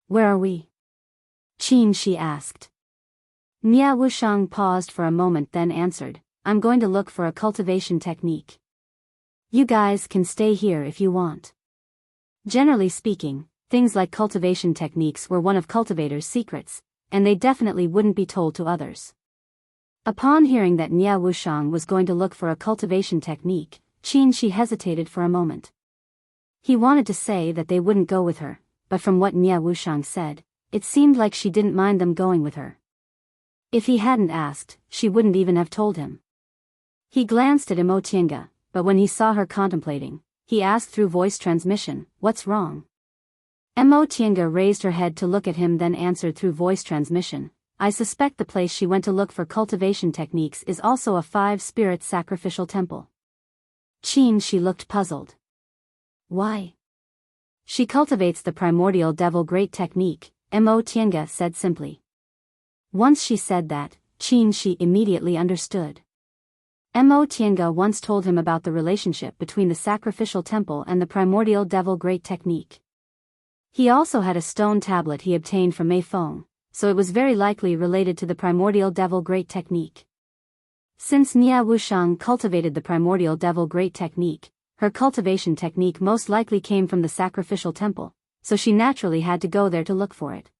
Where are we? Qin Shi asked. Nia Wushang paused for a moment then answered, I'm going to look for a cultivation technique. You guys can stay here if you want. Generally speaking, things like cultivation techniques were one of cultivators' secrets, and they definitely wouldn't be told to others. Upon hearing that Nia Wushang was going to look for a cultivation technique, Qin Shi hesitated for a moment. He wanted to say that they wouldn't go with her, but from what Nia Wushang said, it seemed like she didn't mind them going with her. If he hadn't asked, she wouldn't even have told him. He glanced at Imo Tiange, but when he saw her contemplating, he asked through voice transmission, what's wrong? Imo Tiange raised her head to look at him then answered through voice transmission, I suspect the place she went to look for cultivation techniques is also a five-spirit sacrificial temple. Qin Shi looked puzzled. Why? She cultivates the primordial devil great technique, Imo Tiange said simply. Once she said that, Qin Shi immediately understood. Imo Tiange once told him about the relationship between the sacrificial temple and the primordial devil great technique. He also had a stone tablet he obtained from Mei Feng, so it was very likely related to the primordial devil great technique. Since Nia Wushang cultivated the primordial devil great technique, her cultivation technique most likely came from the sacrificial temple, so she naturally had to go there to look for it.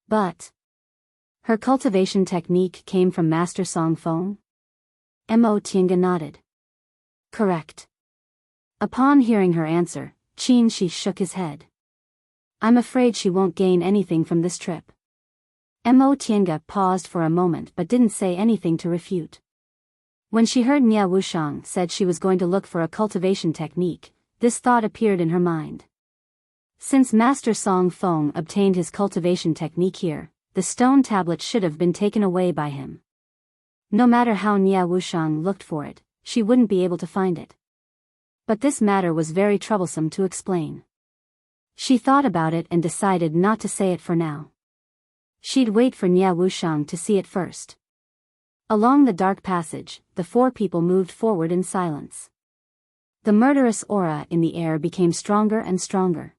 But her cultivation technique came from Master Song Feng? Imo Tiange nodded. Correct. Upon hearing her answer, Qin Shi shook his head. I'm afraid she won't gain anything from this trip. Imo Tiange paused for a moment but didn't say anything to refute. When she heard Nia Wushang said she was going to look for a cultivation technique, this thought appeared in her mind. Since Master Song Feng obtained his cultivation technique here, the stone tablet should have been taken away by him. No matter how Nia Wushang looked for it, she wouldn't be able to find it. But this matter was very troublesome to explain. She thought about it and decided not to say it for now. She'd wait for Nia Wushang to see it first. Along the dark passage, the four people moved forward in silence. The murderous aura in the air became stronger and stronger.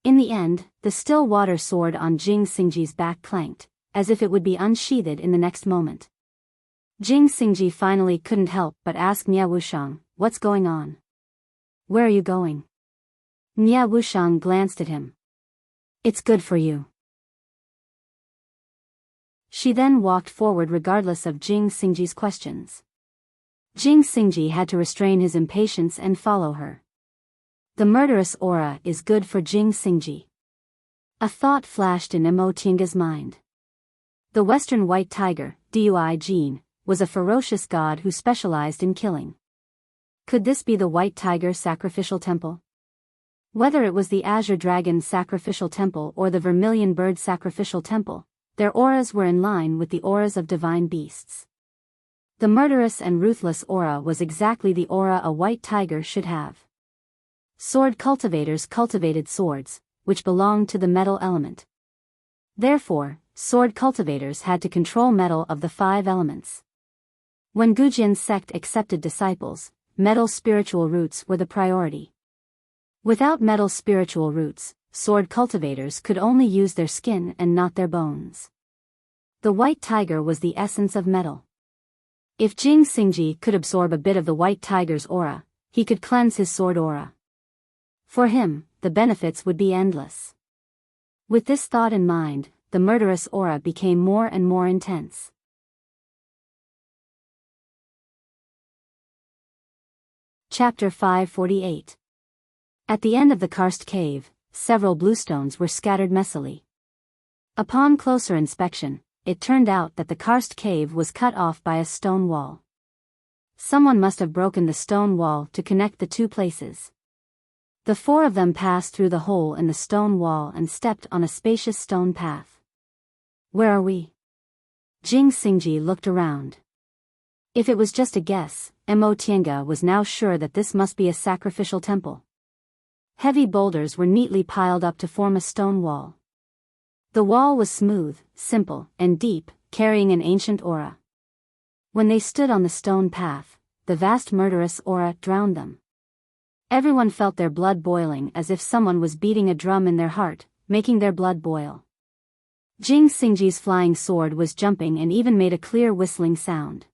In the end, the still water sword on Jing Xingji's back clanked, as if it would be unsheathed in the next moment. Jing Xingji finally couldn't help but ask Nia Wushang, what's going on? Where are you going? Nia Wushang glanced at him. It's good for you. She then walked forward regardless of Jing Xingji's questions. Jing Xingji had to restrain his impatience and follow her. The murderous aura is good for Jing Xingji. A thought flashed in Imo Tiange's mind. The Western White Tiger, Dui Jin, was a ferocious god who specialized in killing. Could this be the White Tiger Sacrificial Temple? Whether it was the Azure Dragon Sacrificial Temple or the Vermilion Bird Sacrificial Temple, their auras were in line with the auras of divine beasts. The murderous and ruthless aura was exactly the aura a white tiger should have. Sword cultivators cultivated swords, which belonged to the metal element. Therefore, sword cultivators had to control metal of the 5 elements. When Gujin's sect accepted disciples, metal spiritual roots were the priority. Without metal spiritual roots, sword cultivators could only use their skin and not their bones. The white tiger was the essence of metal. If Jing Xingji could absorb a bit of the white tiger's aura, he could cleanse his sword aura. For him, the benefits would be endless. With this thought in mind, the murderous aura became more and more intense. Chapter 548. At the end of the karst cave, several bluestones were scattered messily. Upon closer inspection, it turned out that the karst cave was cut off by a stone wall. Someone must have broken the stone wall to connect the two places. The four of them passed through the hole in the stone wall and stepped on a spacious stone path. Where are we? Jing Xingji looked around. If it was just a guess, Mo Tiange was now sure that this must be a sacrificial temple. Heavy boulders were neatly piled up to form a stone wall. The wall was smooth, simple, and deep, carrying an ancient aura. When they stood on the stone path, the vast murderous aura drowned them. Everyone felt their blood boiling as if someone was beating a drum in their heart, making their blood boil. Jing Xingji's flying sword was jumping and even made a clear whistling sound.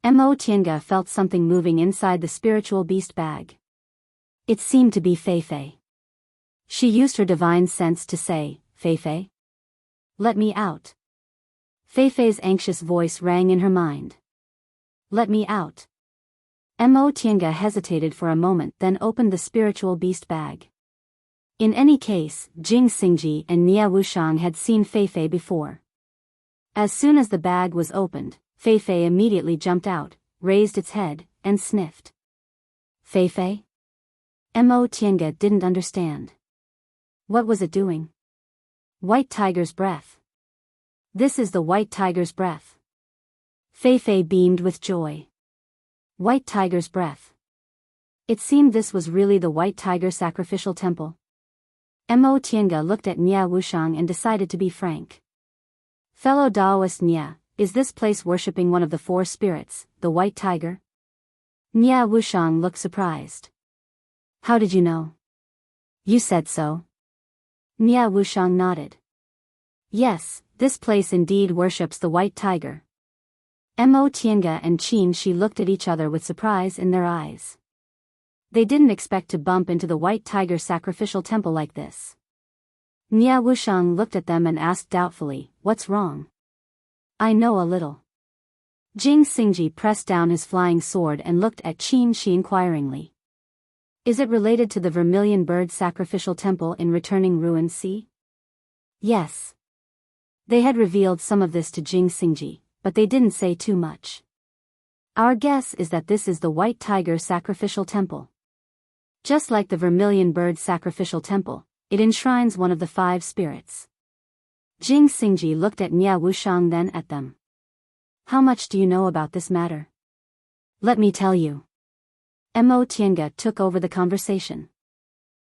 Mo Tiange felt something moving inside the spiritual beast bag. It seemed to be Feifei. She used her divine sense to say, "Feifei? Let me out." Feifei's anxious voice rang in her mind. "Let me out." Mo Tiange hesitated for a moment, then opened the spiritual beast bag. In any case, Jing Xingji and Nie Wushang had seen Feifei before. As soon as the bag was opened, Feifei immediately jumped out, raised its head, and sniffed. Feifei? Mo Tiange didn't understand. What was it doing? White tiger's breath. This is the white tiger's breath. Feifei beamed with joy. White tiger's breath. It seemed this was really the white tiger sacrificial temple. Mo Tiange looked at Nie Wushang and decided to be frank. Fellow Taoist Nie, is this place worshipping one of the four spirits, the white tiger? Nie Wushang looked surprised. How did you know? You said so. Nie Wushang nodded. Yes, this place indeed worships the white tiger. Mo Tiange and Qin Shi looked at each other with surprise in their eyes. They didn't expect to bump into the white tiger sacrificial temple like this. Nie Wushang looked at them and asked doubtfully, "What's wrong?" "I know a little." Jing Xingji pressed down his flying sword and looked at Qin Shi inquiringly. "Is it related to the Vermilion Bird sacrificial temple in Returning Ruin Sea?" Yes. They had revealed some of this to Jing Xingji, but they didn't say too much. "Our guess is that this is the White Tiger sacrificial temple. Just like the Vermilion Bird sacrificial temple, it enshrines one of the five spirits." Jing Xingji looked at Nie Wushang, then at them. "How much do you know about this matter?" "Let me tell you." Mo Tiange took over the conversation.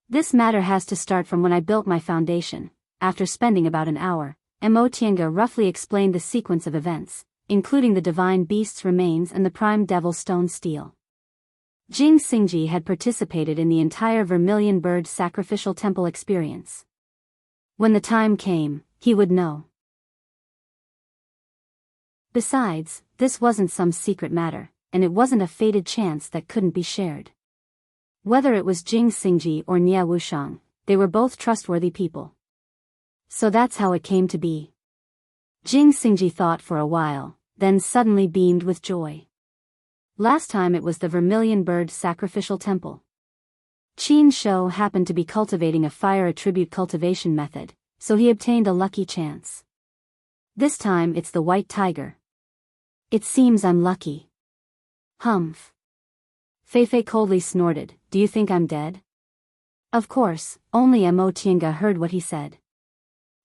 "This matter has to start from when I built my foundation." After spending about an hour, Mo Tiange roughly explained the sequence of events, including the divine beast's remains and the prime devil stone steel. Jing Xingji had participated in the entire Vermilion Bird sacrificial temple experience. When the time came, he would know. Besides, this wasn't some secret matter, and it wasn't a fated chance that couldn't be shared. Whether it was Jing Xingji or Nie Wushang, they were both trustworthy people. So that's how it came to be. Jing Xingji thought for a while, then suddenly beamed with joy. Last time it was the Vermilion Bird sacrificial temple. Qin Shou happened to be cultivating a fire attribute cultivation method, so he obtained a lucky chance. This time it's the white tiger. It seems I'm lucky. Humph. Feifei coldly snorted, "Do you think I'm dead?" Of course, only Mo Tiange heard what he said.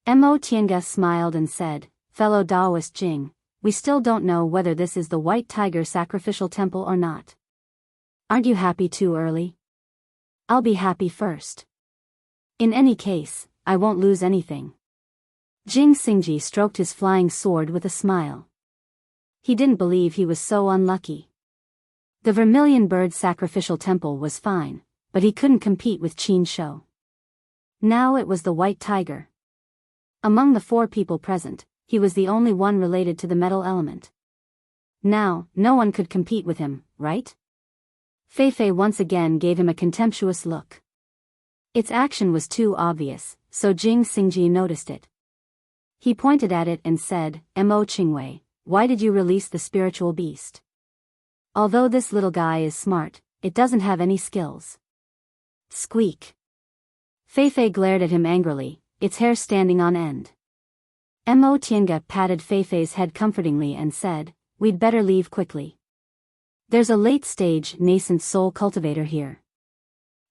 Mo Tiange smiled and said, "Fellow Taoist Jing, we still don't know whether this is the White Tiger sacrificial temple or not. Aren't you happy too early? I'll be happy first. In any case, I won't lose anything." Jing Xingji stroked his flying sword with a smile. He didn't believe he was so unlucky. The Vermilion Bird sacrificial temple was fine, but he couldn't compete with Qin Shou. Now it was the White Tiger. Among the four people present, he was the only one related to the metal element. Now, no one could compete with him, right? Feifei once again gave him a contemptuous look. Its action was too obvious, so Jing Xingji noticed it. He pointed at it and said, "Mo Qingwei, why did you release the spiritual beast? Although this little guy is smart, it doesn't have any skills." Squeak. Feifei glared at him angrily, its hair standing on end. Mo Tiange patted Feifei's head comfortingly and said, "We'd better leave quickly." There's a late-stage, nascent soul cultivator here.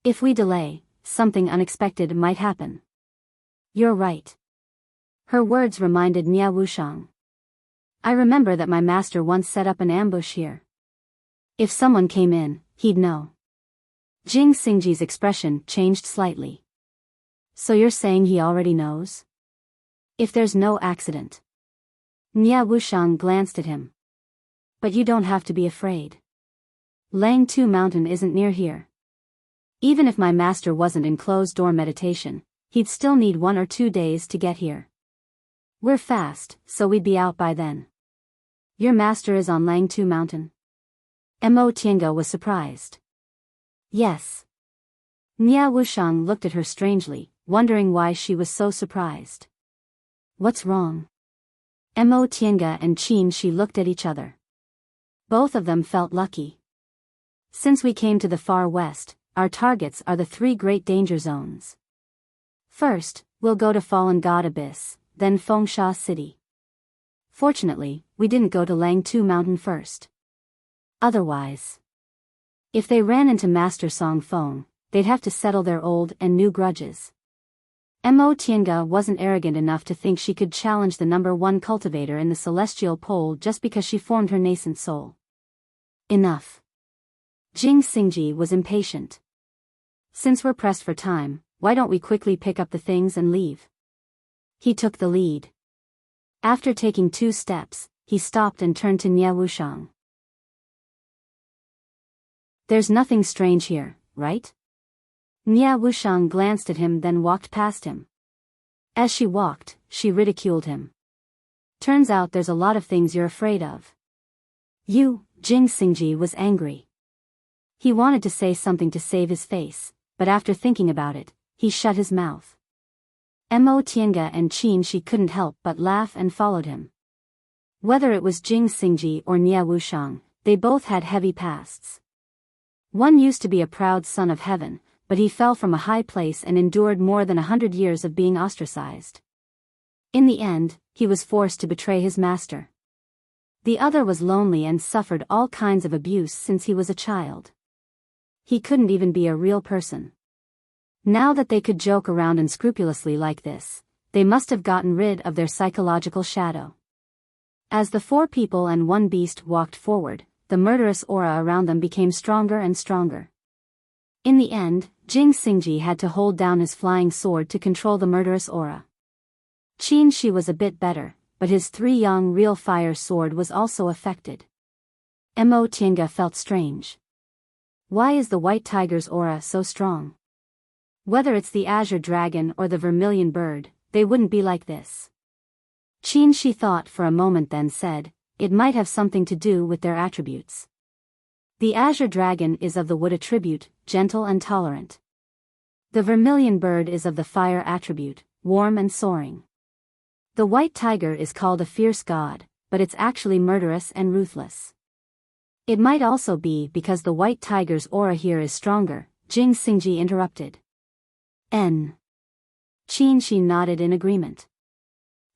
If we delay, something unexpected might happen. You're right. Her words reminded Nia Wushang. I remember that my master once set up an ambush here. If someone came in, he'd know. Jing Xingji's expression changed slightly. So you're saying he already knows? If there's no accident. Nia Wushang glanced at him. But you don't have to be afraid. Langtu Mountain isn't near here. Even if my master wasn't in closed-door meditation, he'd still need 1 or 2 days to get here. We're fast, so we'd be out by then. Your master is on Langtu Mountain? Mo Tiange was surprised. Yes. Nia Wushang looked at her strangely, wondering why she was so surprised. What's wrong? Mo Tiange and Qin Shi looked at each other. Both of them felt lucky. Since we came to the far west, our targets are the 3 great danger zones. First, we'll go to Fallen God Abyss, then Fengsha City. Fortunately, we didn't go to Langtu Mountain first. Otherwise, if they ran into Master Song Feng, they'd have to settle their old and new grudges. Mo Tiange wasn't arrogant enough to think she could challenge the #1 cultivator in the celestial pole just because she formed her nascent soul. Enough. Jing Xingji was impatient. Since we're pressed for time, why don't we quickly pick up the things and leave? He took the lead. After taking 2 steps, he stopped and turned to Nia Wushang. There's nothing strange here, right? Nia Wushang glanced at him then walked past him. As she walked, she ridiculed him. Turns out there's a lot of things you're afraid of. Jing Xingji was angry. He wanted to say something to save his face, but after thinking about it, he shut his mouth. Mo Tiange and Qin Shi couldn't help but laugh and followed him. Whether it was Jing Xingji or Nia Wushang, they both had heavy pasts. One used to be a proud son of heaven, but he fell from a high place and endured more than 100 years of being ostracized. In the end, he was forced to betray his master. The other was lonely and suffered all kinds of abuse since he was a child. He couldn't even be a real person. Now that they could joke around unscrupulously like this, they must have gotten rid of their psychological shadow. As the 4 people and 1 beast walked forward, the murderous aura around them became stronger and stronger. In the end, Jing Xingji had to hold down his flying sword to control the murderous aura. Qin Shi was a bit better, but his 3-yang real fire sword was also affected. Mo Tiange felt strange. Why is the white tiger's aura so strong? Whether it's the azure dragon or the vermilion bird, they wouldn't be like this. Qin Shi thought for a moment then said, it might have something to do with their attributes. The azure dragon is of the wood attribute, gentle and tolerant. The vermilion bird is of the fire attribute, warm and soaring. The white tiger is called a fierce god, but it's actually murderous and ruthless. It might also be because the white tiger's aura here is stronger, Jing Xingji interrupted. Qin Shi nodded in agreement.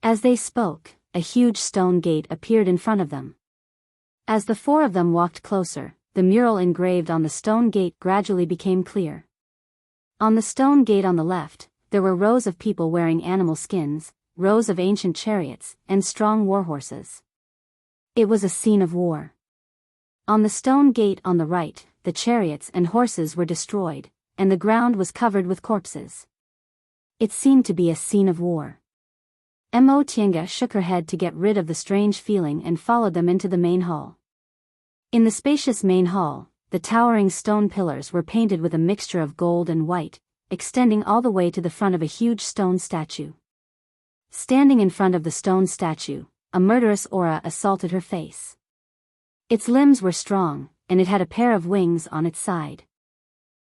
As they spoke, a huge stone gate appeared in front of them. As the 4 of them walked closer, the mural engraved on the stone gate gradually became clear. On the stone gate on the left, there were rows of people wearing animal skins, rows of ancient chariots, and strong warhorses. It was a scene of war. On the stone gate on the right, the chariots and horses were destroyed, and the ground was covered with corpses. It seemed to be a scene of war. Mo Tiange shook her head to get rid of the strange feeling and followed them into the main hall. In the spacious main hall, the towering stone pillars were painted with a mixture of gold and white, extending all the way to the front of a huge stone statue. Standing in front of the stone statue, a murderous aura assaulted her face. Its limbs were strong, and it had a pair of wings on its side.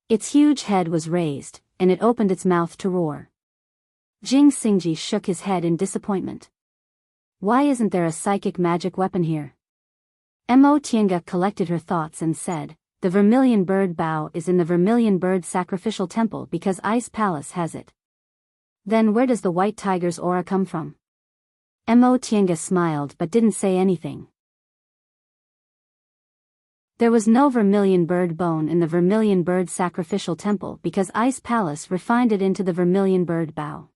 Its huge head was raised, and it opened its mouth to roar. Jing Xingji shook his head in disappointment. Why isn't there a psychic magic weapon here? Mo Tiange collected her thoughts and said, the vermilion bird bow is in the vermilion bird sacrificial temple because Ice Palace has it. Then where does the white tiger's aura come from? Mo Tiange smiled but didn't say anything. There was no vermilion bird bone in the vermilion bird sacrificial temple because Ice Palace refined it into the vermilion bird bow.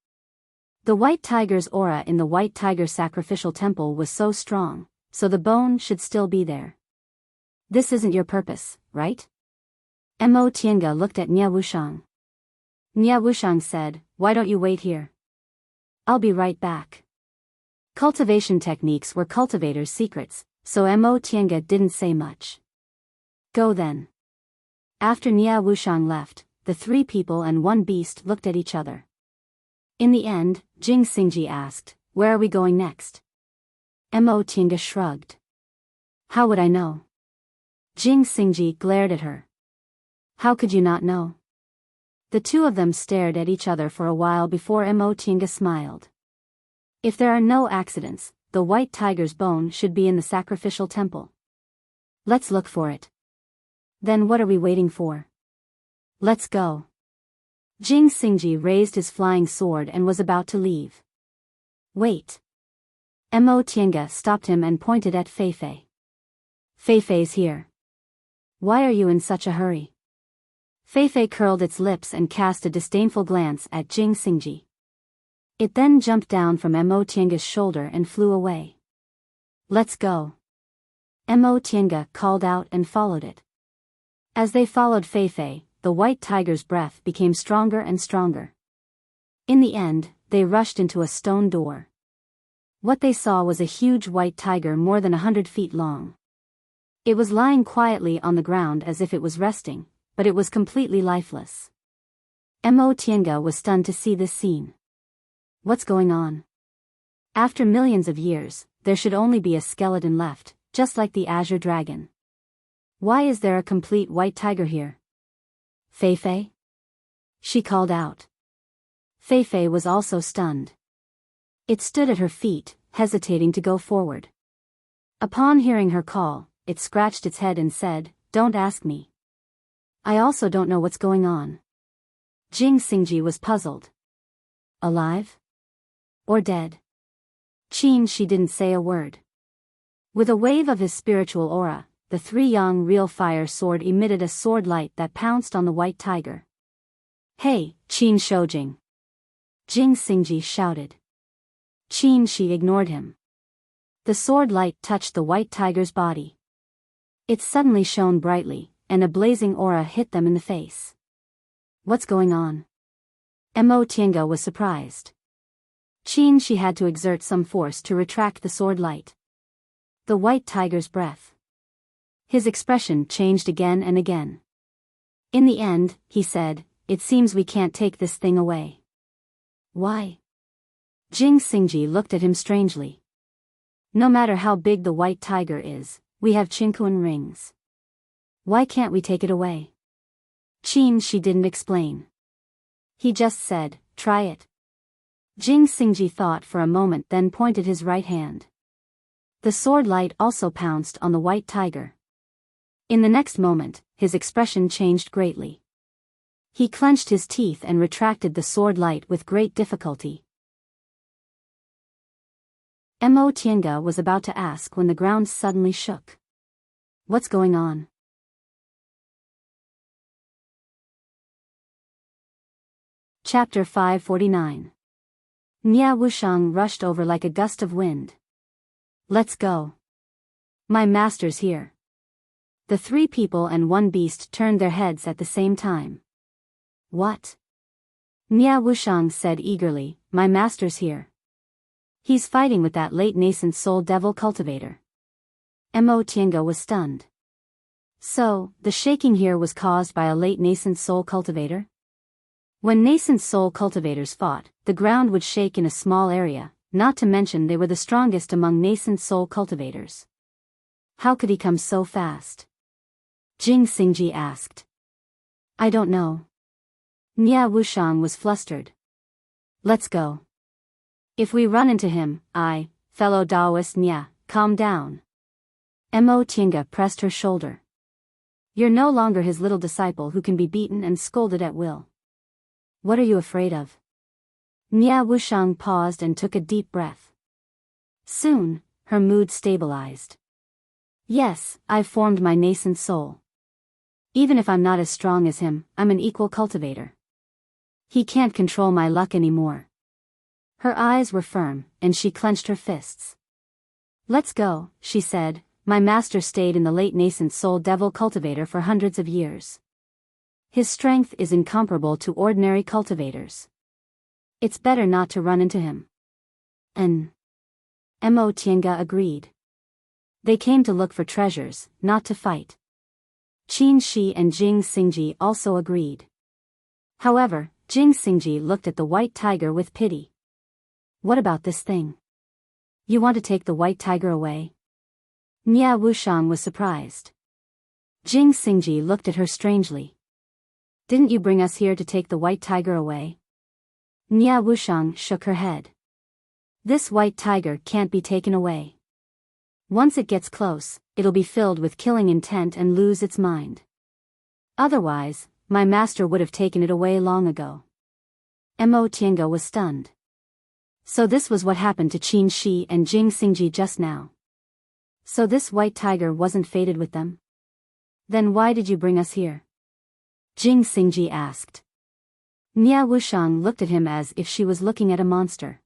The white tiger's aura in the white tiger sacrificial temple was so strong, so the bone should still be there. This isn't your purpose, right? Mo Tiange looked at Nya Wushang. Nya Wushang said, "Why don't you wait here? I'll be right back." Cultivation techniques were cultivators' secrets, so Mo Tiange didn't say much. Go then. After Nya Wushang left, the three people and one beast looked at each other. In the end, Jing Xingji asked, "Where are we going next?" Mo Tiange shrugged. "How would I know?" Jing Xingji glared at her. "How could you not know?" The two of them stared at each other for a while before Mo Tiange smiled. "If there are no accidents, the white tiger's bone should be in the sacrificial temple. Let's look for it." "Then what are we waiting for? Let's go." Jing Xingji raised his flying sword and was about to leave. "Wait." Mo Tiange stopped him and pointed at Feifei. "Feifei's here. Why are you in such a hurry?" Feifei curled its lips and cast a disdainful glance at Jing Xingji. It then jumped down from Mo Tiange's shoulder and flew away. "Let's go." Mo Tiange called out and followed it. As they followed Feifei, the white tiger's breath became stronger and stronger. In the end, they rushed into a stone door. What they saw was a huge white tiger more than 100 feet long. It was lying quietly on the ground as if it was resting, but it was completely lifeless. Mo Tiange was stunned to see this scene. What's going on? After millions of years, there should only be a skeleton left, just like the Azure Dragon. Why is there a complete white tiger here? Feifei? She called out. Feifei was also stunned. It stood at her feet, hesitating to go forward. Upon hearing her call, it scratched its head and said, "Don't ask me. I also don't know what's going on." Jing Xingji was puzzled. Alive? Or dead? She didn't say a word. With a wave of his spiritual aura, the three-yang real fire sword emitted a sword light that pounced on the white tiger. "Hey, Qin Shoujing!" Jing Xingji shouted. She ignored him. The sword light touched the white tiger's body. It suddenly shone brightly, and a blazing aura hit them in the face. What's going on? Mo Tiange was surprised. She had to exert some force to retract the sword light. The white tiger's breath. His expression changed again and again. In the end, he said, "It seems we can't take this thing away." "Why?" Jing Xingji looked at him strangely. "No matter how big the white tiger is, we have Qinquan rings. Why can't we take it away?" She didn't explain. He just said, "Try it." Jing Xingji thought for a moment, then pointed his right hand. The sword light also pounced on the white tiger. In the next moment, his expression changed greatly. He clenched his teeth and retracted the sword light with great difficulty. Mo Tiange was about to ask when the ground suddenly shook. What's going on? Chapter 549. Nya Wushang rushed over like a gust of wind. Let's go. My master's here. The three people and one beast turned their heads at the same time. What? Nya Wushang said eagerly, my master's here. He's fighting with that late nascent soul devil cultivator. Mo Tiange was stunned. So, the shaking here was caused by a late nascent soul cultivator? When nascent soul cultivators fought, the ground would shake in a small area, not to mention they were the strongest among nascent soul cultivators. How could he come so fast? Jing Xingji asked. I don't know. Nya Wushang was flustered. Let's go. If we run into him, fellow Taoist Nya, calm down. Mo Tiange pressed her shoulder. You're no longer his little disciple who can be beaten and scolded at will. What are you afraid of? Nya Wushang paused and took a deep breath. Soon, her mood stabilized. Yes, I've formed my nascent soul. Even if I'm not as strong as him, I'm an equal cultivator. He can't control my luck anymore. Her eyes were firm, and she clenched her fists. Let's go, she said. My master stayed in the late nascent soul devil cultivator for hundreds of years. His strength is incomparable to ordinary cultivators. It's better not to run into him. Mo Tiange agreed. They came to look for treasures, not to fight. Qin Shi and Jing Xingji also agreed. However, Jing Xingji looked at the white tiger with pity. What about this thing? You want to take the white tiger away? Nia Wushang was surprised. Jing Xingji looked at her strangely. Didn't you bring us here to take the white tiger away? Nia Wushang shook her head. This white tiger can't be taken away. Once it gets close, it'll be filled with killing intent and lose its mind. Otherwise, my master would have taken it away long ago. Mo Tiange was stunned. So this was what happened to Qin Shi and Jing Xingji just now. So this white tiger wasn't fated with them? Then why did you bring us here? Jing Xingji asked. Nia Wushang looked at him as if she was looking at a monster.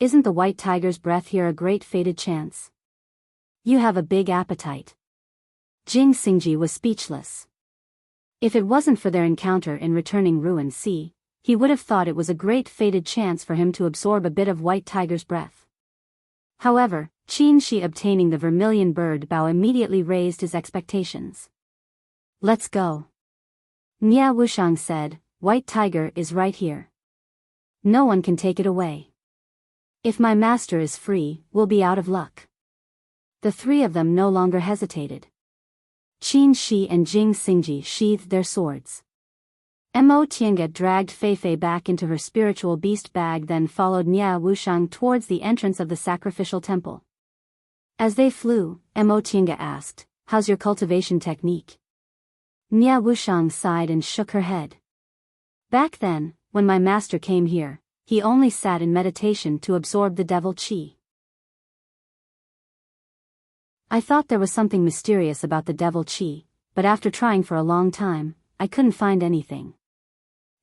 Isn't the white tiger's breath here a great fated chance? You have a big appetite. Jing Xingji was speechless. If it wasn't for their encounter in returning Ruin Sea, he would have thought it was a great fated chance for him to absorb a bit of white tiger's breath. However, Qin Shi obtaining the vermilion bird bow immediately raised his expectations. Let's go. Nia Wushang said, White tiger is right here. No one can take it away. If my master is free, we'll be out of luck. The three of them no longer hesitated. Qin Shi and Jing Xingji sheathed their swords. Mo Tiange dragged Feifei back into her spiritual beast bag, then followed Nia Wushang towards the entrance of the sacrificial temple. As they flew, Mo Tiange asked, How's your cultivation technique? Nia Wushang sighed and shook her head. Back then, when my master came here, he only sat in meditation to absorb the devil qi. I thought there was something mysterious about the devil qi, but after trying for a long time, I couldn't find anything.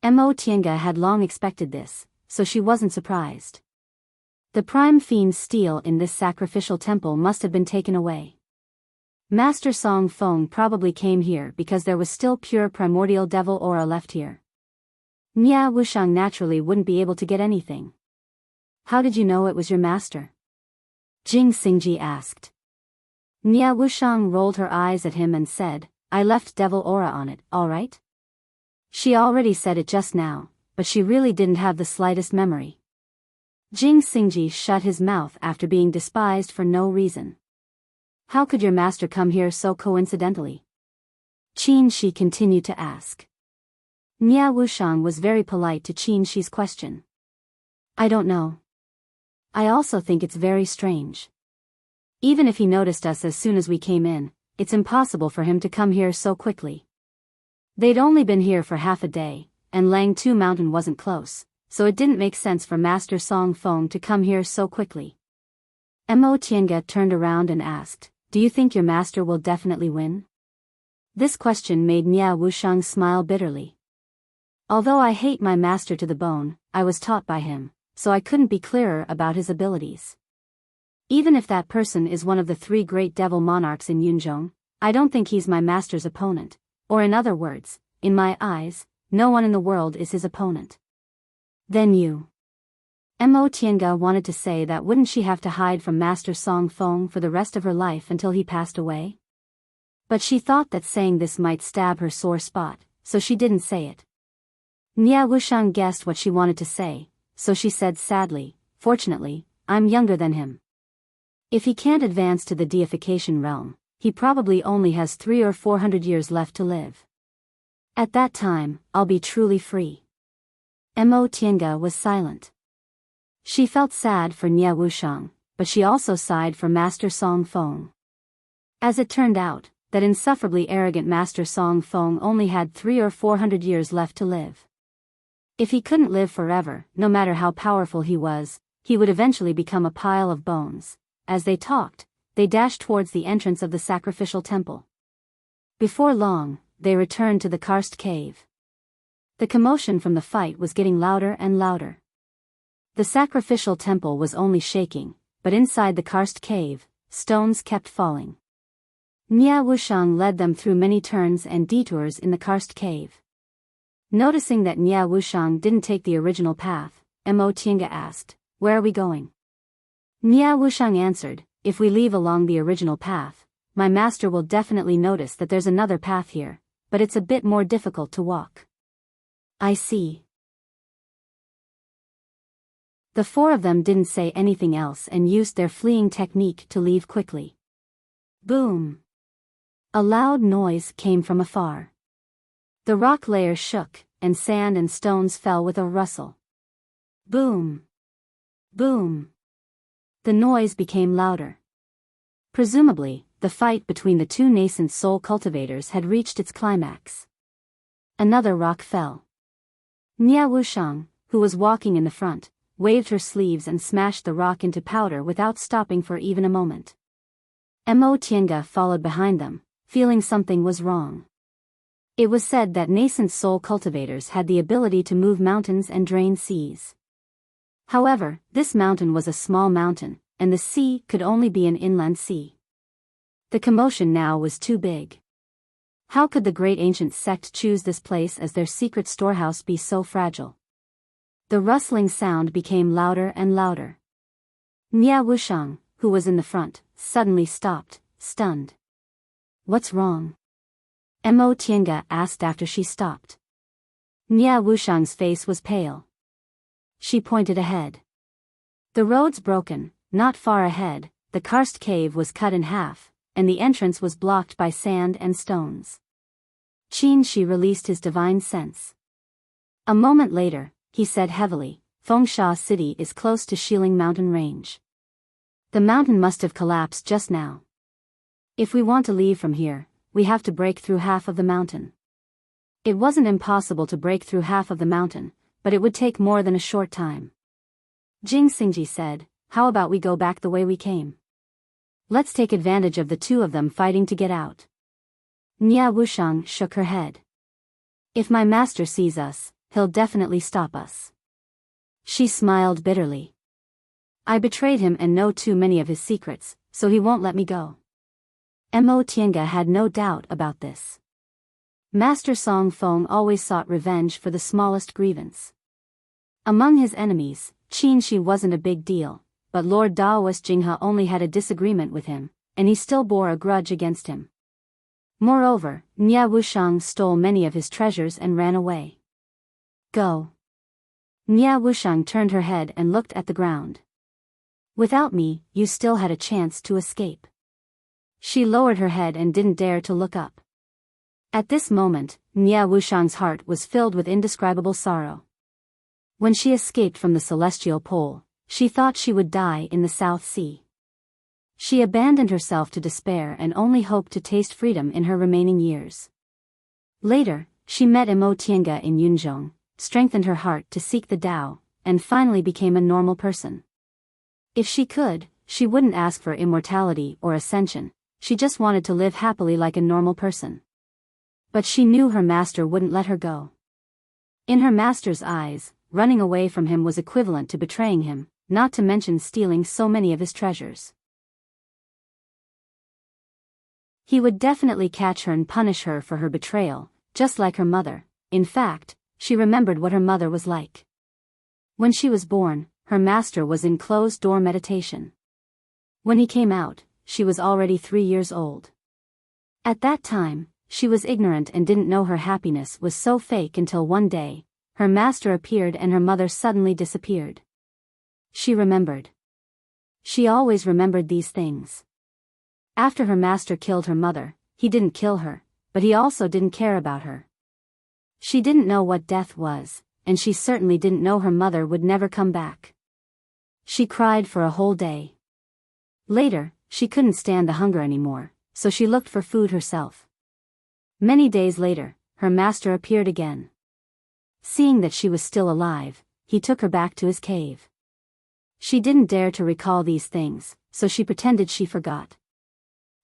Mo Tiange had long expected this, so she wasn't surprised. The prime fiend's steel in this sacrificial temple must have been taken away. Master Song Feng probably came here because there was still pure primordial devil aura left here. Nia Wushang naturally wouldn't be able to get anything. How did you know it was your master? Jing Xingji asked. Nia Wushang rolled her eyes at him and said, I left devil aura on it, alright? She already said it just now, but she really didn't have the slightest memory. Jing Xingji shut his mouth after being despised for no reason. How could your master come here so coincidentally? Qin Shi continued to ask. Nia Wushang was very polite to Qin Shi's question. I don't know. I also think it's very strange. Even if he noticed us as soon as we came in, it's impossible for him to come here so quickly. They'd only been here for half a day, and Langtu Mountain wasn't close, so it didn't make sense for Master Song Feng to come here so quickly. Mo Tiange turned around and asked, Do you think your master will definitely win? This question made Nia Wushang smile bitterly. Although I hate my master to the bone, I was taught by him, so I couldn't be clearer about his abilities. Even if that person is one of the three great devil monarchs in Yunzhong, I don't think he's my master's opponent, or in other words, in my eyes, no one in the world is his opponent. Then you. Mo Tiange wanted to say that wouldn't she have to hide from Master Song Feng for the rest of her life until he passed away? But she thought that saying this might stab her sore spot, so she didn't say it. Nia Wushang guessed what she wanted to say, so she said sadly, Fortunately, I'm younger than him. If he can't advance to the deification realm, he probably only has 300 or 400 years left to live. At that time, I'll be truly free. Mo Tiange was silent. She felt sad for Nia Wushang, but she also sighed for Master Song Feng. As it turned out, that insufferably arrogant Master Song Feng only had 300 or 400 years left to live. If he couldn't live forever, no matter how powerful he was, he would eventually become a pile of bones. As they talked, they dashed towards the entrance of the sacrificial temple. Before long, they returned to the karst cave. The commotion from the fight was getting louder and louder. The sacrificial temple was only shaking, but inside the karst cave, stones kept falling. Nia Wushang led them through many turns and detours in the karst cave. Noticing that Nia Wushang didn't take the original path, Mo Tiange asked, "Where are we going?" Nia Wushang answered, "If we leave along the original path, my master will definitely notice that there's another path here, but it's a bit more difficult to walk." "I see." The four of them didn't say anything else and used their fleeing technique to leave quickly. Boom! A loud noise came from afar. The rock layer shook, and sand and stones fell with a rustle. Boom! Boom! The noise became louder. Presumably, the fight between the two nascent soul cultivators had reached its climax. Another rock fell. Nia Wushang, who was walking in the front, waved her sleeves and smashed the rock into powder without stopping for even a moment. Mo Tiange followed behind them, feeling something was wrong. It was said that nascent soul cultivators had the ability to move mountains and drain seas. However, this mountain was a small mountain, and the sea could only be an inland sea. The commotion now was too big. How could the great ancient sect choose this place as their secret storehouse be so fragile? The rustling sound became louder and louder. Nia Wushang, who was in the front, suddenly stopped, stunned. "What's wrong?" Mo Tiange asked after she stopped. Nia Wushang's face was pale. She pointed ahead. The road's broken. Not far ahead, the karst cave was cut in half, and the entrance was blocked by sand and stones. Qin Shi released his divine sense. A moment later, he said heavily, "Fengsha City is close to Shiling Mountain Range. The mountain must have collapsed just now. If we want to leave from here, we have to break through half of the mountain." It wasn't impossible to break through half of the mountain, but it would take more than a short time. Jing Xingji said, "How about we go back the way we came? Let's take advantage of the two of them fighting to get out." Nia Wushang shook her head. "If my master sees us, he'll definitely stop us." She smiled bitterly. "I betrayed him and know too many of his secrets, so he won't let me go." Mo Tiange had no doubt about this. Master Song Feng always sought revenge for the smallest grievance. Among his enemies, Qin Shi wasn't a big deal, but Lord Daoist Jinghe only had a disagreement with him, and he still bore a grudge against him. Moreover, Nia Wushang stole many of his treasures and ran away. "Go." Nia Wushang turned her head and looked at the ground. "Without me, you still had a chance to escape." She lowered her head and didn't dare to look up. At this moment, Nia Wushang's heart was filled with indescribable sorrow. When she escaped from the celestial pole, she thought she would die in the South Sea. She abandoned herself to despair and only hoped to taste freedom in her remaining years. Later, she met Mo Tiange in Yunzhong, strengthened her heart to seek the Tao, and finally became a normal person. If she could, she wouldn't ask for immortality or ascension, she just wanted to live happily like a normal person. But she knew her master wouldn't let her go. In her master's eyes, running away from him was equivalent to betraying him, not to mention stealing so many of his treasures. He would definitely catch her and punish her for her betrayal, just like her mother. In fact, she remembered what her mother was like. When she was born, her master was in closed-door meditation. When he came out, she was already 3 years old. At that time, she was ignorant and didn't know her happiness was so fake until one day, her master appeared and her mother suddenly disappeared. She remembered. She always remembered these things. After her master killed her mother, he didn't kill her, but he also didn't care about her. She didn't know what death was, and she certainly didn't know her mother would never come back. She cried for a whole day. Later, she couldn't stand the hunger anymore, so she looked for food herself. Many days later, her master appeared again. Seeing that she was still alive, he took her back to his cave. She didn't dare to recall these things, so she pretended she forgot.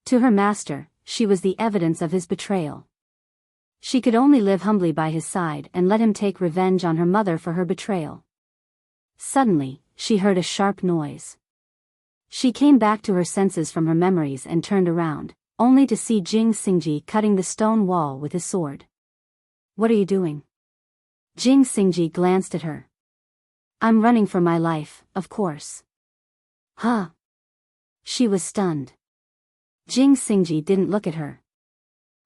To her master, she was the evidence of his betrayal. She could only live humbly by his side and let him take revenge on her mother for her betrayal. Suddenly, she heard a sharp noise. She came back to her senses from her memories and turned around, only to see Jing Xingji cutting the stone wall with his sword. "What are you doing?" Jing Xingji glanced at her. "I'm running for my life, of course." "Huh?" She was stunned. Jing Xingji didn't look at her.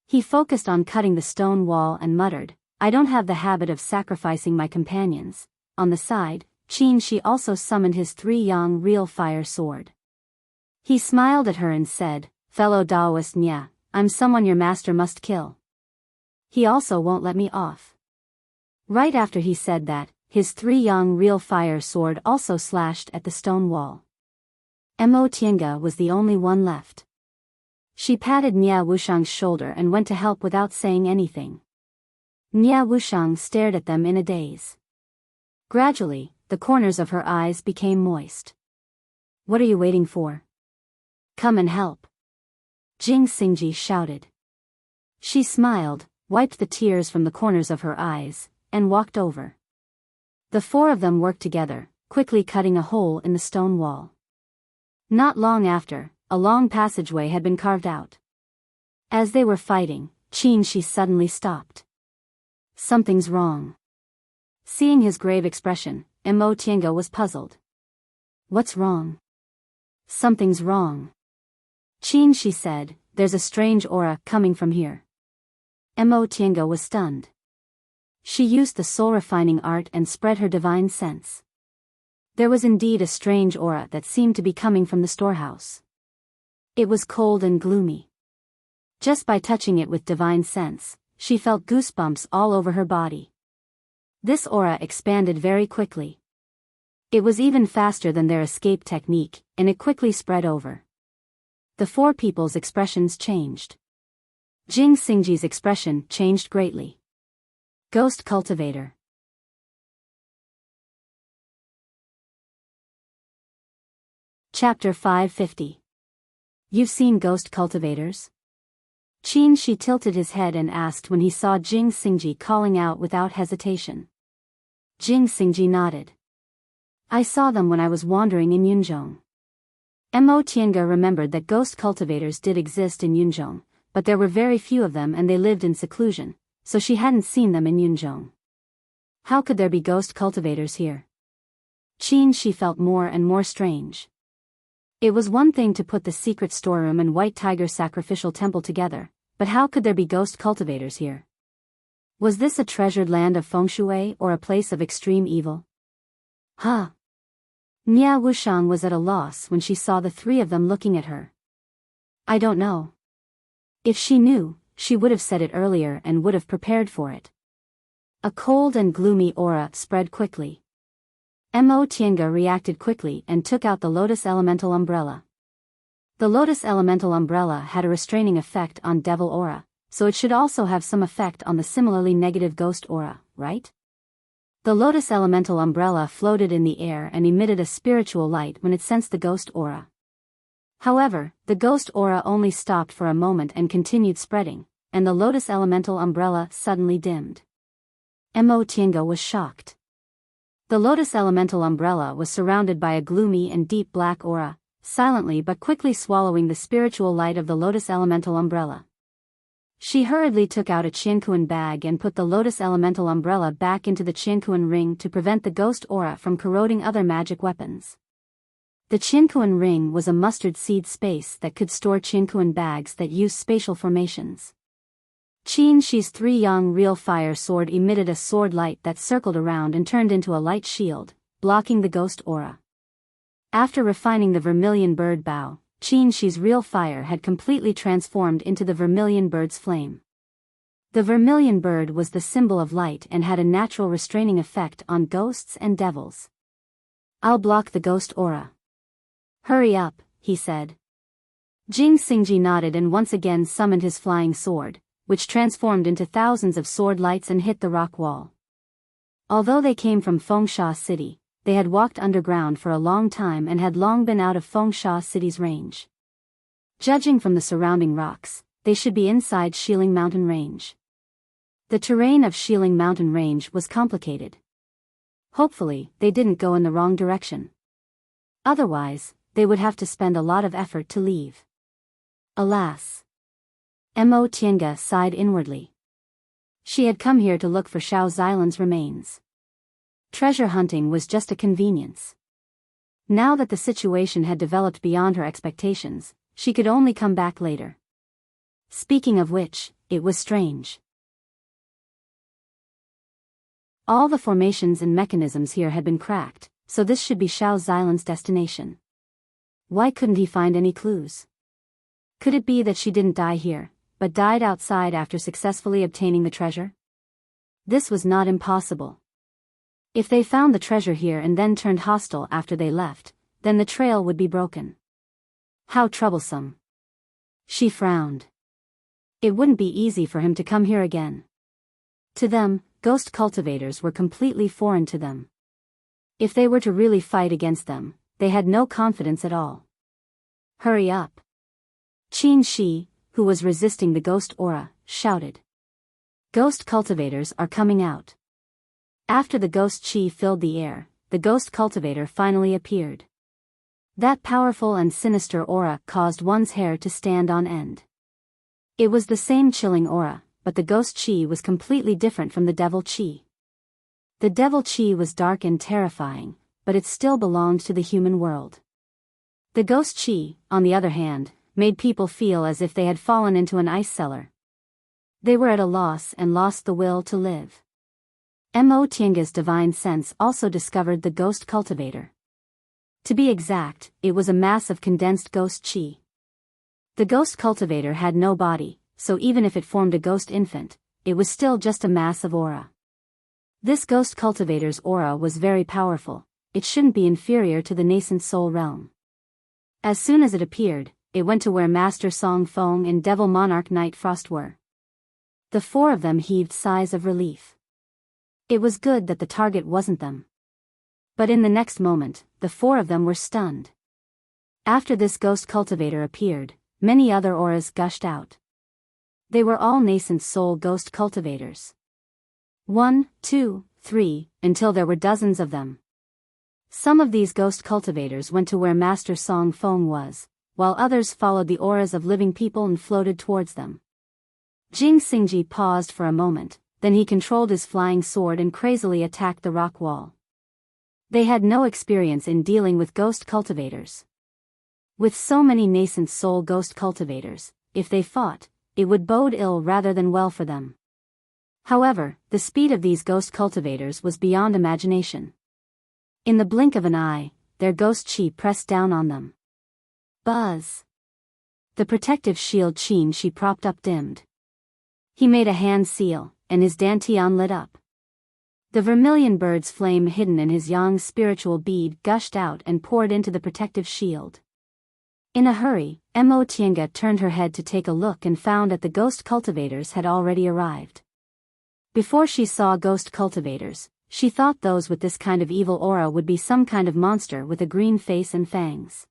He focused on cutting the stone wall and muttered, "I don't have the habit of sacrificing my companions." On the side, Qin Shi also summoned his 3-yang real fire sword. He smiled at her and said, "Fellow Daoist Nya, I'm someone your master must kill. He also won't let me off." Right after he said that, his 3-yang real fire sword also slashed at the stone wall. Mo Tiange was the only one left. She patted Nya Wushang's shoulder and went to help without saying anything. Nya Wushang stared at them in a daze. Gradually, the corners of her eyes became moist. "What are you waiting for? Come and help!" Jing Xingji shouted. She smiled, wiped the tears from the corners of her eyes, and walked over. The 4 of them worked together, quickly cutting a hole in the stone wall. Not long after, a long passageway had been carved out. As they were fighting, Qin Shi suddenly stopped. "Something's wrong." Seeing his grave expression, Mo Tiange was puzzled. "What's wrong?" "Something's wrong," Qin Shi said. "There's a strange aura coming from here." Mo Tiange was stunned. She used the soul-refining art and spread her divine sense. There was indeed a strange aura that seemed to be coming from the storehouse. It was cold and gloomy. Just by touching it with divine sense, she felt goosebumps all over her body. This aura expanded very quickly. It was even faster than their escape technique, and it quickly spread over. The 4 people's expressions changed. Jing Xingji's expression changed greatly. Ghost Cultivator. Chapter 550. You've seen ghost cultivators? Qin Shi tilted his head and asked when he saw Jing Xingji calling out without hesitation. Jing Xingji nodded. "I saw them when I was wandering in Yunzhong." Mo Tiange remembered that ghost cultivators did exist in Yunzhong, but there were very few of them and they lived in seclusion, so she hadn't seen them in Yunzhong. How could there be ghost cultivators here? Qin Shi felt more and more strange. It was one thing to put the secret storeroom and White Tiger sacrificial temple together, but how could there be ghost cultivators here? Was this a treasured land of feng shui or a place of extreme evil? Huh? Nya Wushang was at a loss when she saw the 3 of them looking at her. "I don't know." If she knew, she would have said it earlier and would have prepared for it. A cold and gloomy aura spread quickly. Mo Tiange reacted quickly and took out the Lotus Elemental Umbrella. The Lotus Elemental Umbrella had a restraining effect on Devil Aura, so it should also have some effect on the similarly negative Ghost Aura, right? The Lotus Elemental Umbrella floated in the air and emitted a spiritual light when it sensed the Ghost Aura. However, the Ghost Aura only stopped for a moment and continued spreading, and the Lotus Elemental Umbrella suddenly dimmed. Mo Tiange was shocked. The Lotus Elemental Umbrella was surrounded by a gloomy and deep black aura, silently but quickly swallowing the spiritual light of the Lotus Elemental Umbrella. She hurriedly took out a Qiankuan bag and put the Lotus Elemental Umbrella back into the Qiankuan ring to prevent the ghost aura from corroding other magic weapons. The Qiankuan ring was a mustard seed space that could store Qiankuan bags that use spatial formations. Qin Shi's 3-yang real fire sword emitted a sword light that circled around and turned into a light shield, blocking the ghost aura. After refining the vermilion bird bow, Qin Shi's real fire had completely transformed into the vermilion bird's flame. The vermilion bird was the symbol of light and had a natural restraining effect on ghosts and devils. "I'll block the ghost aura." "Hurry up," he said. Jing Xingji nodded and once again summoned his flying sword, which transformed into thousands of sword lights and hit the rock wall. Although they came from Fengsha City, they had walked underground for a long time and had long been out of Fengsha City's range. Judging from the surrounding rocks, they should be inside Shieling Mountain Range. The terrain of Shieling Mountain Range was complicated. Hopefully, they didn't go in the wrong direction. Otherwise, they would have to spend a lot of effort to leave. Alas! Mo Tiange sighed inwardly. She had come here to look for Xiao Xilan's remains. Treasure hunting was just a convenience. Now that the situation had developed beyond her expectations, she could only come back later. Speaking of which, it was strange. All the formations and mechanisms here had been cracked, so this should be Xiao Xilan's destination. Why couldn't he find any clues? Could it be that she didn't die here, but died outside after successfully obtaining the treasure? This was not impossible. If they found the treasure here and then turned hostile after they left, then the trail would be broken. How troublesome. She frowned. It wouldn't be easy for him to come here again. To them, ghost cultivators were completely foreign to them. If they were to really fight against them, they had no confidence at all. Hurry up. Qin Shi, who was resisting the ghost aura, shouted. Ghost cultivators are coming out. After the ghost chi filled the air, the ghost cultivator finally appeared. That powerful and sinister aura caused one's hair to stand on end. It was the same chilling aura, but the ghost chi was completely different from the devil chi. The devil chi was dark and terrifying, but it still belonged to the human world. The ghost chi, on the other hand, made people feel as if they had fallen into an ice cellar. They were at a loss and lost the will to live. Mo Tiange's divine sense also discovered the ghost cultivator. To be exact, it was a mass of condensed ghost chi. The ghost cultivator had no body, so even if it formed a ghost infant, it was still just a mass of aura. This ghost cultivator's aura was very powerful. It shouldn't be inferior to the nascent soul realm. As soon as it appeared, it went to where Master Song Feng and Devil Monarch Night Frost were. The four of them heaved sighs of relief. It was good that the target wasn't them. But in the next moment, the four of them were stunned. After this ghost cultivator appeared, many other auras gushed out. They were all nascent soul ghost cultivators. 1, 2, 3, until there were dozens of them. Some of these ghost cultivators went to where Master Song Feng was, while others followed the auras of living people and floated towards them. Jing Xingji paused for a moment, then he controlled his flying sword and crazily attacked the rock wall. They had no experience in dealing with ghost cultivators. With so many nascent soul ghost cultivators, if they fought, it would bode ill rather than well for them. However, the speed of these ghost cultivators was beyond imagination. In the blink of an eye, their ghost chi pressed down on them. Buzz! The protective shield Qin Shi propped up dimmed. He made a hand seal, and his dantian lit up. The vermilion bird's flame hidden in his yang's spiritual bead gushed out and poured into the protective shield. In a hurry, Mo Tiange turned her head to take a look and found that the ghost cultivators had already arrived. Before she saw ghost cultivators, she thought those with this kind of evil aura would be some kind of monster with a green face and fangs.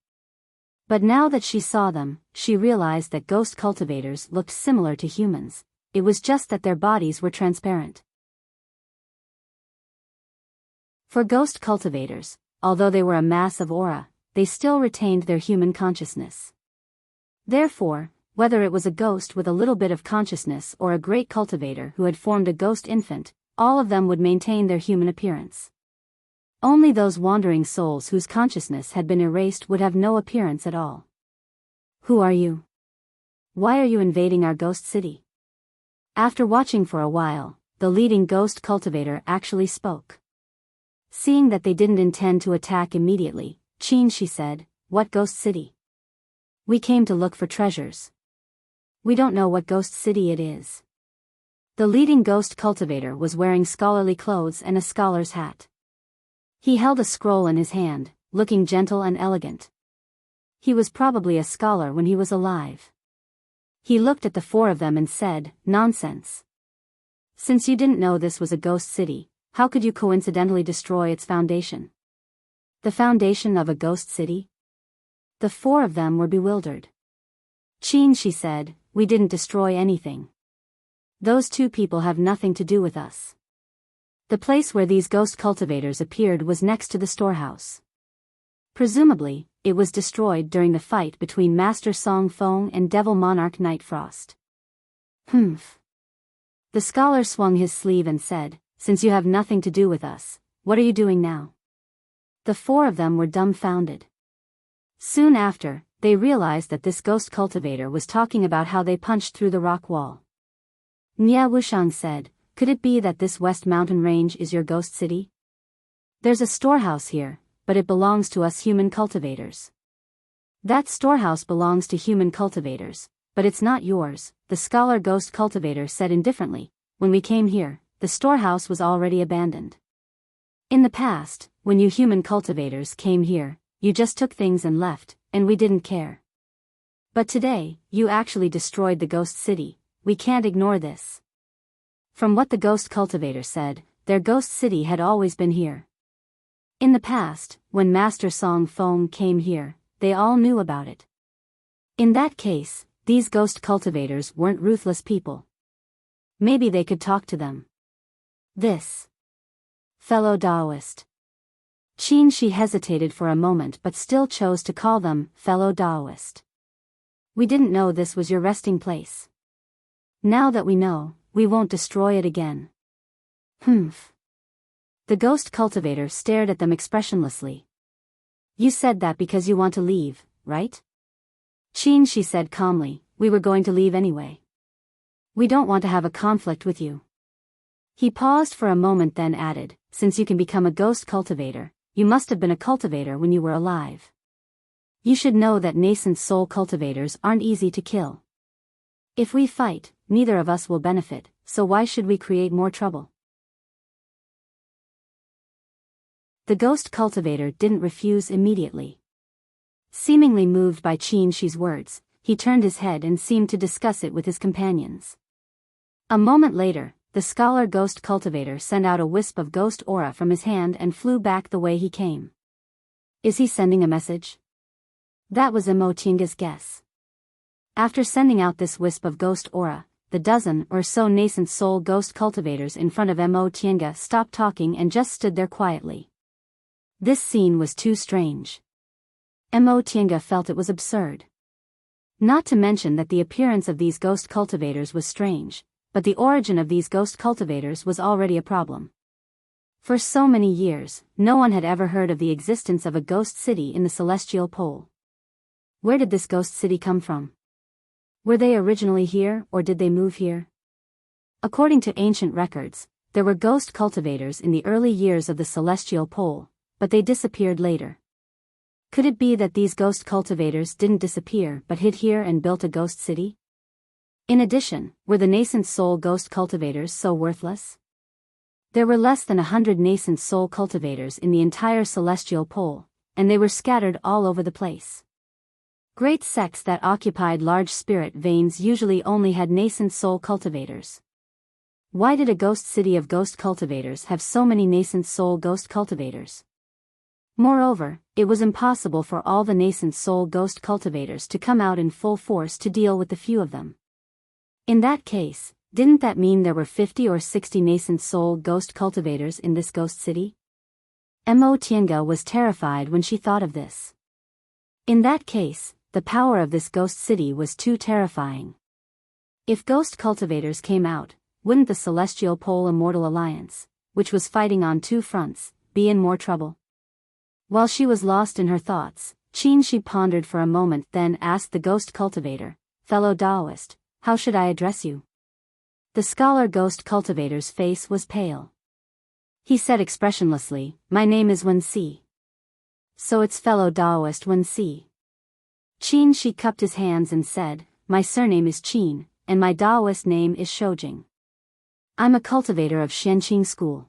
But now that she saw them, she realized that ghost cultivators looked similar to humans. It was just that their bodies were transparent. For ghost cultivators, although they were a mass of aura, they still retained their human consciousness. Therefore, whether it was a ghost with a little bit of consciousness or a great cultivator who had formed a ghost infant, all of them would maintain their human appearance. Only those wandering souls whose consciousness had been erased would have no appearance at all. Who are you? Why are you invading our ghost city? After watching for a while, the leading ghost cultivator actually spoke. Seeing that they didn't intend to attack immediately, Qin Shi said, "What ghost city? We came to look for treasures. We don't know what ghost city it is." The leading ghost cultivator was wearing scholarly clothes and a scholar's hat. He held a scroll in his hand, looking gentle and elegant. He was probably a scholar when he was alive. He looked at the four of them and said, "Nonsense. Since you didn't know this was a ghost city, how could you coincidentally destroy its foundation?" The foundation of a ghost city? The four of them were bewildered. Qin, she said, we didn't destroy anything. Those two people have nothing to do with us. The place where these ghost cultivators appeared was next to the storehouse. Presumably, it was destroyed during the fight between Master Song Feng and Devil Monarch Night Frost. Humph. The scholar swung his sleeve and said, since you have nothing to do with us, what are you doing now? The four of them were dumbfounded. Soon after, they realized that this ghost cultivator was talking about how they punched through the rock wall. Nia Wushang said, could it be that this West Mountain Range is your ghost city? There's a storehouse here, but it belongs to us human cultivators. That storehouse belongs to human cultivators, but it's not yours, the scholar ghost cultivator said indifferently. When we came here, the storehouse was already abandoned. In the past, when you human cultivators came here, you just took things and left, and we didn't care. But today, you actually destroyed the ghost city. We can't ignore this. From what the ghost cultivator said, their ghost city had always been here. In the past, when Master Song Feng came here, they all knew about it. In that case, these ghost cultivators weren't ruthless people. Maybe they could talk to them. This fellow Taoist. Qin, she hesitated for a moment but still chose to call them fellow Taoist. We didn't know this was your resting place. Now that we know, we won't destroy it again. Humph. The ghost cultivator stared at them expressionlessly. You said that because you want to leave, right? Qin, she said calmly, we were going to leave anyway. We don't want to have a conflict with you. He paused for a moment then added, since you can become a ghost cultivator, you must have been a cultivator when you were alive. You should know that nascent soul cultivators aren't easy to kill. If we fight, neither of us will benefit, so why should we create more trouble? The ghost cultivator didn't refuse immediately. Seemingly moved by Qin Shi's words, he turned his head and seemed to discuss it with his companions. A moment later, the scholar ghost cultivator sent out a wisp of ghost aura from his hand and flew back the way he came. Is he sending a message? That was Mo Tianga's guess. After sending out this wisp of ghost aura, the dozen or so nascent soul ghost cultivators in front of Mo Tianga stopped talking and just stood there quietly. This scene was too strange. Mo Tianga felt it was absurd. Not to mention that the appearance of these ghost cultivators was strange, but the origin of these ghost cultivators was already a problem. For so many years, no one had ever heard of the existence of a ghost city in the celestial pole. Where did this ghost city come from? Were they originally here or did they move here? According to ancient records, there were ghost cultivators in the early years of the celestial pole, but they disappeared later. Could it be that these ghost cultivators didn't disappear but hid here and built a ghost city? In addition, were the nascent soul ghost cultivators so worthless? There were less than 100 nascent soul cultivators in the entire celestial pole, and they were scattered all over the place. Great sects that occupied large spirit veins usually only had nascent soul cultivators. Why did a ghost city of ghost cultivators have so many nascent soul ghost cultivators? Moreover, it was impossible for all the nascent soul ghost cultivators to come out in full force to deal with the few of them. In that case, didn't that mean there were 50 or 60 nascent soul ghost cultivators in this ghost city? Mo Tianga was terrified when she thought of this. In that case, the power of this ghost city was too terrifying. If ghost cultivators came out, wouldn't the Celestial Pole Immortal Alliance, which was fighting on two fronts, be in more trouble? While she was lost in her thoughts, Qin Shi pondered for a moment then asked the ghost cultivator, fellow Taoist, how should I address you? The scholar ghost cultivator's face was pale. He said expressionlessly, my name is Wen Si. So it's fellow Taoist Wen Si. Qin Shi cupped his hands and said, my surname is Qin, and my Taoist name is Shoujing. I'm a cultivator of Xianqing School.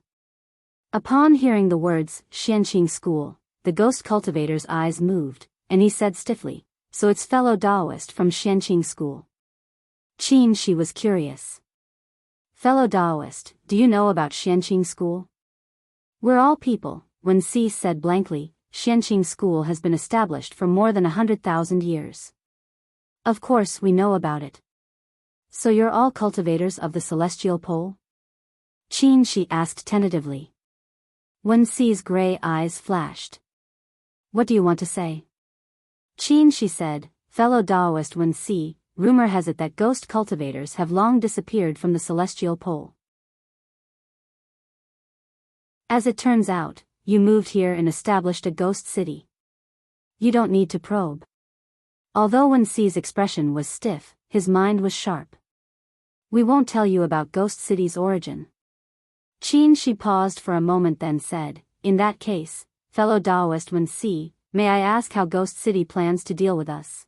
Upon hearing the words, Xianqing School, the ghost cultivator's eyes moved, and he said stiffly, so it's fellow Taoist from Xianqing School. Qin Shi was curious. Fellow Taoist, do you know about Xianqing School? We're all people, Wen Si said blankly. Xianqing School has been established for more than 100,000 years. Of course we know about it. So you're all cultivators of the celestial pole? She asked tentatively. Wen Si's gray eyes flashed. What do you want to say? She said, fellow Taoist Wen Si, rumor has it that ghost cultivators have long disappeared from the celestial pole. As it turns out, you moved here and established a ghost city. You don't need to probe. Although Wen Si's expression was stiff, his mind was sharp. We won't tell you about Ghost City's origin. She paused for a moment then said, in that case, fellow Taoist Wen Si, may I ask how Ghost City plans to deal with us?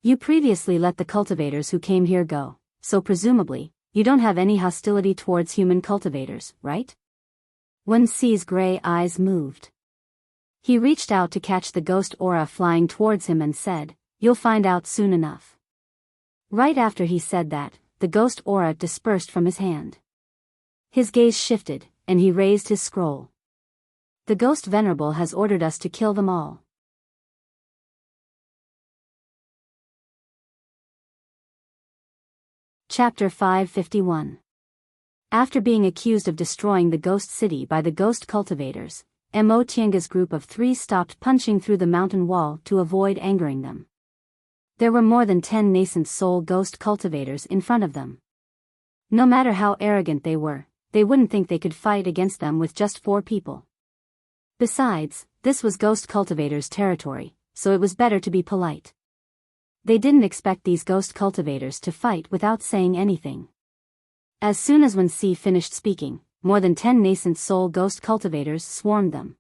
You previously let the cultivators who came here go, so presumably, you don't have any hostility towards human cultivators, right? Wen Si's gray eyes moved. He reached out to catch the ghost aura flying towards him and said, you'll find out soon enough. Right after he said that, the ghost aura dispersed from his hand. His gaze shifted, and he raised his scroll. The ghost venerable has ordered us to kill them all. Chapter 551. After being accused of destroying the ghost city by the ghost cultivators, Mo Tianga's group of 3 stopped punching through the mountain wall to avoid angering them. There were more than 10 nascent soul ghost cultivators in front of them. No matter how arrogant they were, they wouldn't think they could fight against them with just 4 people. Besides, this was ghost cultivators' territory, so it was better to be polite. They didn't expect these ghost cultivators to fight without saying anything. As soon as Wen Si finished speaking, more than 10 nascent soul ghost cultivators swarmed them.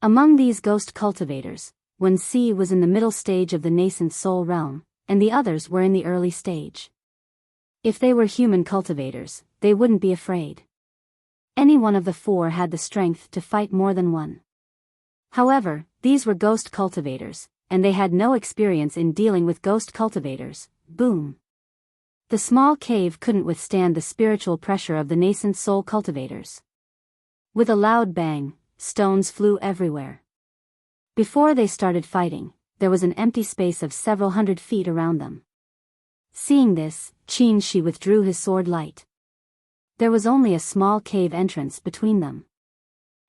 Among these ghost cultivators, Wen Si was in the middle stage of the nascent soul realm, and the others were in the early stage. If they were human cultivators, they wouldn't be afraid. Any one of the 4 had the strength to fight more than one. However, these were ghost cultivators, and they had no experience in dealing with ghost cultivators. Boom! The small cave couldn't withstand the spiritual pressure of the nascent soul cultivators. With a loud bang, stones flew everywhere. Before they started fighting, there was an empty space of several hundred feet around them. Seeing this, Shi withdrew his sword light. There was only a small cave entrance between them.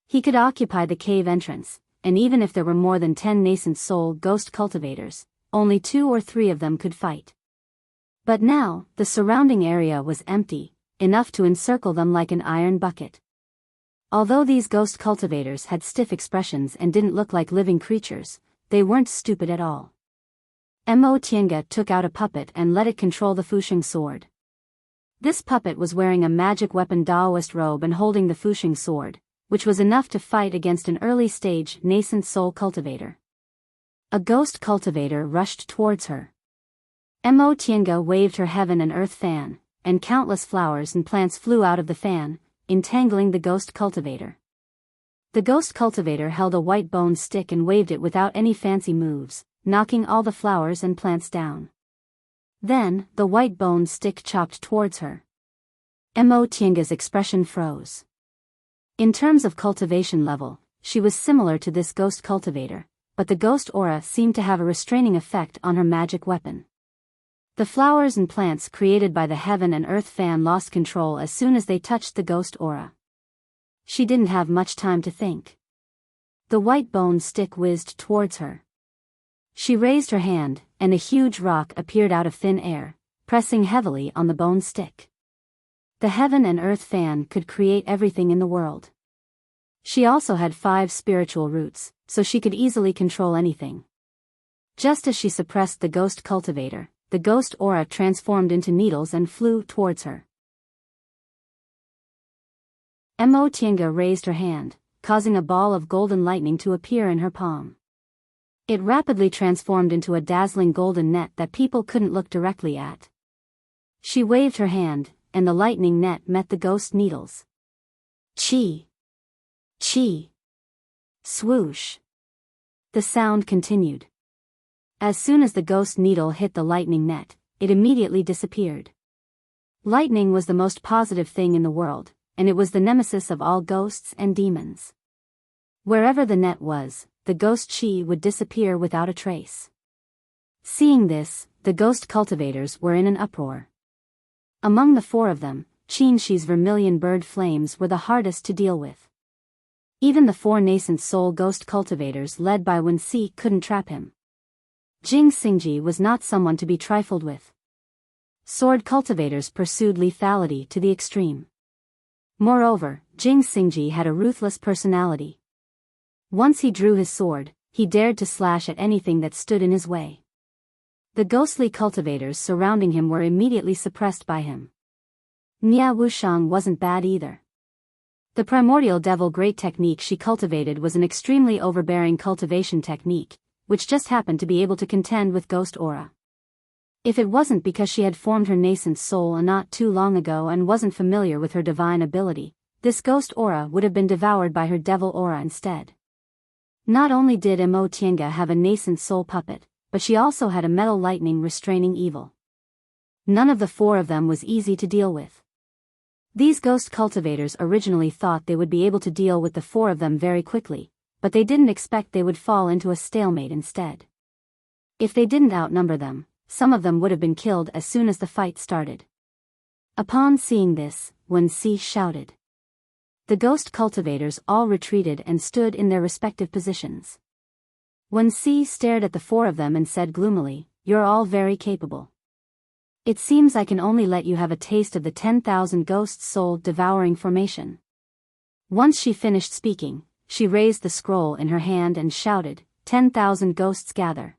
He could occupy the cave entrance, and even if there were more than 10 nascent soul ghost cultivators, only 2 or 3 of them could fight. But now, the surrounding area was empty, enough to encircle them like an iron bucket. Although these ghost cultivators had stiff expressions and didn't look like living creatures, they weren't stupid at all. Mo Tianga took out a puppet and let it control the Fusheng sword. This puppet was wearing a magic weapon Taoist robe and holding the Fusheng sword, which was enough to fight against an early-stage nascent soul cultivator. A ghost cultivator rushed towards her. Mo Tianga waved her heaven and earth fan, and countless flowers and plants flew out of the fan, entangling the ghost cultivator. The ghost cultivator held a white bone stick and waved it without any fancy moves, knocking all the flowers and plants down. Then, the white bone stick chopped towards her. Mo Tianga's expression froze. In terms of cultivation level, she was similar to this ghost cultivator, but the ghost aura seemed to have a restraining effect on her magic weapon. The flowers and plants created by the heaven and earth fan lost control as soon as they touched the ghost aura. She didn't have much time to think. The white bone stick whizzed towards her. She raised her hand, and a huge rock appeared out of thin air, pressing heavily on the bone stick. The heaven and earth fan could create everything in the world. She also had 5 spiritual roots, so she could easily control anything. Just as she suppressed the ghost cultivator, the ghost aura transformed into needles and flew towards her. Mo Tianga raised her hand, causing a ball of golden lightning to appear in her palm. It rapidly transformed into a dazzling golden net that people couldn't look directly at. She waved her hand, and the lightning net met the ghost needles. Chi! Chi! Swoosh! The sound continued. As soon as the ghost needle hit the lightning net, it immediately disappeared. Lightning was the most positive thing in the world, and it was the nemesis of all ghosts and demons. Wherever the net was, the ghost chi would disappear without a trace. Seeing this, the ghost cultivators were in an uproar. Among the four of them, Qinshi's vermilion bird flames were the hardest to deal with. Even the four nascent soul ghost cultivators led by Wenxi couldn't trap him. Jing Xingji was not someone to be trifled with. Sword cultivators pursued lethality to the extreme. Moreover, Jing Xingji had a ruthless personality. Once he drew his sword, he dared to slash at anything that stood in his way. The ghostly cultivators surrounding him were immediately suppressed by him. Nia Wushang wasn't bad either. The primordial devil great technique she cultivated was an extremely overbearing cultivation technique, which just happened to be able to contend with ghost aura. If it wasn't because she had formed her nascent soul not too long ago and wasn't familiar with her divine ability, this ghost aura would have been devoured by her devil aura instead. Not only did Mo Tiange have a nascent soul puppet, but she also had a metal lightning restraining evil. None of the four of them was easy to deal with. These ghost cultivators originally thought they would be able to deal with the four of them very quickly, but they didn't expect they would fall into a stalemate instead. If they didn't outnumber them, some of them would have been killed as soon as the fight started. Upon seeing this, Wenxi shouted. The ghost cultivators all retreated and stood in their respective positions. Wenxi stared at the four of them and said gloomily, "You're all very capable. It seems I can only let you have a taste of the 10,000 ghost soul devouring formation." Once she finished speaking, she raised the scroll in her hand and shouted, "10,000 ghosts gather."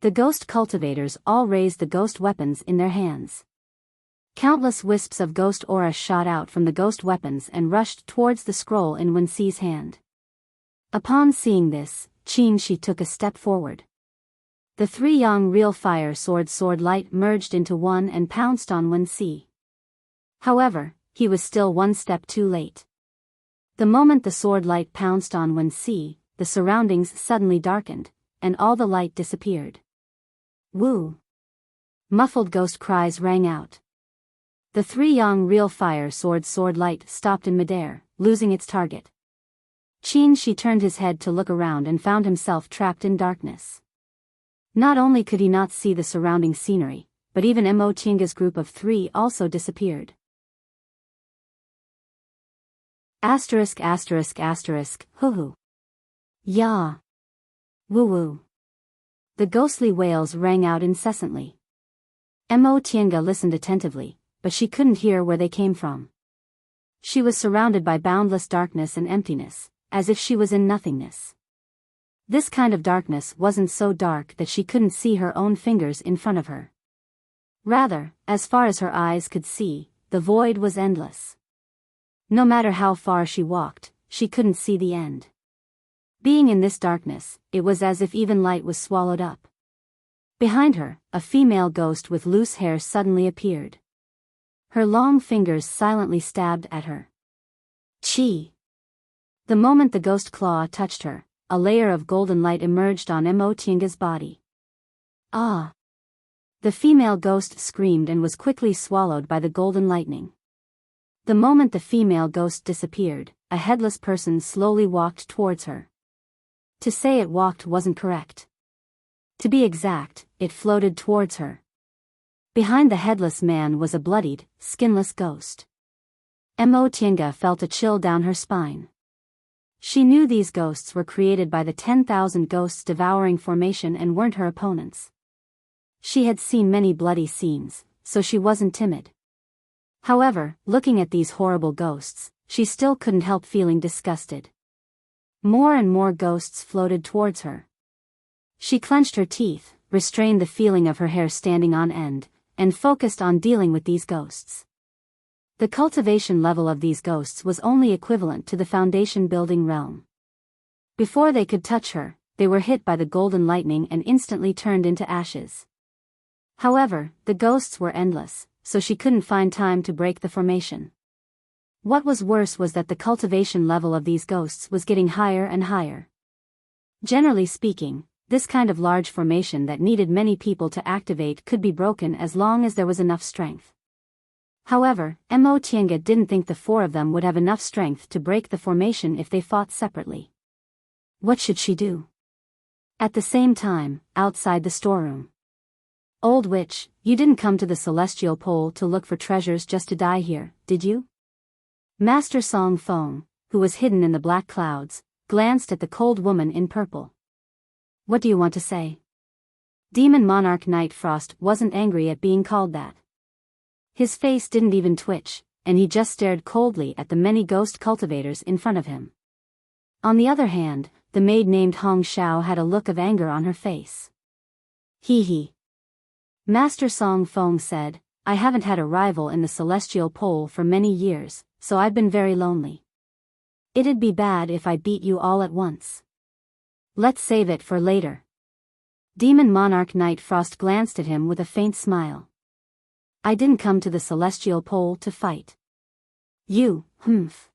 The ghost cultivators all raised the ghost weapons in their hands. Countless wisps of ghost aura shot out from the ghost weapons and rushed towards the scroll in Wenxi's hand. Upon seeing this, Qinshi took a step forward. The three young real fire sword light merged into one and pounced on Wenxi. However, he was still one step too late. The moment the sword light pounced on Wenxi, the surroundings suddenly darkened, and all the light disappeared. Woo! Muffled ghost cries rang out. The three young real fire sword light stopped in midair, losing its target. Qinshi turned his head to look around and found himself trapped in darkness. Not only could he not see the surrounding scenery, but even Mo Tiange's group of three also disappeared. Asterisk asterisk asterisk, hoo-hoo. Ya. Woo-woo. The ghostly wails rang out incessantly. Mo Tiange listened attentively, but she couldn't hear where they came from. She was surrounded by boundless darkness and emptiness, as if she was in nothingness. This kind of darkness wasn't so dark that she couldn't see her own fingers in front of her. Rather, as far as her eyes could see, the void was endless. No matter how far she walked, she couldn't see the end. Being in this darkness, it was as if even light was swallowed up. Behind her, a female ghost with loose hair suddenly appeared. Her long fingers silently stabbed at her. Chi! The moment the ghost claw touched her, a layer of golden light emerged on Mo Tiange's body. Ah! The female ghost screamed and was quickly swallowed by the golden lightning. The moment the female ghost disappeared, a headless person slowly walked towards her. To say it walked wasn't correct. To be exact, it floated towards her. Behind the headless man was a bloodied, skinless ghost. Mo Tiange felt a chill down her spine. She knew these ghosts were created by the 10,000 ghosts devouring formation and weren't her opponents. She had seen many bloody scenes, so she wasn't timid. However, looking at these horrible ghosts, she still couldn't help feeling disgusted. More and more ghosts floated towards her. She clenched her teeth, restrained the feeling of her hair standing on end, and focused on dealing with these ghosts. The cultivation level of these ghosts was only equivalent to the foundation building realm. Before they could touch her, they were hit by the golden lightning and instantly turned into ashes. However, the ghosts were endless, so she couldn't find time to break the formation. What was worse was that the cultivation level of these ghosts was getting higher and higher. Generally speaking, this kind of large formation that needed many people to activate could be broken as long as there was enough strength. However, Mo Tiange didn't think the four of them would have enough strength to break the formation if they fought separately. What should she do? At the same time, outside the storeroom, Old witch, you didn't come to the celestial pole to look for treasures just to die here, did you? Master Song Fong, who was hidden in the black clouds, glanced at the cold woman in purple. What do you want to say? Demon Monarch Night Frost wasn't angry at being called that. His face didn't even twitch, and he just stared coldly at the many ghost cultivators in front of him. On the other hand, the maid named Hong Xiao had a look of anger on her face. Hee hee. Master Song Fong said, I haven't had a rival in the celestial pole for many years, so I've been very lonely. It'd be bad if I beat you all at once. Let's save it for later. Demon Monarch Night Frost glanced at him with a faint smile. I didn't come to the celestial pole to fight. You, humph.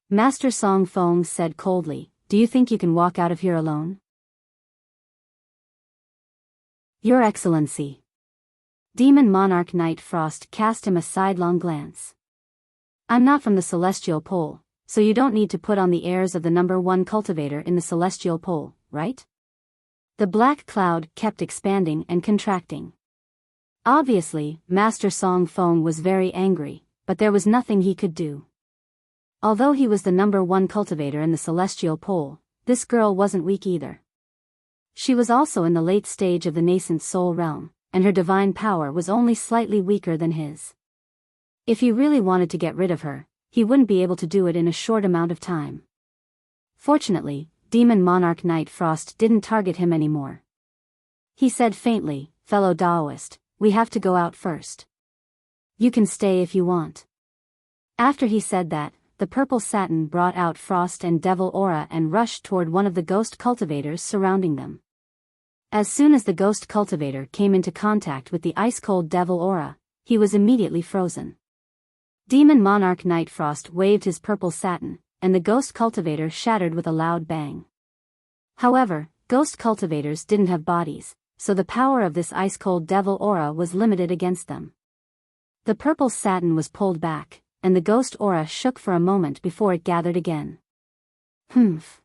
Master Song Fong said coldly, do you think you can walk out of here alone? Your Excellency. Demon Monarch Night Frost cast him a sidelong glance. I'm not from the celestial pole, so you don't need to put on the airs of the #1 cultivator in the celestial pole, right? The black cloud kept expanding and contracting. Obviously, Master Song Fong was very angry, but there was nothing he could do. Although he was the #1 cultivator in the celestial pole, this girl wasn't weak either. She was also in the late stage of the nascent soul realm, and her divine power was only slightly weaker than his. If he really wanted to get rid of her, he wouldn't be able to do it in a short amount of time. Fortunately, Demon Monarch Night Frost didn't target him anymore. He said faintly, fellow Taoist, we have to go out first. You can stay if you want. After he said that, the purple satin brought out frost and devil aura and rushed toward one of the ghost cultivators surrounding them. As soon as the ghost cultivator came into contact with the ice-cold devil aura, he was immediately frozen. Demon Monarch Night Frost waved his purple satin, and the ghost cultivator shattered with a loud bang. However, ghost cultivators didn't have bodies, so the power of this ice-cold devil aura was limited against them. The purple satin was pulled back, and the ghost aura shook for a moment before it gathered again. Humph.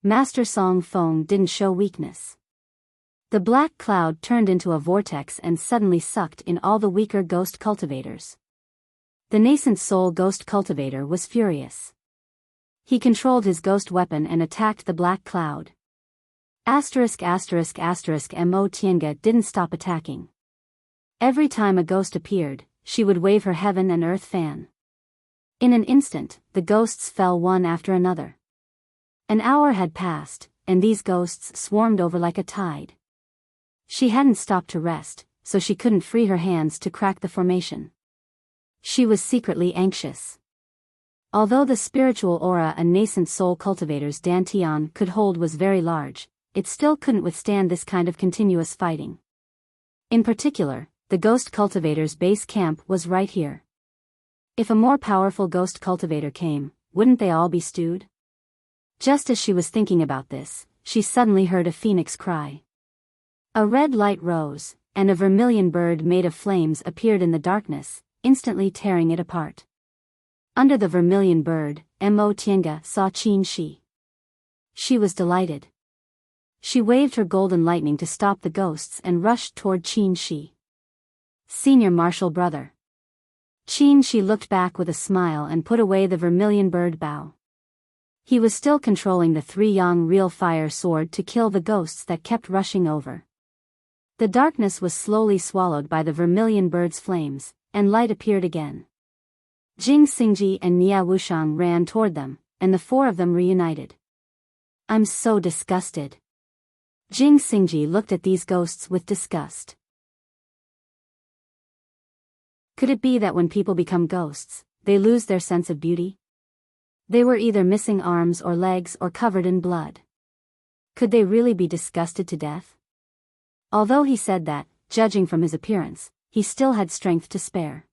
Master Song Fong didn't show weakness. The black cloud turned into a vortex and suddenly sucked in all the weaker ghost cultivators. The nascent soul ghost cultivator was furious. He controlled his ghost weapon and attacked the black cloud. Mo Tiange didn't stop attacking. Every time a ghost appeared, she would wave her heaven and earth fan. In an instant, the ghosts fell one after another. An hour had passed, and these ghosts swarmed over like a tide. She hadn't stopped to rest, so she couldn't free her hands to crack the formation. She was secretly anxious. Although the spiritual aura a nascent soul cultivator's dantian could hold was very large, it still couldn't withstand this kind of continuous fighting. In particular, the ghost cultivator's base camp was right here. If a more powerful ghost cultivator came, wouldn't they all be stewed? Just as she was thinking about this, she suddenly heard a phoenix cry. A red light rose, and a vermilion bird made of flames appeared in the darkness, instantly tearing it apart. Under the vermilion bird, Mo Tiange saw Qin Shi. She was delighted. She waved her golden lightning to stop the ghosts and rushed toward Qin Shi. Senior Martial Brother. Qin Shi looked back with a smile and put away the vermilion bird bow. He was still controlling the 3-yang real fire sword to kill the ghosts that kept rushing over. The darkness was slowly swallowed by the vermilion bird's flames, and light appeared again. Jing Xingji and Nia Wushang ran toward them, and the 4 of them reunited. I'm so disgusted. Jing Xingji looked at these ghosts with disgust. Could it be that when people become ghosts, they lose their sense of beauty? They were either missing arms or legs or covered in blood. Could they really be disgusted to death? Although he said that, judging from his appearance, he still had strength to spare.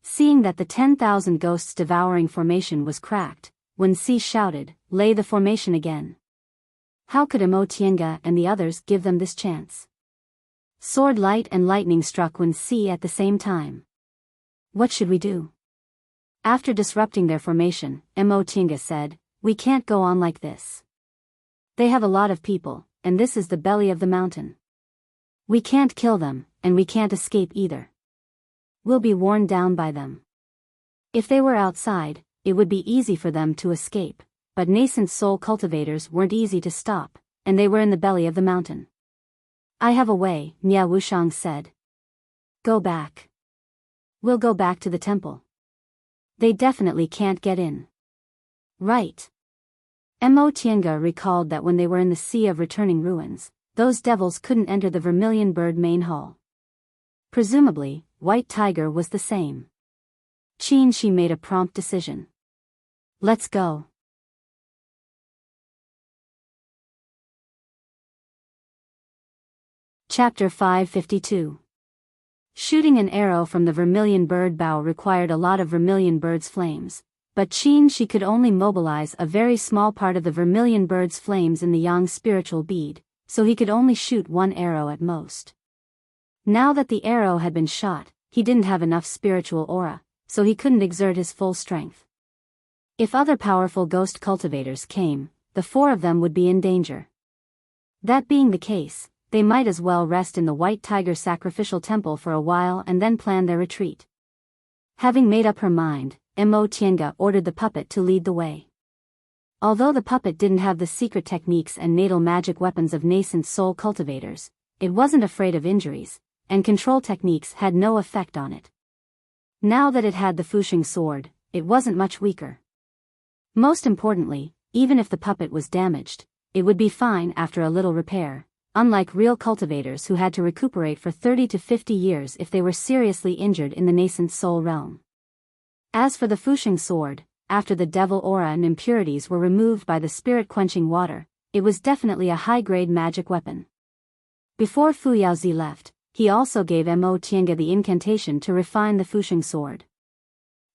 Seeing that the 10,000 ghosts devouring formation was cracked, Wen Si shouted, lay the formation again. How could Mo Tiange and the others give them this chance? Sword light and lightning struck Wen Si at the same time. What should we do? After disrupting their formation, Mo Tiange said, we can't go on like this. They have a lot of people, and this is the belly of the mountain. We can't kill them, and we can't escape either. We'll be worn down by them. If they were outside, it would be easy for them to escape, but nascent soul cultivators weren't easy to stop, and they were in the belly of the mountain. I have a way, Nia Wushang said. Go back. We'll go back to the temple. They definitely can't get in. Right. Mo Tiange recalled that when they were in the Sea of Returning Ruins, those devils couldn't enter the Vermilion Bird main hall. Presumably, White Tiger was the same. Qin Shi made a prompt decision. Let's go. Chapter 552. Shooting an arrow from the Vermilion Bird bow required a lot of Vermilion Bird's flames, but Qin Shi could only mobilize a very small part of the Vermilion Bird's flames in the Yang spiritual bead, so he could only shoot one arrow at most. Now that the arrow had been shot, he didn't have enough spiritual aura, so he couldn't exert his full strength. If other powerful ghost cultivators came, the four of them would be in danger. That being the case, they might as well rest in the White Tiger sacrificial temple for a while and then plan their retreat. Having made up her mind, Mo Tiange ordered the puppet to lead the way. Although the puppet didn't have the secret techniques and natal magic weapons of nascent soul cultivators, it wasn't afraid of injuries, and control techniques had no effect on it. Now that it had the Fusheng sword, it wasn't much weaker. Most importantly, even if the puppet was damaged, it would be fine after a little repair, unlike real cultivators who had to recuperate for 30 to 50 years if they were seriously injured in the nascent soul realm. As for the Fusheng sword, after the devil aura and impurities were removed by the spirit-quenching water, it was definitely a high-grade magic weapon. Before Fu Yaozi left, he also gave Mo Tiange the incantation to refine the Fusheng sword.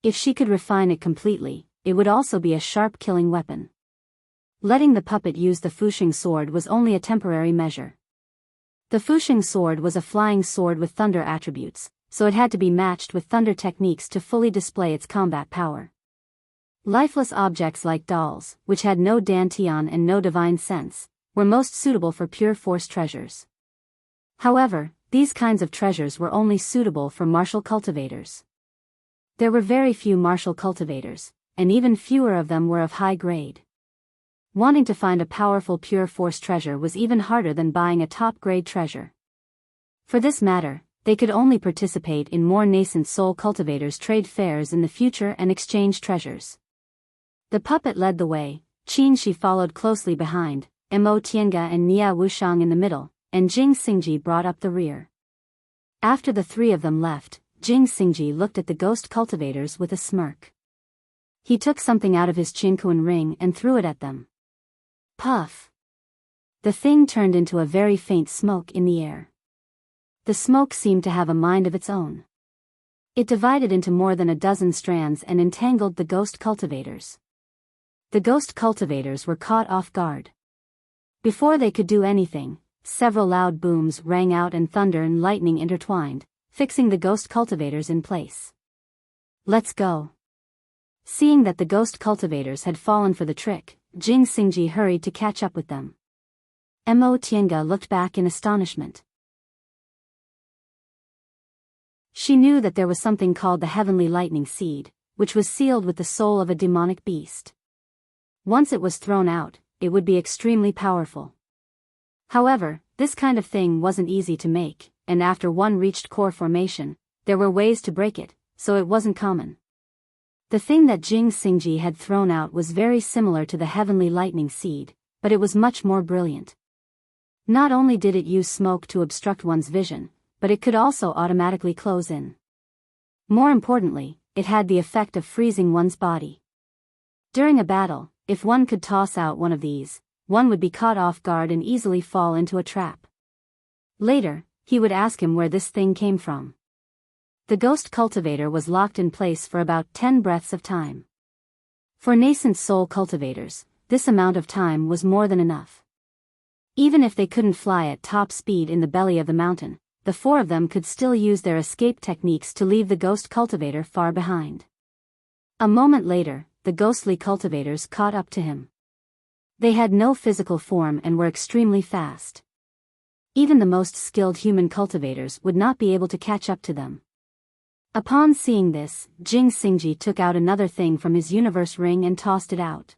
If she could refine it completely, it would also be a sharp killing weapon. Letting the puppet use the Fusheng sword was only a temporary measure. The Fusheng sword was a flying sword with thunder attributes, so it had to be matched with thunder techniques to fully display its combat power. Lifeless objects like dolls, which had no dantian and no divine sense, were most suitable for pure force treasures. However, these kinds of treasures were only suitable for martial cultivators. There were very few martial cultivators, and even fewer of them were of high grade. Wanting to find a powerful pure force treasure was even harder than buying a top-grade treasure. For this matter, they could only participate in more nascent soul cultivators' trade fairs in the future and exchange treasures. The puppet led the way, Qin Shi followed closely behind, Mo Tiange and Nia Wushang in the middle, and Jing Xingji brought up the rear. After the three of them left, Jing Xingji looked at the ghost cultivators with a smirk. He took something out of his Qinkuan ring and threw it at them. Puff! The thing turned into a very faint smoke in the air. The smoke seemed to have a mind of its own. It divided into more than a dozen strands and entangled the ghost cultivators. The ghost cultivators were caught off guard. Before they could do anything, several loud booms rang out and thunder and lightning intertwined, fixing the ghost cultivators in place. Let's go. Seeing that the ghost cultivators had fallen for the trick, Jing Xingji hurried to catch up with them. Mo Tiange looked back in astonishment. She knew that there was something called the Heavenly Lightning Seed, which was sealed with the soul of a demonic beast. Once it was thrown out, it would be extremely powerful. However, this kind of thing wasn't easy to make, and after one reached core formation, there were ways to break it, so it wasn't common. The thing that Jing Xingji had thrown out was very similar to the Heavenly Lightning Seed, but it was much more brilliant. Not only did it use smoke to obstruct one's vision, but it could also automatically close in. More importantly, it had the effect of freezing one's body. During a battle, if one could toss out one of these, one would be caught off guard and easily fall into a trap. Later, he would ask him where this thing came from. The ghost cultivator was locked in place for about 10 breaths of time. For nascent soul cultivators, this amount of time was more than enough. Even if they couldn't fly at top speed in the belly of the mountain, the four of them could still use their escape techniques to leave the ghost cultivator far behind. A moment later, the ghostly cultivators caught up to him. They had no physical form and were extremely fast. Even the most skilled human cultivators would not be able to catch up to them. Upon seeing this, Jing Xingji took out another thing from his universe ring and tossed it out.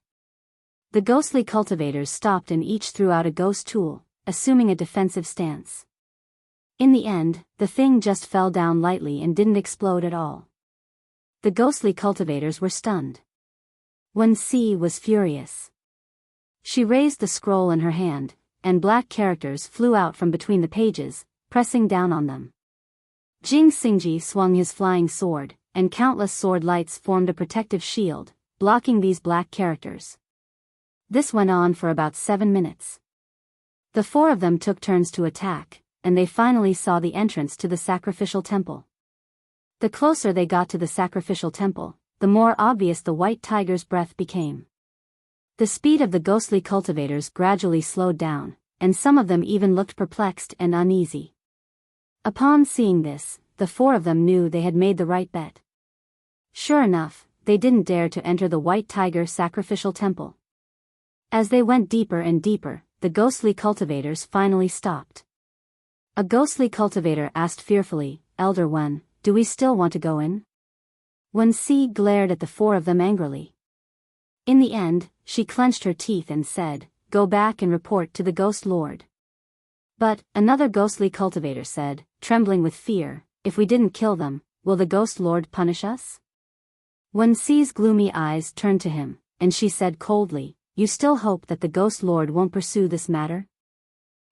The ghostly cultivators stopped and each threw out a ghost tool, assuming a defensive stance. In the end, the thing just fell down lightly and didn't explode at all. The ghostly cultivators were stunned. Wen Si was furious. She raised the scroll in her hand, and black characters flew out from between the pages, pressing down on them. Jing Xingji swung his flying sword, and countless sword lights formed a protective shield, blocking these black characters. This went on for about 7 minutes. The 4 of them took turns to attack, and they finally saw the entrance to the sacrificial temple. The closer they got to the sacrificial temple, the more obvious the white tiger's breath became. The speed of the ghostly cultivators gradually slowed down, and some of them even looked perplexed and uneasy. Upon seeing this, the 4 of them knew they had made the right bet. Sure enough, they didn't dare to enter the white tiger sacrificial temple. As they went deeper and deeper, the ghostly cultivators finally stopped. A ghostly cultivator asked fearfully, "Elder Wen, do we still want to go in?" Wen Si glared at the 4 of them angrily. In the end, she clenched her teeth and said, "Go back and report to the Ghost Lord." But, another ghostly cultivator said, trembling with fear, "If we didn't kill them, will the Ghost Lord punish us?" Wen Si's gloomy eyes turned to him, and she said coldly, "You still hope that the Ghost Lord won't pursue this matter?"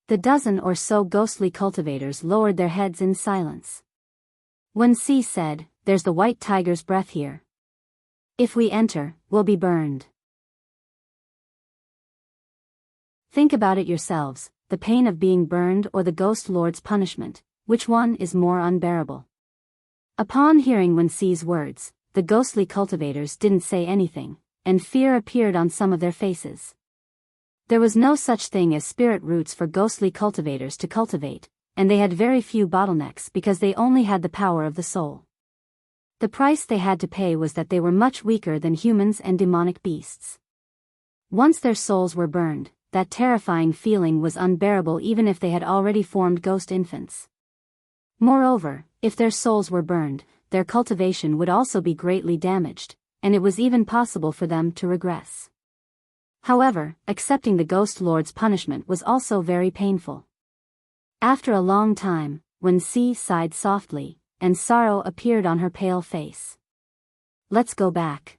The dozen or so ghostly cultivators lowered their heads in silence. Wen Si said, "There's the white tiger's breath here. If we enter, we'll be burned. Think about it yourselves, the pain of being burned or the Ghost Lord's punishment, which one is more unbearable?" Upon hearing Wen Si's words, the ghostly cultivators didn't say anything, and fear appeared on some of their faces. There was no such thing as spirit roots for ghostly cultivators to cultivate, and they had very few bottlenecks because they only had the power of the soul. The price they had to pay was that they were much weaker than humans and demonic beasts. Once their souls were burned, that terrifying feeling was unbearable even if they had already formed ghost infants. Moreover, if their souls were burned, their cultivation would also be greatly damaged, and it was even possible for them to regress. However, accepting the Ghost Lord's punishment was also very painful. After a long time, Wen Si sighed softly, and sorrow appeared on her pale face. "Let's go back.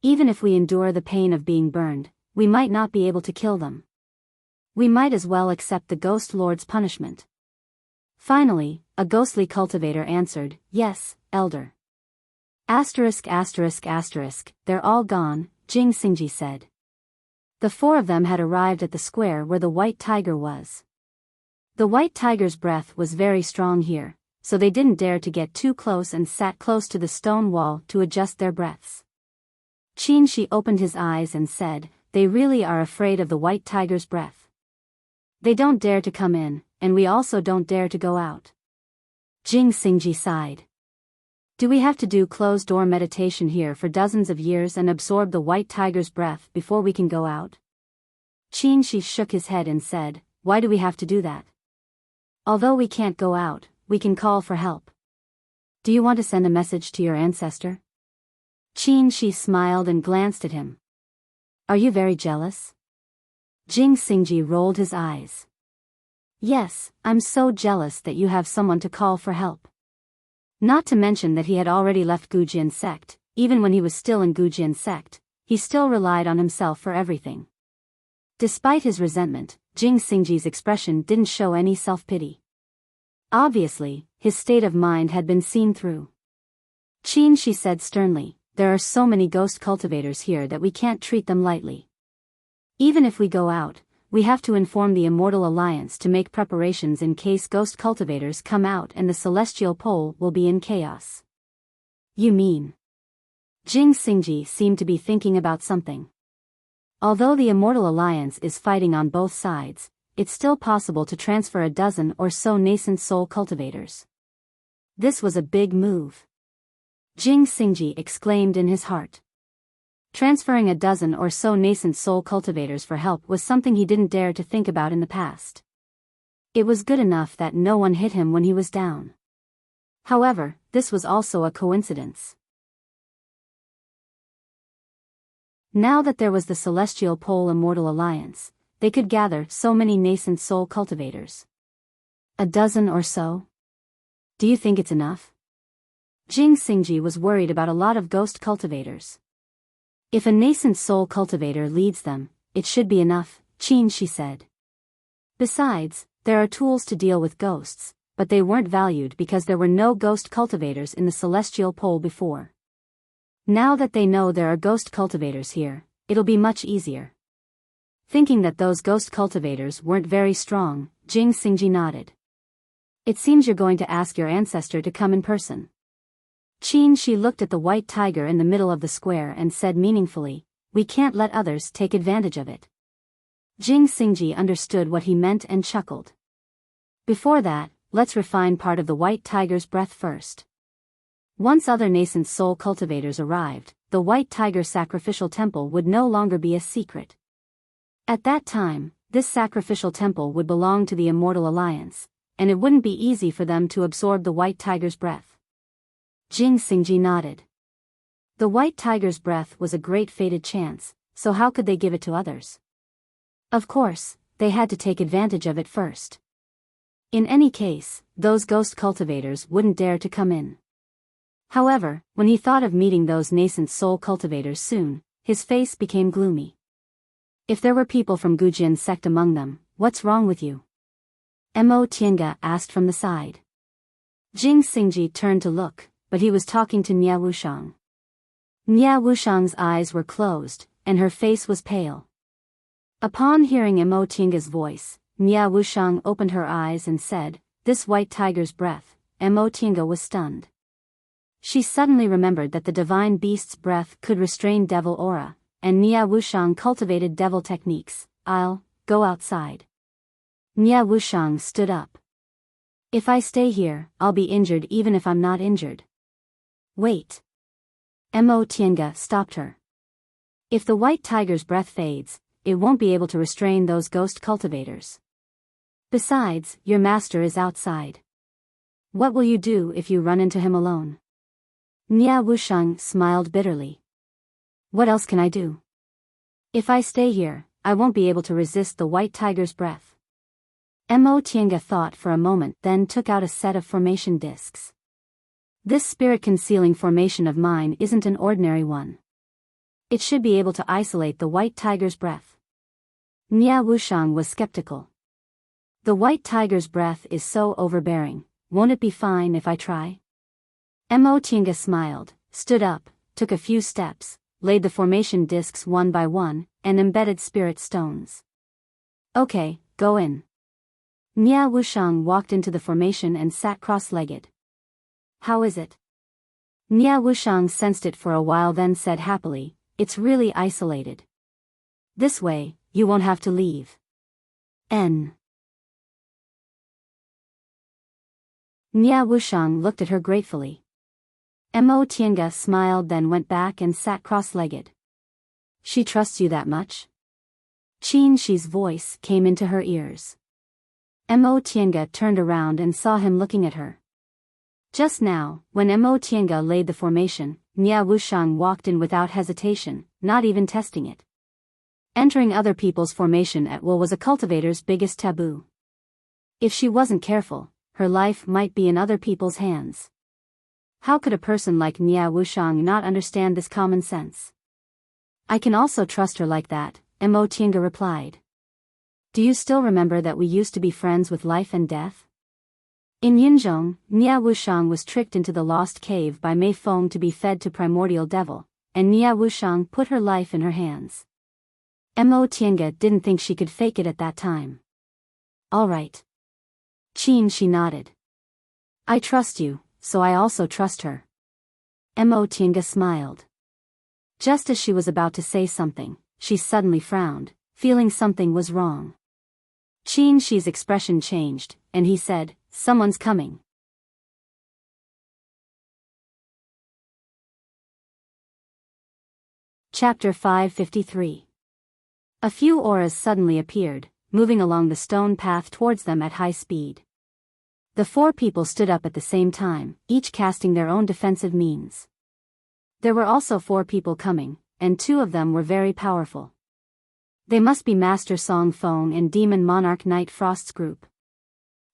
Even if we endure the pain of being burned, we might not be able to kill them. We might as well accept the Ghost Lord's punishment." Finally, a ghostly cultivator answered, "Yes, Elder." They're all gone, Jing Xingji said. The 4 of them had arrived at the square where the white tiger was. The white tiger's breath was very strong here, so they didn't dare to get too close and sat close to the stone wall to adjust their breaths. Qin Shi opened his eyes and said, "They really are afraid of the white tiger's breath. They don't dare to come in, and we also don't dare to go out." Jing Xingji sighed. "Do we have to do closed-door meditation here for dozens of years and absorb the white tiger's breath before we can go out?" Qin Shi shook his head and said, "Why do we have to do that? Although we can't go out, we can call for help. Do you want to send a message to your ancestor?" Qin Shi smiled and glanced at him. "Are you very jealous?" Jing Xingji rolled his eyes. "Yes, I'm so jealous that you have someone to call for help." Not to mention that he had already left Gujian sect. Even when he was still in Gujian sect, he still relied on himself for everything. Despite his resentment, Jing Xingji's expression didn't show any self-pity. Obviously, his state of mind had been seen through. Qin Shi said sternly, "There are so many ghost cultivators here that we can't treat them lightly. Even if we go out, we have to inform the Immortal Alliance to make preparations in case ghost cultivators come out and the celestial pole will be in chaos." "You mean?" Jing Xingji seemed to be thinking about something. Although the Immortal Alliance is fighting on both sides, it's still possible to transfer a dozen or so nascent soul cultivators. This was a big move. Jing Xingji exclaimed in his heart. Transferring a dozen or so nascent soul cultivators for help was something he didn't dare to think about in the past. It was good enough that no one hit him when he was down. However, this was also a coincidence. Now that there was the Celestial Pole Immortal Alliance, they could gather so many nascent soul cultivators. A dozen or so? Do you think it's enough? Jing Xingji was worried about a lot of ghost cultivators. If a nascent soul cultivator leads them, it should be enough, Qin she said. Besides, there are tools to deal with ghosts, but they weren't valued because there were no ghost cultivators in the Celestial Pole before. Now that they know there are ghost cultivators here, it'll be much easier. Thinking that those ghost cultivators weren't very strong, Jing Xingji nodded. It seems you're going to ask your ancestor to come in person. Qin she looked at the white tiger in the middle of the square and said meaningfully, we can't let others take advantage of it. Jing Xingji understood what he meant and chuckled. Before that, let's refine part of the white tiger's breath first. Once other nascent soul cultivators arrived, the white tiger sacrificial temple would no longer be a secret. At that time, this sacrificial temple would belong to the Immortal Alliance, and it wouldn't be easy for them to absorb the white tiger's breath. Jing Xingji nodded. The white tiger's breath was a great fated chance, so how could they give it to others? Of course, they had to take advantage of it first. In any case, those ghost cultivators wouldn't dare to come in. However, when he thought of meeting those nascent soul cultivators soon, his face became gloomy. If there were people from Gujin sect among them, what's wrong with you? Mo Tiange asked from the side. Jing Xingji turned to look, but he was talking to Nia Wushang. Nia Wushang's eyes were closed, and her face was pale. Upon hearing Mo Tiange's voice, Nia Wushang opened her eyes and said, this white tiger's breath. Mo Tiange was stunned. She suddenly remembered that the divine beast's breath could restrain devil aura, and Nia Wushang cultivated devil techniques. I'll go outside. Nia Wushang stood up. If I stay here, I'll be injured even if I'm not injured. Wait. Mo Tiange stopped her. If the white tiger's breath fades, it won't be able to restrain those ghost cultivators. Besides, your master is outside. What will you do if you run into him alone? Nia Wushang smiled bitterly. What else can I do? If I stay here, I won't be able to resist the white tiger's breath. Mo Tiange thought for a moment, then took out a set of formation discs. This spirit-concealing formation of mine isn't an ordinary one. It should be able to isolate the white tiger's breath. Nia Wushang was skeptical. The white tiger's breath is so overbearing, won't it be fine if I try? Mo Tiange smiled, stood up, took a few steps, laid the formation discs one by one, and embedded spirit stones. Okay, go in. Nia Wushang walked into the formation and sat cross-legged. How is it? Nia Wushang sensed it for a while then said happily, it's really isolated. This way, you won't have to leave. Nia Wushang looked at her gratefully. Mo Tiange smiled then went back and sat cross-legged. She trusts you that much? Qin Shi's voice came into her ears. Mo Tiange turned around and saw him looking at her. Just now, when Mo Tiange laid the formation, Nia Wushang walked in without hesitation, not even testing it. Entering other people's formation at will was a cultivator's biggest taboo. If she wasn't careful, her life might be in other people's hands. How could a person like Nia Wushang not understand this common sense? I can also trust her like that, Mo Tiange replied. Do you still remember that we used to be friends with life and death? In Yinzhong, Nia Wushang was tricked into the lost cave by Mei Feng to be fed to primordial devil, and Nia Wushang put her life in her hands. Mo Tiange didn't think she could fake it at that time. All right. Qin Shi nodded. I trust you, so I also trust her. Mo Tiange smiled. Just as she was about to say something, she suddenly frowned, feeling something was wrong. Qin Shi's expression changed, and he said, someone's coming. Chapter 553. A few auras suddenly appeared, moving along the stone path towards them at high speed. The 4 people stood up at the same time, each casting their own defensive means. There were also 4 people coming, and 2 of them were very powerful. They must be Master Song Feng and Demon Monarch Night Frost's group.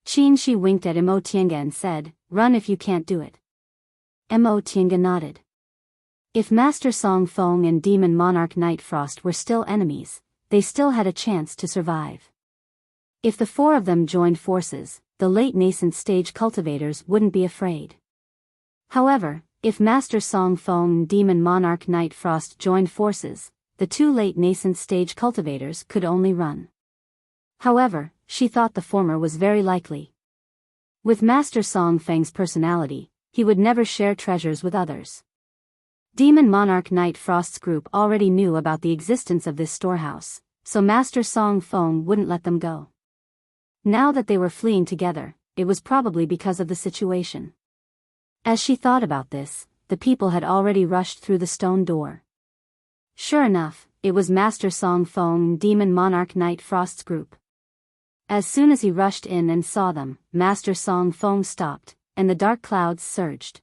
Qin Shi winked at Mo Tiange and said, "Run if you can't do it." Mo Tiange nodded. If Master Song Feng and Demon Monarch Night Frost were still enemies, they still had a chance to survive. If the 4 of them joined forces, the late nascent stage cultivators wouldn't be afraid. However, if Master Song Feng and Demon Monarch Night Frost joined forces, the 2 late nascent stage cultivators could only run. However, she thought the former was very likely. With Master Song Feng's personality, he would never share treasures with others. Demon Monarch Night Frost's group already knew about the existence of this storehouse, so Master Song Feng wouldn't let them go. Now that they were fleeing together, it was probably because of the situation. As she thought about this, the people had already rushed through the stone door. Sure enough, it was Master Song Feng and Demon Monarch Night Frost's group. As soon as he rushed in and saw them, Master Song Feng stopped, and the dark clouds surged.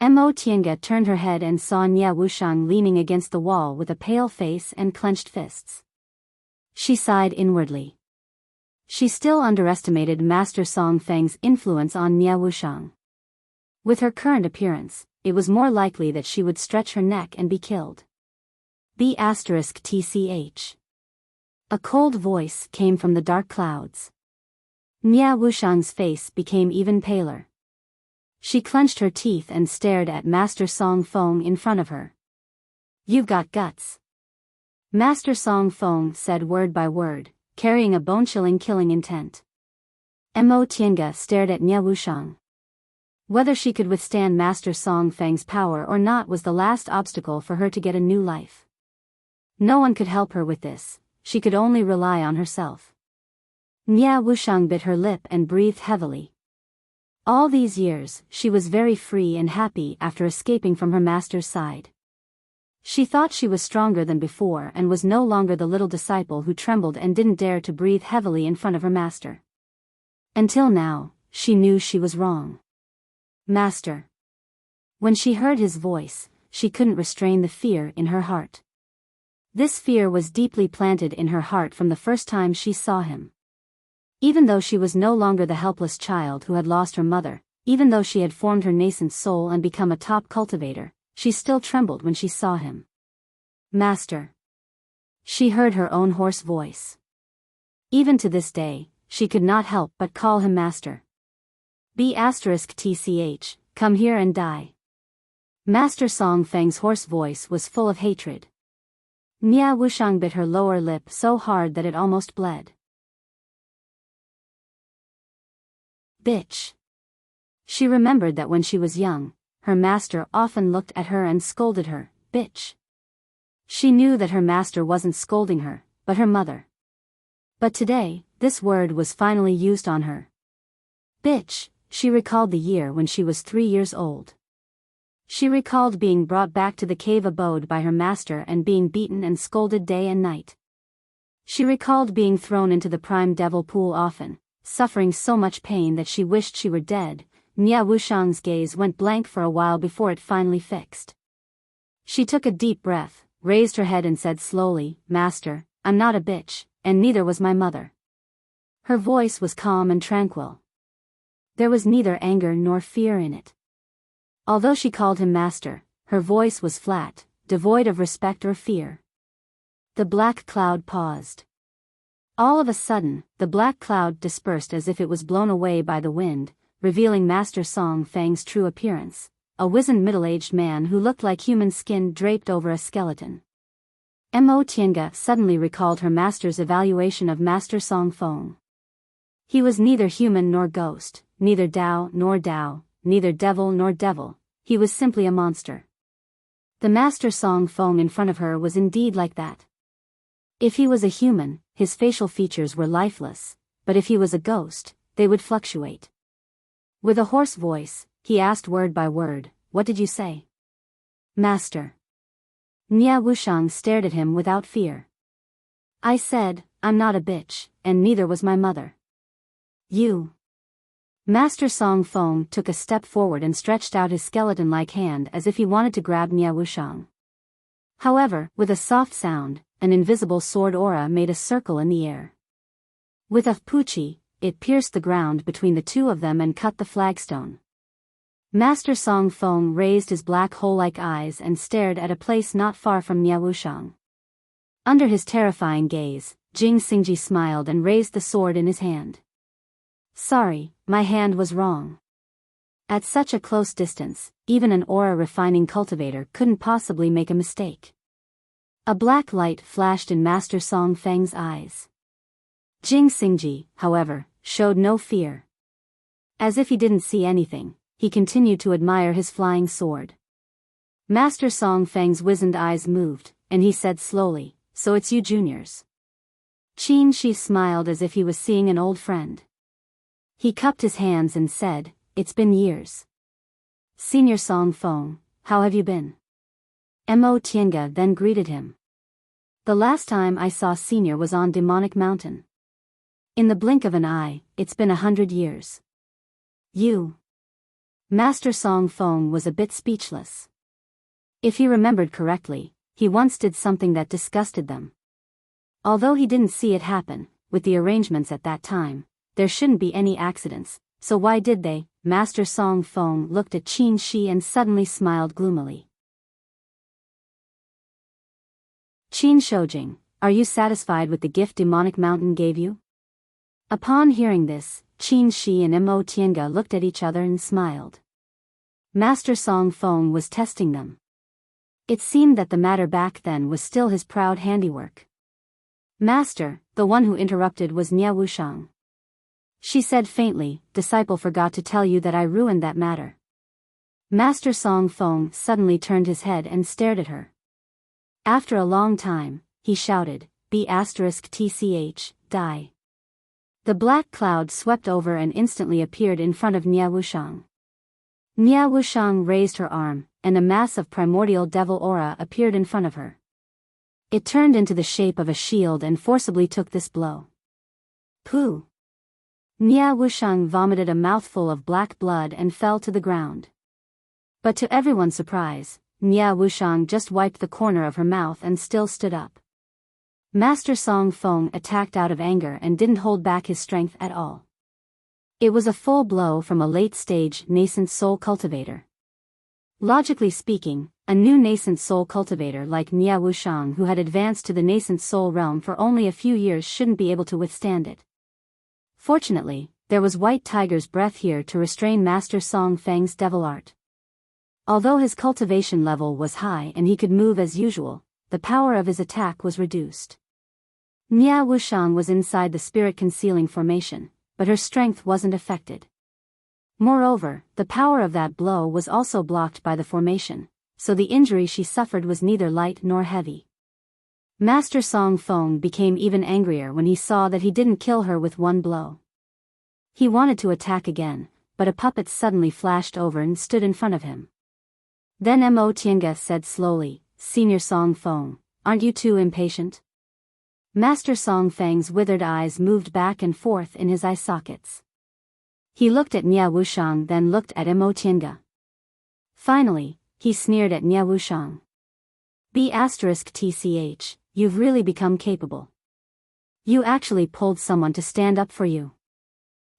Mo Tiange turned her head and saw Nia Wushang leaning against the wall with a pale face and clenched fists. She sighed inwardly. She still underestimated Master Song Feng's influence on Nia Wushang. With her current appearance, it was more likely that she would stretch her neck and be killed. *TCH. A cold voice came from the dark clouds. Nia Wushang's face became even paler. She clenched her teeth and stared at Master Song Feng in front of her. "You've got guts." Master Song Feng said word by word, carrying a bone-chilling killing intent. Mo Tiange stared at Nia Wushang. Whether she could withstand Master Song Feng's power or not was the last obstacle for her to get a new life. No one could help her with this, she could only rely on herself. Nia Wushang bit her lip and breathed heavily. All these years, she was very free and happy after escaping from her master's side. She thought she was stronger than before and was no longer the little disciple who trembled and didn't dare to breathe heavily in front of her master. Until now, she knew she was wrong. "Master." When she heard his voice, she couldn't restrain the fear in her heart. This fear was deeply planted in her heart from the first time she saw him. Even though she was no longer the helpless child who had lost her mother, even though she had formed her nascent soul and become a top cultivator, she still trembled when she saw him. "Master." She heard her own hoarse voice. Even to this day, she could not help but call him master. *TCH, come here and die. Master Song Feng's hoarse voice was full of hatred. Nia Wushang bit her lower lip so hard that it almost bled. "Bitch." She remembered that when she was young, her master often looked at her and scolded her, "Bitch." She knew that her master wasn't scolding her, but her mother. But today, this word was finally used on her. "Bitch." She recalled the year when she was 3 years old. She recalled being brought back to the cave abode by her master and being beaten and scolded day and night. She recalled being thrown into the prime devil pool often, suffering so much pain that she wished she were dead. Nia Wushang's gaze went blank for a while before it finally fixed. She took a deep breath, raised her head and said slowly, "Master, I'm not a bitch, and neither was my mother." Her voice was calm and tranquil. There was neither anger nor fear in it. Although she called him master, her voice was flat, devoid of respect or fear. The black cloud paused. All of a sudden, the black cloud dispersed as if it was blown away by the wind, revealing Master Song Feng's true appearance, a wizened middle-aged man who looked like human skin draped over a skeleton. Mo Tiange suddenly recalled her master's evaluation of Master Song Feng. He was neither human nor ghost, neither Dao nor Dao, neither devil nor devil, he was simply a monster. The Master Song Feng in front of her was indeed like that. If he was a human, his facial features were lifeless, but if he was a ghost, they would fluctuate. With a hoarse voice, he asked word by word, "What did you say?" "Master." Nia Wushang stared at him without fear. "I said, I'm not a bitch, and neither was my mother. You. Master Song Feng took a step forward and stretched out his skeleton-like hand as if he wanted to grab Nia Wushang. However, with a soft sound, an invisible sword aura made a circle in the air. With a puchi, it pierced the ground between the two of them and cut the flagstone. Master Song Feng raised his black hole-like eyes and stared at a place not far from Nia Wushang. Under his terrifying gaze, Jing Xingji smiled and raised the sword in his hand. Sorry, my hand was wrong. At such a close distance, even an aura-refining cultivator couldn't possibly make a mistake. A black light flashed in Master Song Feng's eyes. Jing Xingji, however, showed no fear. As if he didn't see anything, he continued to admire his flying sword. Master Song Feng's wizened eyes moved, and he said slowly, "So it's you juniors." Qin Shi smiled as if he was seeing an old friend. He cupped his hands and said, "It's been years. Senior Song Feng, how have you been?" Mo Tiange then greeted him. The last time I saw Senior was on Demonic Mountain. In the blink of an eye, it's been 100 years. You. Master Song Feng was a bit speechless. If he remembered correctly, he once did something that disgusted them. Although he didn't see it happen, with the arrangements at that time, there shouldn't be any accidents, so why did they? Master Song Feng looked at Qin Shi and suddenly smiled gloomily. Qin Shoujing, are you satisfied with the gift Demonic Mountain gave you? Upon hearing this, Qin Shi and Mo Tiange looked at each other and smiled. Master Song Feng was testing them. It seemed that the matter back then was still his proud handiwork. Master, the one who interrupted was Nia Wushang. She said faintly, "Disciple forgot to tell you that I ruined that matter." Master Song Feng suddenly turned his head and stared at her. After a long time, he shouted, "B***tch, die." The black cloud swept over and instantly appeared in front of Nia Wushang. Nia Wushang raised her arm, and a mass of primordial devil aura appeared in front of her. It turned into the shape of a shield and forcibly took this blow. Pooh! Nia Wushang vomited a mouthful of black blood and fell to the ground. But to everyone's surprise, Nia Wushang just wiped the corner of her mouth and still stood up. Master Song Feng attacked out of anger and didn't hold back his strength at all. It was a full blow from a late-stage nascent soul cultivator. Logically speaking, a new nascent soul cultivator like Nia Wushang who had advanced to the nascent soul realm for only a few years shouldn't be able to withstand it. Fortunately, there was White Tiger's breath here to restrain Master Song Feng's devil art. Although his cultivation level was high and he could move as usual, the power of his attack was reduced. Nia Wushang was inside the spirit concealing formation, but her strength wasn't affected. Moreover, the power of that blow was also blocked by the formation, so the injury she suffered was neither light nor heavy. Master Song Feng became even angrier when he saw that he didn't kill her with one blow. He wanted to attack again, but a puppet suddenly flashed over and stood in front of him. Then Mo Tiange said slowly, "Senior Song Feng, aren't you too impatient?" Master Song Feng's withered eyes moved back and forth in his eye sockets. He looked at Nia Wushang then looked at Mo Tiange. Finally, he sneered at Nia Wushang. "B***tch, you've really become capable. You actually pulled someone to stand up for you."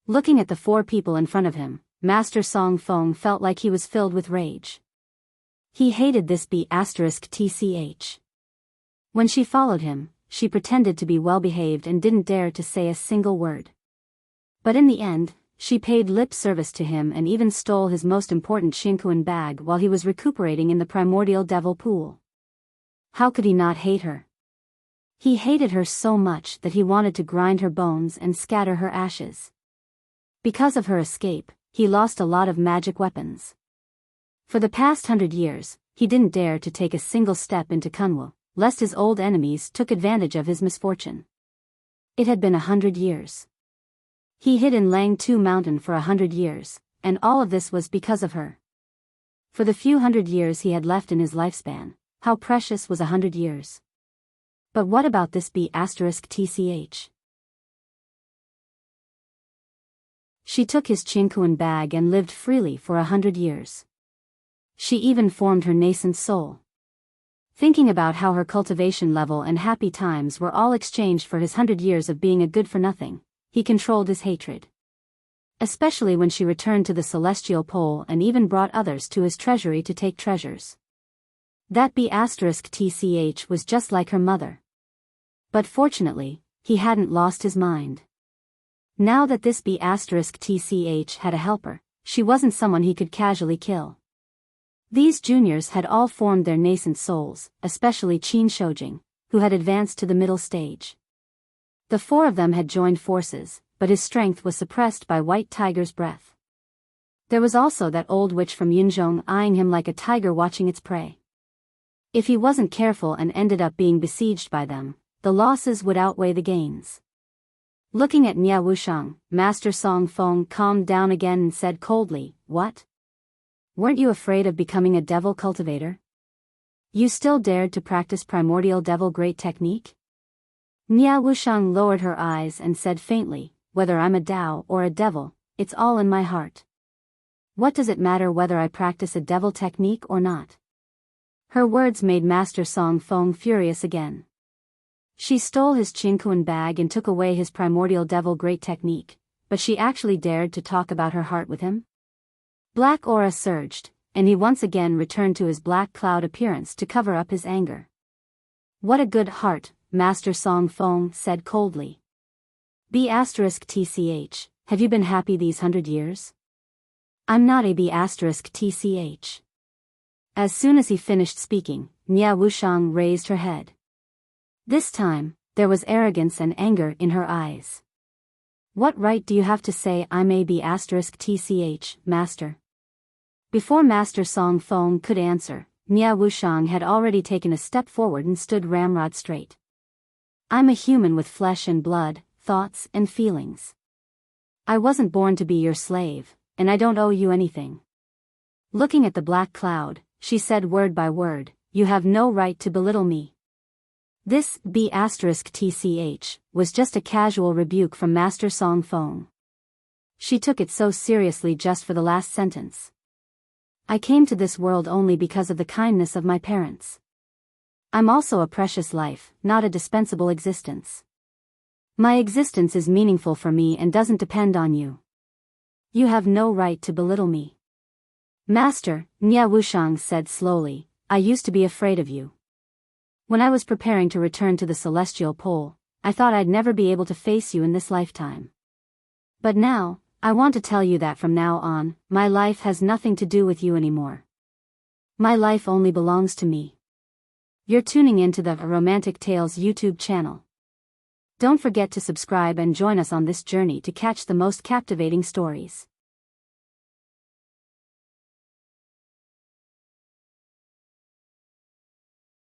Looking at the four people in front of him, Master Song Feng felt like he was filled with rage. He hated this B***tch. When she followed him, she pretended to be well-behaved and didn't dare to say a single word. But in the end, she paid lip service to him and even stole his most important Xinkuan bag while he was recuperating in the primordial devil pool. How could he not hate her? He hated her so much that he wanted to grind her bones and scatter her ashes. Because of her escape, he lost a lot of magic weapons. For the past 100 years, he didn't dare to take a single step into Kunwu, lest his old enemies took advantage of his misfortune. It had been 100 years. He hid in Langtu Mountain for 100 years, and all of this was because of her. For the few hundred years he had left in his lifespan, how precious was 100 years. But what about this B*TCH? She took his Chinkuan bag and lived freely for 100 years. She even formed her nascent soul. Thinking about how her cultivation level and happy times were all exchanged for his 100 years of being a good-for-nothing, he controlled his hatred. Especially when she returned to the celestial pole and even brought others to his treasury to take treasures. That B*TCH was just like her mother. But fortunately, he hadn't lost his mind. Now that this B*TCH had a helper, she wasn't someone he could casually kill. These juniors had all formed their nascent souls, especially Qin Shoujing, who had advanced to the middle stage. The four of them had joined forces, but his strength was suppressed by White Tiger's breath. There was also that old witch from Yunzhong eyeing him like a tiger watching its prey. If he wasn't careful and ended up being besieged by them, the losses would outweigh the gains. Looking at Nia Wushang, Master Song Feng calmed down again and said coldly, "What? Weren't you afraid of becoming a devil cultivator? You still dared to practice primordial devil great technique?" Nia Wushang lowered her eyes and said faintly, "Whether I'm a Dao or a devil, it's all in my heart. What does it matter whether I practice a devil technique or not?" Her words made Master Song Feng furious again. She stole his Qinkuan bag and took away his primordial devil great technique, but she actually dared to talk about her heart with him? Black aura surged, and he once again returned to his black cloud appearance to cover up his anger. "What a good heart," Master Song Feng said coldly. B*TCH, have you been happy these 100 years? I'm not a B*TCH. As soon as he finished speaking, Nia Wushang raised her head. This time, there was arrogance and anger in her eyes. "What right do you have to say I'm a B*TCH, Master?" Before Master Song Feng could answer, Nia Wushang had already taken a step forward and stood ramrod straight. "I'm a human with flesh and blood, thoughts and feelings. I wasn't born to be your slave, and I don't owe you anything." Looking at the black cloud, she said word by word, "You have no right to belittle me." This B*TCH was just a casual rebuke from Master Song Feng. She took it so seriously just for the last sentence. "I came to this world only because of the kindness of my parents. I'm also a precious life, not a dispensable existence. My existence is meaningful for me and doesn't depend on you. You have no right to belittle me." "Master," Nia Wushang said slowly, "I used to be afraid of you. When I was preparing to return to the celestial pole, I thought I'd never be able to face you in this lifetime. But now, I want to tell you that from now on, my life has nothing to do with you anymore. My life only belongs to me." You're tuning into the Romantic Tales YouTube channel. Don't forget to subscribe and join us on this journey to catch the most captivating stories.